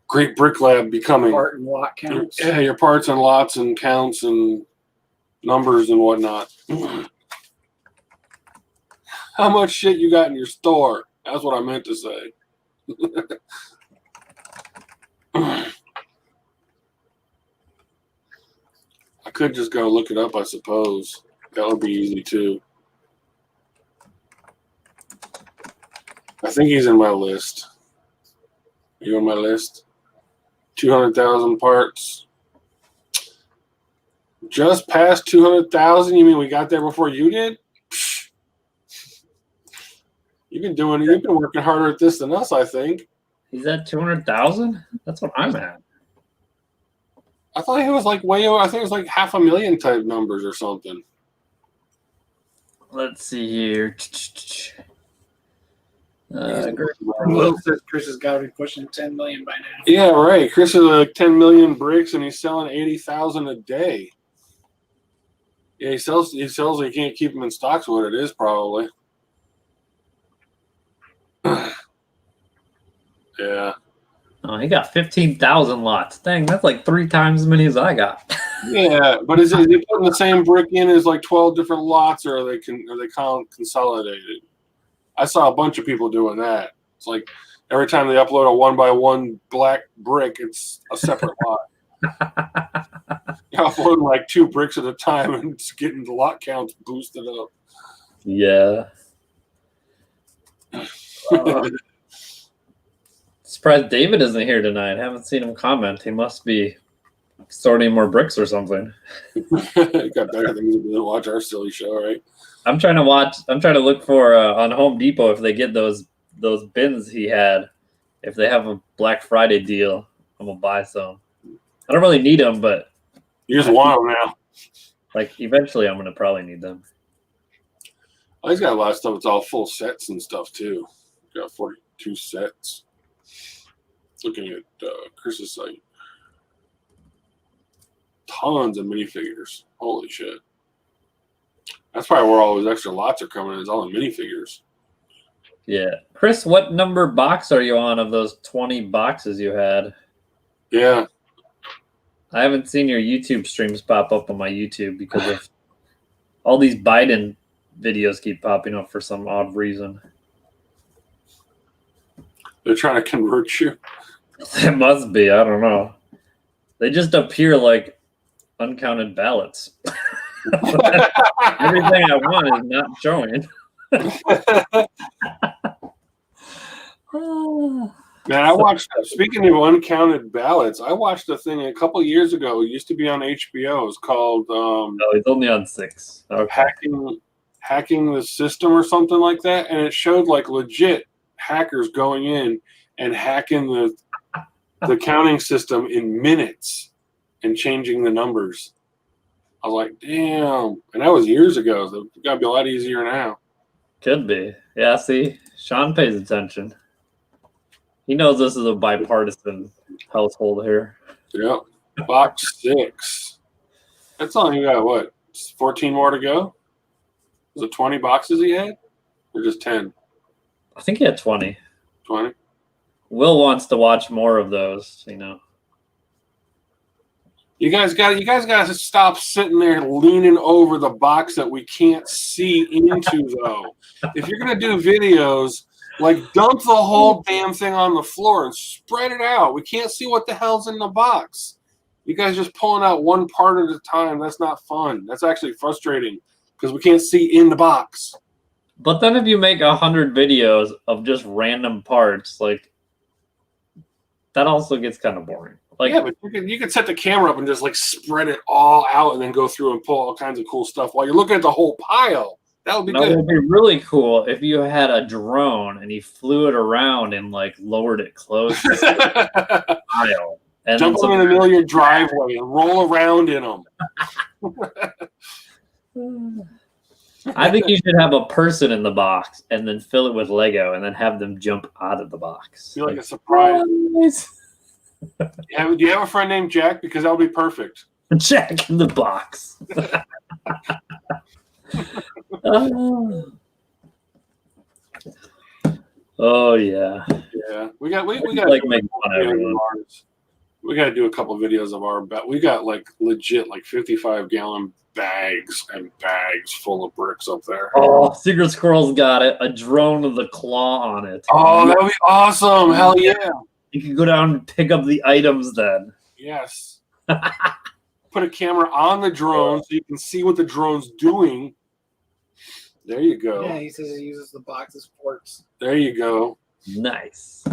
[SPEAKER 2] Great Brick Lab becoming?
[SPEAKER 3] Part and lot counts.
[SPEAKER 2] Yeah, your parts and lots and counts and numbers and whatnot. How much shit you got in your store? That's what I meant to say. I could just go look it up, I suppose. That would be easy too. I think he's in my list. Are you on my list? 200,000 parts. Just past 200,000? You mean we got there before you did? Psh. You've been working harder at this than us, I think.
[SPEAKER 1] He's at 200,000? That's what I'm at.
[SPEAKER 2] I thought he was like way over. I think it was like 500,000 type numbers or something.
[SPEAKER 1] Let's see here.
[SPEAKER 3] Will says Chris has got to be pushing 10 million by now.
[SPEAKER 2] Yeah, right. Chris is like 10 million bricks, and he's selling 80,000 a day. Yeah, he sells. He can't keep them in stock's what it is, probably. Yeah.
[SPEAKER 1] Oh, he got 15,000 lots. Dang, that's like 3 times as many as I got.
[SPEAKER 2] Yeah, but is he putting the same brick in as like 12 different lots, or are they consolidated? I saw a bunch of people doing that. It's like every time they upload a 1x1 black brick, it's a separate lot. You're uploading like 2 bricks at a time, and it's getting the lot counts boosted up.
[SPEAKER 1] Yeah. Surprised David isn't here tonight. Haven't seen him comment. He must be sorting more bricks or something.
[SPEAKER 2] Got better things to do than watch our silly show, right?
[SPEAKER 1] I'm trying to look for on Home Depot if they get those bins he had. If they have a Black Friday deal, I'm gonna buy some. I don't really need them, but
[SPEAKER 2] You just want them now.
[SPEAKER 1] like eventually I'm gonna probably need them.
[SPEAKER 2] Oh, he's got a lot of stuff. It's all full sets and stuff too. Got 42 sets. Looking at Chris's site, tons of minifigures. Holy shit! That's probably where all those extra lots are coming. Is all the minifigures.
[SPEAKER 1] Yeah, Chris, what number box are you on of those 20 boxes you had?
[SPEAKER 2] Yeah,
[SPEAKER 1] I haven't seen your YouTube streams pop up on my YouTube because of all these Biden videos keep popping up for some odd reason.
[SPEAKER 2] they're trying to convert you.
[SPEAKER 1] It must be. I don't know. They just appear like uncounted ballots. Everything I want is not showing.
[SPEAKER 2] Man, I watched. Speaking of uncounted ballots, I watched a thing a couple years ago. It used to be on HBO. It was called
[SPEAKER 1] No, he's only on 6. Okay.
[SPEAKER 2] hacking the system or something like that, and it showed like legit hackers going in and hacking the counting system in minutes and changing the numbers. I was like, damn. And that was years ago. So it's got to be a lot easier now.
[SPEAKER 1] Could be. Yeah, see, Sean pays attention. He knows this is a bipartisan household here.
[SPEAKER 2] Yep. Box 6. That's only got, what, 14 more to go? Was it 20 boxes he had? Or just 10?
[SPEAKER 1] I think he had 20.
[SPEAKER 2] 20?
[SPEAKER 1] Will wants to watch more of those, you know.
[SPEAKER 2] You guys got to stop sitting there leaning over the box that we can't see into, though. If you're going to do videos, like dump the whole damn thing on the floor and spread it out. We can't see what the hell's in the box. You guys just pulling out one part at a time. That's not fun. That's actually frustrating because we can't see in the box.
[SPEAKER 1] But then if you make 100 videos of just random parts, like, that also gets kind of boring. Like,
[SPEAKER 2] yeah, but you can set the camera up and just like spread it all out and then go through and pull all kinds of cool stuff while you're looking at the whole pile. That would be good.
[SPEAKER 1] It would be really cool if you had a drone and you flew it around and like lowered it close to the pile. And
[SPEAKER 2] jump them in the middle of your driveway and roll around in them.
[SPEAKER 1] I think you should have a person in the box and then fill it with Lego and then have them jump out of the box.
[SPEAKER 2] Feel like a surprise. Do you have a friend named Jack? Because that would be perfect.
[SPEAKER 1] Jack in the box. Oh yeah.
[SPEAKER 2] Yeah, we got
[SPEAKER 1] like making fun of everyone.
[SPEAKER 2] We got to do a couple of videos of our bet. We got like legit like 55-gallon bags and bags full of bricks up there.
[SPEAKER 1] Oh, Secret Squirrel's got it. A drone with a claw on it.
[SPEAKER 2] Oh, that would be awesome! Hell yeah!
[SPEAKER 1] You can go down and pick up the items then.
[SPEAKER 2] Yes. Put a camera on the drone so you can see what the drone's doing. There you go.
[SPEAKER 3] Yeah, he says he uses the box as forks.
[SPEAKER 2] There you go.
[SPEAKER 1] Nice.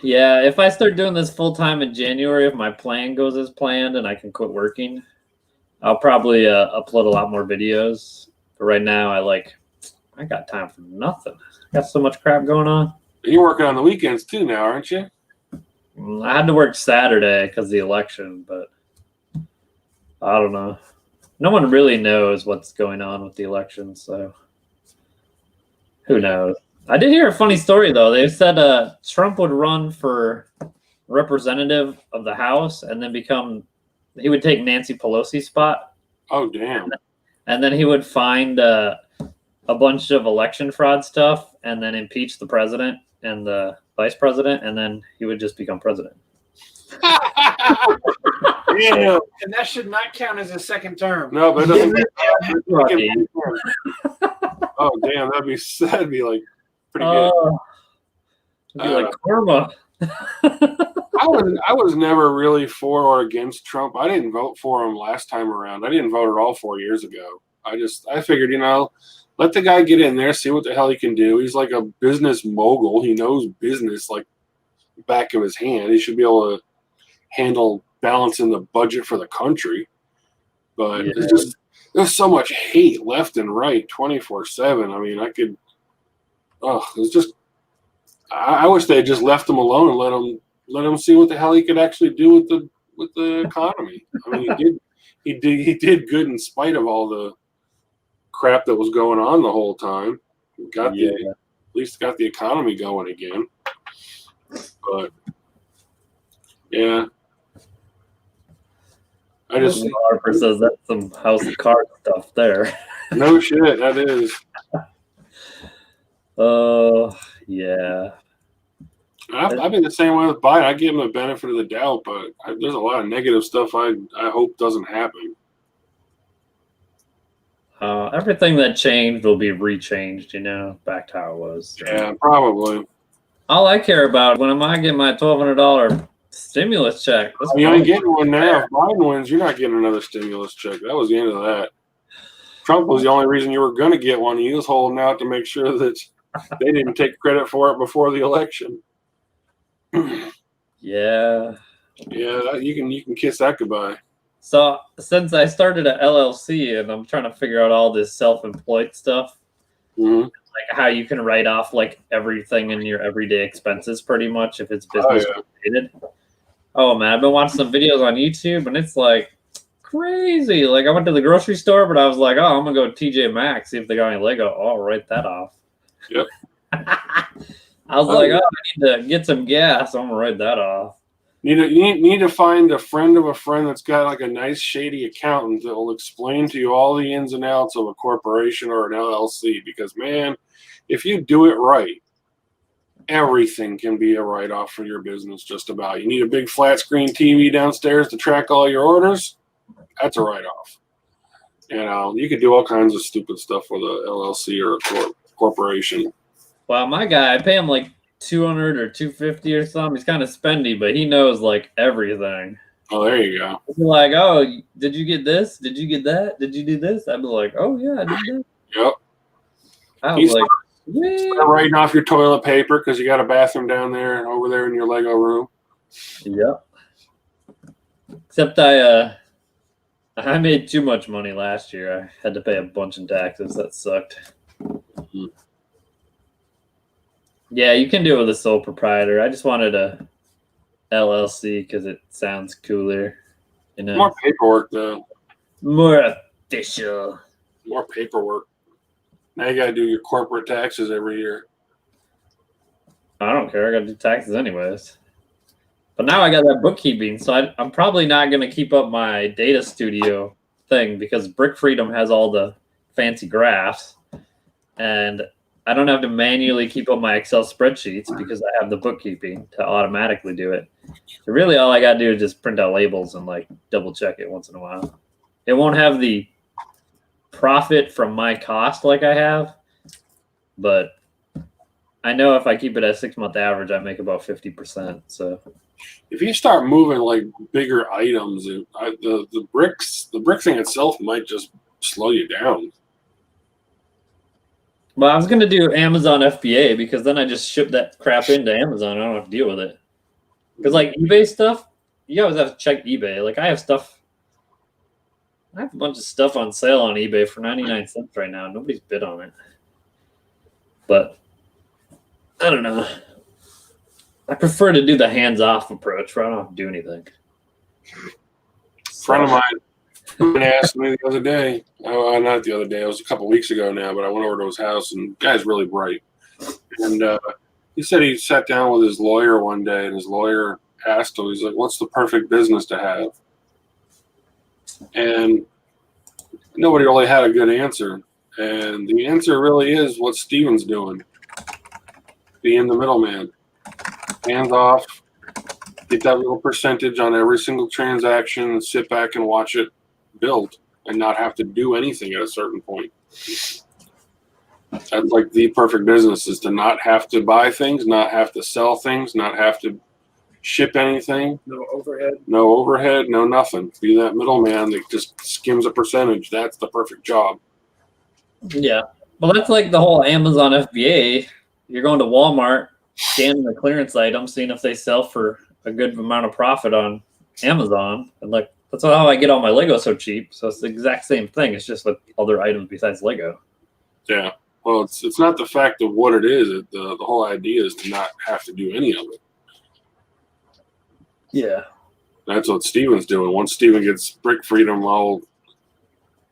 [SPEAKER 1] Yeah, if I start doing this full time in January, if my plan goes as planned and I can quit working, I'll probably upload a lot more videos. But right now, I got time for nothing. I got so much crap going on.
[SPEAKER 2] You're working on the weekends too now, aren't you?
[SPEAKER 1] I had to work Saturday because of the election, but I don't know. no one really knows what's going on with the election, so who knows? I did hear a funny story though. They said Trump would run for representative of the House and then he would take Nancy Pelosi's spot.
[SPEAKER 2] Oh, damn.
[SPEAKER 1] And then he would find a bunch of election fraud stuff and then impeach the president and the vice president, and then he would just become president.
[SPEAKER 2] Yeah.
[SPEAKER 3] And that should not count as a second term.
[SPEAKER 2] No, but it doesn't. Oh, damn. That'd be like pretty good.
[SPEAKER 1] It'd be like karma.
[SPEAKER 2] I was never really for or against Trump. I didn't vote for him last time around. I didn't vote at all 4 years ago. I figured, let the guy get in there, see what the hell he can do. He's like a business mogul. He knows business like back of his hand. He should be able to handle balancing the budget for the country. But there's so much hate left and right 24/7. I mean, it's just I wish they had just left him alone and let him see what the hell he could actually do with the economy. I mean, he did good in spite of all the crap that was going on the whole time. At least got the economy going again. But yeah,
[SPEAKER 1] Harper says that's some House of Cards stuff there.
[SPEAKER 2] No shit, that is.
[SPEAKER 1] Oh yeah.
[SPEAKER 2] I've been the same way with Biden. I give him the benefit of the doubt, but there's a lot of negative stuff I hope doesn't happen.
[SPEAKER 1] Everything that changed will be rechanged, back to how it was.
[SPEAKER 2] Yeah, probably.
[SPEAKER 1] All I care about when am I getting my $1,200 stimulus check?
[SPEAKER 2] You ain't getting one now. If Biden wins, you're not getting another stimulus check. That was the end of that. Trump was the only reason you were going to get one. He was holding out to make sure that they didn't take credit for it before the election.
[SPEAKER 1] Yeah.
[SPEAKER 2] Yeah, you can kiss that goodbye.
[SPEAKER 1] So since I started an LLC and I'm trying to figure out all this self-employed stuff, like how you can write off like everything in your everyday expenses pretty much if it's business related. Oh man, I've been watching some videos on YouTube and it's like crazy. Like I went to the grocery store, but I was like, I'm gonna go to TJ Maxx, see if they got any Lego. Oh, I'll write that off.
[SPEAKER 2] Yep.
[SPEAKER 1] I was like, I need to get some gas. I'm gonna write that off.
[SPEAKER 2] You need to find a friend of a friend that's got like a nice shady accountant that will explain to you all the ins and outs of a corporation or an LLC. Because man, if you do it right, everything can be a write-off for your business. Just about. You need a big flat screen TV downstairs to track all your orders. That's a write-off. You could do all kinds of stupid stuff with a LLC or a corporation.
[SPEAKER 1] Well, my guy, I pay him like $200 or $250 or something. He's kind of spendy, but he knows like everything.
[SPEAKER 2] Oh, there you go.
[SPEAKER 1] He's like, oh, did you get this? Did you get that? Did you do this? I'd be like, oh yeah, I did that.
[SPEAKER 2] Yep.
[SPEAKER 1] I was like,
[SPEAKER 2] start writing off your toilet paper because you got a bathroom down there and over there in your Lego room.
[SPEAKER 1] Yep. Except I made too much money last year. I had to pay a bunch in taxes. That sucked.
[SPEAKER 2] Mm-hmm.
[SPEAKER 1] Yeah, you can do it with a sole proprietor. I just wanted a LLC because it sounds cooler.
[SPEAKER 2] More paperwork, though.
[SPEAKER 1] More official.
[SPEAKER 2] More paperwork. Now you got to do your corporate taxes every year.
[SPEAKER 1] I don't care. I got to do taxes anyways. But now I got that bookkeeping, so I'm probably not going to keep up my data studio thing because Brick Freedom has all the fancy graphs. And I don't have to manually keep up my Excel spreadsheets because I have the bookkeeping to automatically do it. So really all I got to do is just print out labels and like double check it once in a while. It won't have the profit from my cost like I have, but I know if I keep it at 6-month average, I make about 50%. So
[SPEAKER 2] if you start moving like bigger items, the brick thing itself might just slow you down.
[SPEAKER 1] Well, I was going to do Amazon FBA because then I just ship that crap into Amazon. I don't have to deal with it. Because like eBay stuff, you always have to check eBay. Like I have a bunch of stuff on sale on eBay for 99 cents right now. Nobody's bid on it. But I don't know. I prefer to do the hands-off approach where I don't have to do anything.
[SPEAKER 2] Friend Someone asked me the other day. Oh, not the other day. It was a couple weeks ago now, but I went over to his house, and the guy's really bright. And he said he sat down with his lawyer one day, and his lawyer asked him, he's like, what's the perfect business to have? And nobody really had a good answer. And the answer really is what Steven's doing. Being the middleman. Hands off. Get that little percentage on every single transaction and sit back and watch it build and not have to do anything at a certain point. That's like the perfect business, is to not have to buy things, not have to sell things, not have to ship anything.
[SPEAKER 3] No overhead.
[SPEAKER 2] No overhead, no nothing. Be that middleman that just skims a percentage. That's the perfect job.
[SPEAKER 1] Yeah. Well, that's like the whole Amazon FBA. You're going to Walmart, scanning the clearance items, seeing if they sell for a good amount of profit on Amazon. And like, that's how I get all my Lego so cheap. So it's the exact same thing. It's just with other items besides Lego.
[SPEAKER 2] Yeah. Well, it's not the fact of what it is. The whole idea is to not have to do any of it.
[SPEAKER 1] Yeah.
[SPEAKER 2] That's what Steven's doing. Once Steven gets Brick Freedom all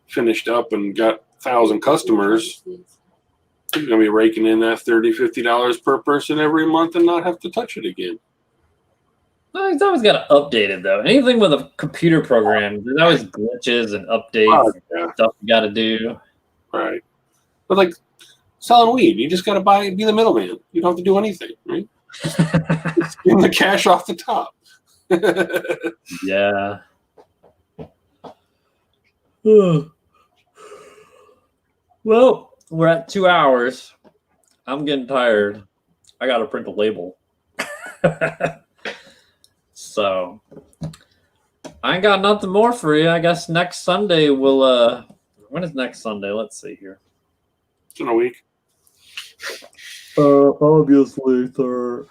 [SPEAKER 2] finished up and got 1,000 customers, he's going to be raking in that $30, $50 per person every month and not have to touch it again.
[SPEAKER 1] Well, he's always got to update it, though. Anything with a computer program, there's always glitches and updates,
[SPEAKER 2] Yeah.
[SPEAKER 1] stuff you got to do.
[SPEAKER 2] Right. But like selling weed, you just got to be the middleman. You don't have to do anything, right? Just give the cash off the top.
[SPEAKER 1] Yeah. Well, we're at 2 hours. I'm getting tired. I got to print a label. So, I ain't got nothing more for you. I guess next Sunday we'll, when is next Sunday? Let's see here.
[SPEAKER 2] It's in a week.
[SPEAKER 1] Obviously, sir.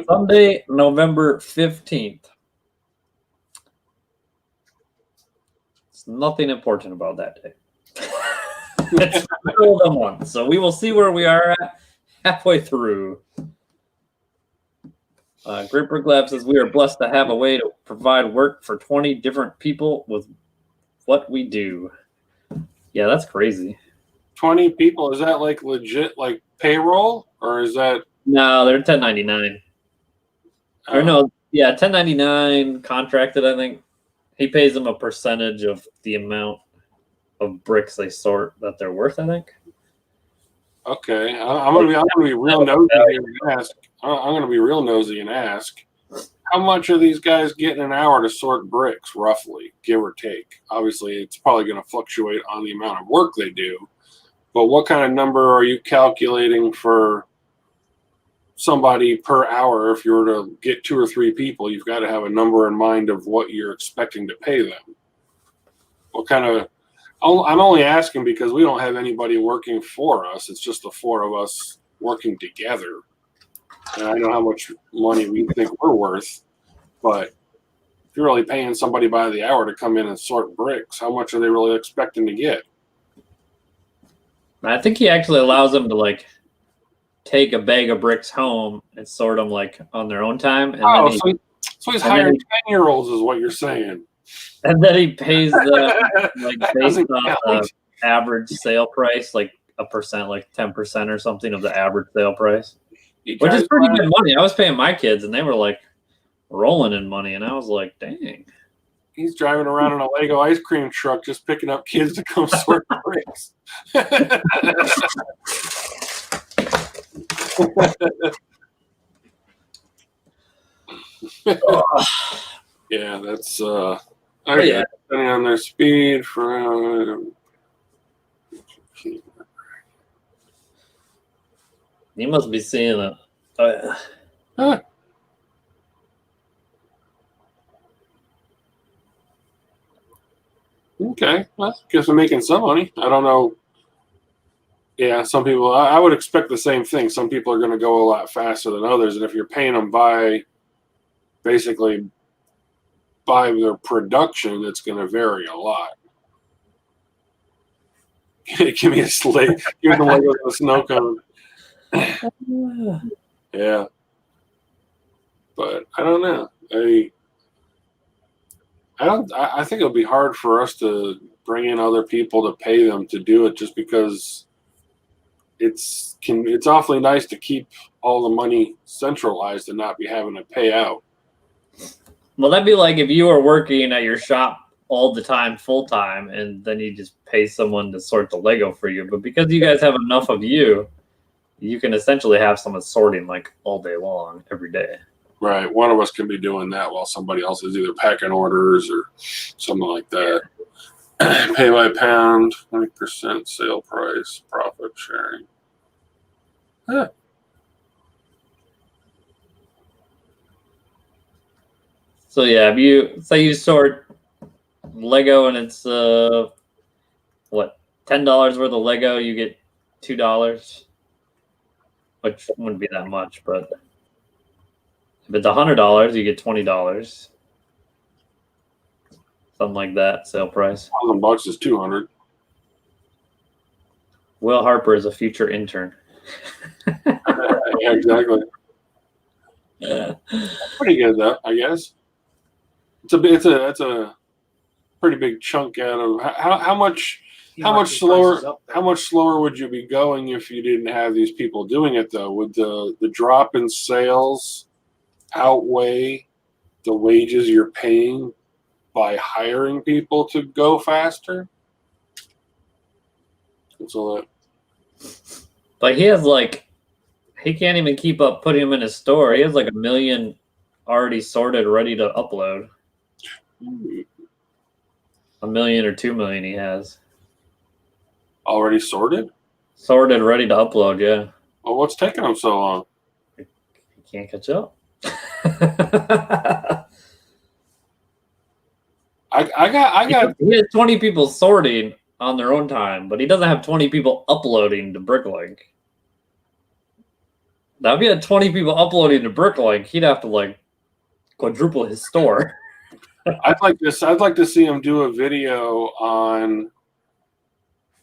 [SPEAKER 1] Sunday, November 15th. It's nothing important about that day. It's the middle of the month, so we will see where we are at halfway through. Great Brick Lab says we are blessed to have a way to provide work for 20 different people with what we do. Yeah, that's crazy.
[SPEAKER 2] 20 people, is that like legit like payroll, or is that?
[SPEAKER 1] No, they're 1099. Or no, yeah, 1099 contracted, I think. He pays them a percentage of the amount of bricks they sort that they're worth, I think.
[SPEAKER 2] Okay, I'm gonna be real nosy here and ask. I'm gonna be real nosy and ask, how much are these guys getting an hour to sort bricks, roughly, give or take? Obviously, it's probably going to fluctuate on the amount of work they do. But what kind of number are you calculating for somebody per hour? If you were to get 2 or 3 people, you've got to have a number in mind of what you're expecting to pay them. What kind of? I'm only asking because we don't have anybody working for us. It's just the 4 of us working together. And I know how much money we think we're worth, but if you're really paying somebody by the hour to come in and sort bricks, how much are they really expecting to get?
[SPEAKER 1] I think he actually allows them to like take a bag of bricks home and sort them like on their own time. And
[SPEAKER 2] so he's hiring 10-year-olds is what you're saying.
[SPEAKER 1] And then he pays them like based on the average sale price, like a percent, like 10% or something of the average sale price. Which is pretty good money. I was paying my kids, and they were like rolling in money, and I was like, "Dang!"
[SPEAKER 2] He's driving around in a Lego ice cream truck, just picking up kids to come sort bricks. Yeah, that's depending on their speed for.
[SPEAKER 1] You must be seeing it. Oh, yeah.
[SPEAKER 2] Huh. Okay, well, I guess I'm making some money. I don't know. Yeah, some people, I would expect the same thing. Some people are going to go a lot faster than others. And if you're paying them basically by their production, it's going to vary a lot. Give me a slate. Give me the snow cone. Yeah. But I don't know. I think it'll be hard for us to bring in other people to pay them to do it, just because it's awfully nice to keep all the money centralized and not be having to pay out.
[SPEAKER 1] Well, that'd be like if you were working at your shop all the time, full time, and then you just pay someone to sort the Lego for you. But because you guys have enough of you, you can essentially have someone sorting like all day long, every day.
[SPEAKER 2] Right. One of us can be doing that while somebody else is either packing orders or something like that. Pay by pound, 20% sale price, profit sharing. Yeah.
[SPEAKER 1] So yeah, if you say you sort Lego and it's what, $10 worth of Lego, you get $2, which wouldn't be that much, but if it's $100, you get $20, something like that. Sale price.
[SPEAKER 2] $1,000 is $200.
[SPEAKER 1] Will Harper is a future intern.
[SPEAKER 2] Yeah, exactly.
[SPEAKER 1] Yeah.
[SPEAKER 2] Pretty good though, I guess. It's a pretty big chunk out of how much slower would you be going if you didn't have these people doing it though? Would the drop in sales outweigh the wages you're paying by hiring people to go faster? So
[SPEAKER 1] Like he can't even keep up putting them in his store. He has like 1 million already sorted, ready to upload. 1 million or 2 million he has.
[SPEAKER 2] already sorted?
[SPEAKER 1] Sorted, ready to upload, yeah.
[SPEAKER 2] Well, what's taking them so long?
[SPEAKER 1] He can't catch up.
[SPEAKER 2] I got
[SPEAKER 1] He has 20 people sorting on their own time, but he doesn't have 20 people uploading to Bricklink. Now, if he had 20 people uploading to Bricklink, he'd have to like quadruple his store.
[SPEAKER 2] I'd like to see him do a video on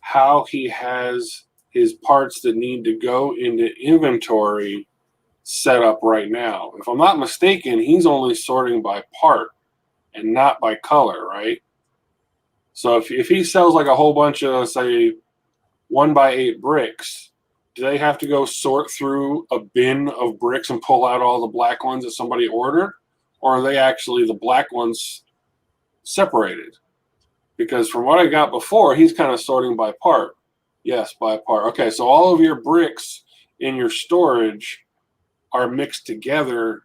[SPEAKER 2] how he has his parts that need to go into inventory set up right now. If I'm not mistaken, he's only sorting by part and not by color, right? So if he sells like a whole bunch of, say, 1x8 bricks, do they have to go sort through a bin of bricks and pull out all the black ones that somebody ordered? Or are they actually the black ones separated? Because from what I got before, he's kind of sorting by part. Yes, by part. Okay, so all of your bricks in your storage are mixed together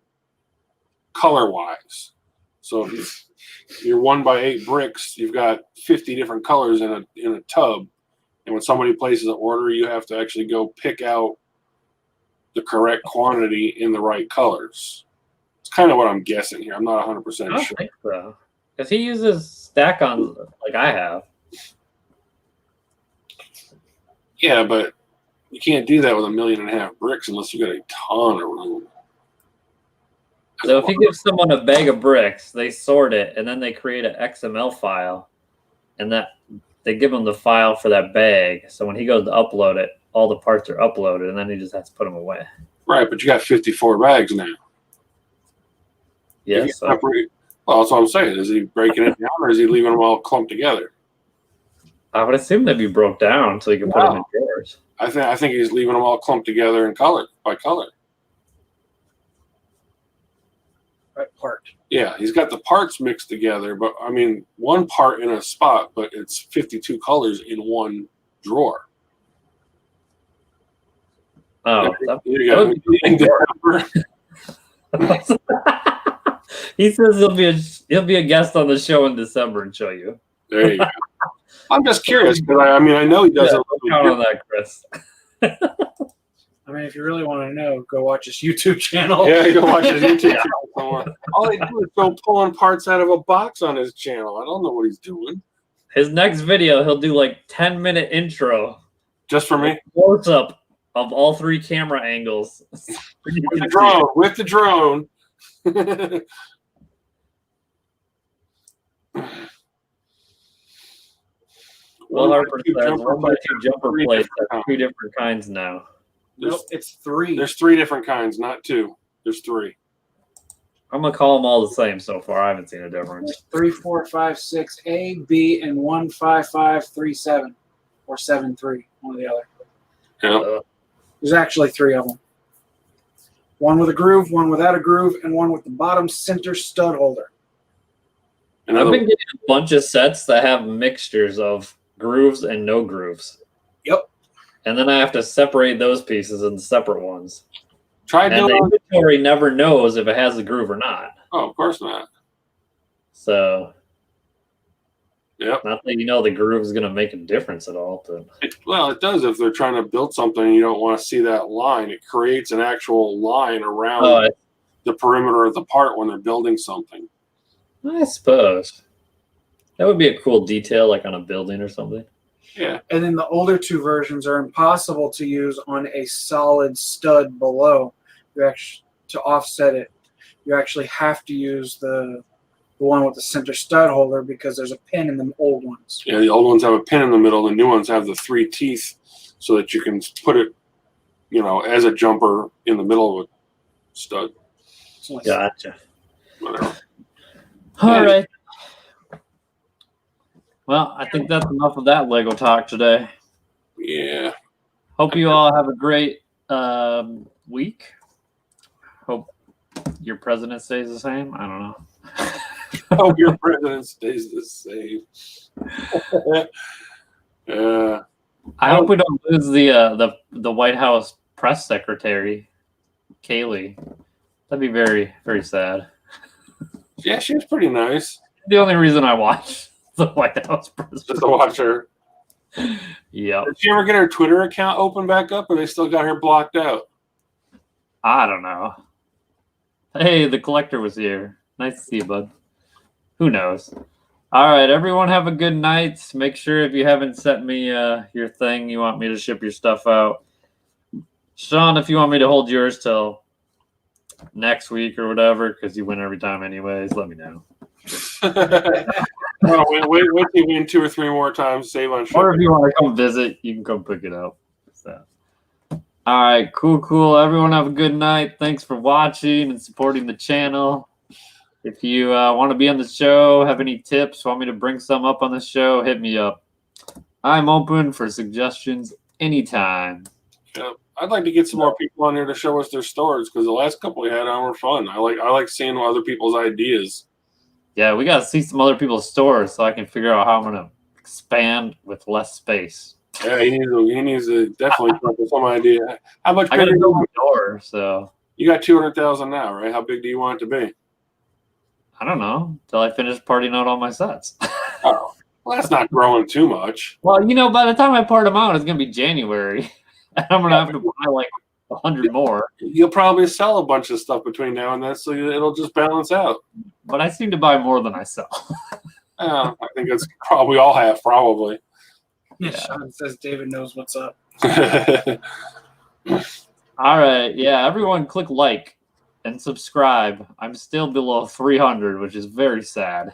[SPEAKER 2] color-wise. So if your 1x8 bricks, you've got 50 different colors in a tub. And when somebody places an order, you have to actually go pick out the correct quantity in the right colors. It's kind of what I'm guessing here. I'm not 100% sure.
[SPEAKER 1] I don't think so. Because he uses stack-on like I have.
[SPEAKER 2] Yeah, but you can't do that with 1.5 million bricks unless you got a ton of room.
[SPEAKER 1] So if he gives someone a bag of bricks, they sort it, and then they create an XML file, and that they give him the file for that bag. So when he goes to upload it, all the parts are uploaded, and then he just has to put them away.
[SPEAKER 2] Right, but you got 54 bags now.
[SPEAKER 1] Yeah. So.
[SPEAKER 2] Well, that's what I'm saying. Is he breaking it down, or is he leaving them all clumped together?
[SPEAKER 1] I would assume they'd be broke down so you can put them in drawers.
[SPEAKER 2] I think he's leaving them all clumped together in color by color.
[SPEAKER 3] Right part.
[SPEAKER 2] Yeah, he's got the parts mixed together, but I mean, one part in a spot, but it's 52 colors in one drawer.
[SPEAKER 1] Oh, he says he'll be a guest on the show in December and show you.
[SPEAKER 2] There you go. I'm just curious because I mean I know he does it.
[SPEAKER 1] Count on that, Chris.
[SPEAKER 3] I mean, if you really want to know, go watch his YouTube channel.
[SPEAKER 2] Yeah, go watch his YouTube channel. All he do is go pulling parts out of a box on his channel. I don't know what he's doing.
[SPEAKER 1] His next video, he'll do like 10-minute intro.
[SPEAKER 2] Just for me?
[SPEAKER 1] Close up of all 3 camera angles.
[SPEAKER 2] With the drone.
[SPEAKER 1] Well, Harper says 1x2 jumper plates have 2 different kinds now.
[SPEAKER 3] Nope, it's 3.
[SPEAKER 2] There's 3 different kinds, not 2. There's 3.
[SPEAKER 1] I'm gonna call them all the same so far. I haven't seen a difference.
[SPEAKER 3] 3, 4, 5, 6, A, B, and 1, 5, 5, 3, 7, or 7, 3. One or the other.
[SPEAKER 2] Yeah.
[SPEAKER 3] There's actually 3 of them. One with a groove, one without a groove, and one with the bottom center stud holder.
[SPEAKER 1] I've been getting a bunch of sets that have mixtures of grooves and no grooves.
[SPEAKER 3] Yep.
[SPEAKER 1] And then I have to separate those pieces into separate ones.
[SPEAKER 2] Try
[SPEAKER 1] And
[SPEAKER 2] doing.
[SPEAKER 1] the inventory never knows if it has a groove or not.
[SPEAKER 2] Oh, of course not.
[SPEAKER 1] So,
[SPEAKER 2] Yep.
[SPEAKER 1] not that you know the groove is going to make a difference at all. But
[SPEAKER 2] Well, it does if they're trying to build something and you don't want to see that line. It creates an actual line around the perimeter of the part when they're building something.
[SPEAKER 1] I suppose that would be a cool detail, like on a building or something.
[SPEAKER 2] Yeah.
[SPEAKER 3] And then the older 2 versions are impossible to use on a solid stud below. You actually, to offset it, you actually have to use the one with the center stud holder because there's a pin in the old ones.
[SPEAKER 2] Yeah, the old ones have a pin in the middle. The new ones have the 3 teeth so that you can put it, as a jumper in the middle of a stud.
[SPEAKER 1] Gotcha.
[SPEAKER 2] Whatever.
[SPEAKER 1] All right. Well, I think that's enough of that Lego talk today.
[SPEAKER 2] Yeah.
[SPEAKER 1] Hope you all have a great week. Hope your president stays the same. I don't know.
[SPEAKER 2] Hope your president stays the same.
[SPEAKER 1] I hope we don't lose the White House press secretary, Kayleigh. That'd be very, very sad.
[SPEAKER 2] Yeah, she was pretty nice.
[SPEAKER 1] The only reason I watch the White House press.
[SPEAKER 2] Just to watch her.
[SPEAKER 1] Yeah.
[SPEAKER 2] Did she ever get her Twitter account open back up, or they still got her blocked out?
[SPEAKER 1] I don't know. Hey, the collector was here. Nice to see you, bud. Who knows? All right, everyone have a good night. Make sure if you haven't sent me your thing, you want me to ship your stuff out. Sean, if you want me to hold yours till next week or whatever, because you win every time anyways, let me know.
[SPEAKER 2] Well, wait till you win 2 or 3 more times, save on shipping.
[SPEAKER 1] Or if you want to come visit, you can come pick it up. So. All right, cool. Everyone have a good night. Thanks for watching and supporting the channel. If you want to be on the show, have any tips, want me to bring some up on the show, hit me up. I'm open for suggestions anytime.
[SPEAKER 2] Yeah, I'd like to get some more people on here to show us their stores because the last couple we had on were fun. I like seeing other people's ideas.
[SPEAKER 1] Yeah, we got to see some other people's stores so I can figure out how I'm going to expand with less space.
[SPEAKER 2] Yeah, he needs to definitely come up with some idea. How much
[SPEAKER 1] I got to
[SPEAKER 2] bigger?
[SPEAKER 1] build my door, so
[SPEAKER 2] You got 200,000 now, right? How big do you want it to be?
[SPEAKER 1] I don't know until I finish partying out all my sets.
[SPEAKER 2] Oh, well, that's not growing too much.
[SPEAKER 1] Well, by the time I part them out, it's going to be January. And I'm going to have to buy like 100 more.
[SPEAKER 2] You'll probably sell a bunch of stuff between now and then, so it'll just balance out.
[SPEAKER 1] But I seem to buy more than I sell.
[SPEAKER 2] I think it's probably all have, probably.
[SPEAKER 3] Yeah. Sean says David knows what's up.
[SPEAKER 1] All right. Yeah, everyone click like and subscribe. I'm still below 300, which is very sad.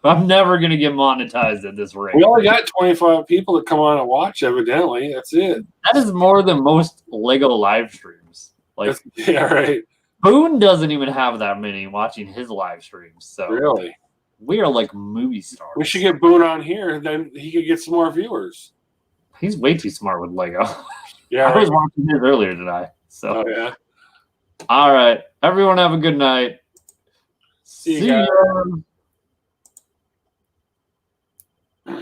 [SPEAKER 1] I'm never going to get monetized at this rate.
[SPEAKER 2] We only got 25 people that come on and watch, evidently. That's it.
[SPEAKER 1] That is more than most Lego live streams. Like,
[SPEAKER 2] Yeah, right.
[SPEAKER 1] Boone doesn't even have that many watching his live streams. So
[SPEAKER 2] Really?
[SPEAKER 1] we are like movie stars.
[SPEAKER 2] We should get Boone on here, then he could get some more viewers.
[SPEAKER 1] He's way too smart with Lego.
[SPEAKER 2] Yeah,
[SPEAKER 1] I
[SPEAKER 2] right.
[SPEAKER 1] was watching his earlier today. So,
[SPEAKER 2] Oh, yeah.
[SPEAKER 1] all right. Everyone have a good night.
[SPEAKER 2] See you guys.
[SPEAKER 1] ya.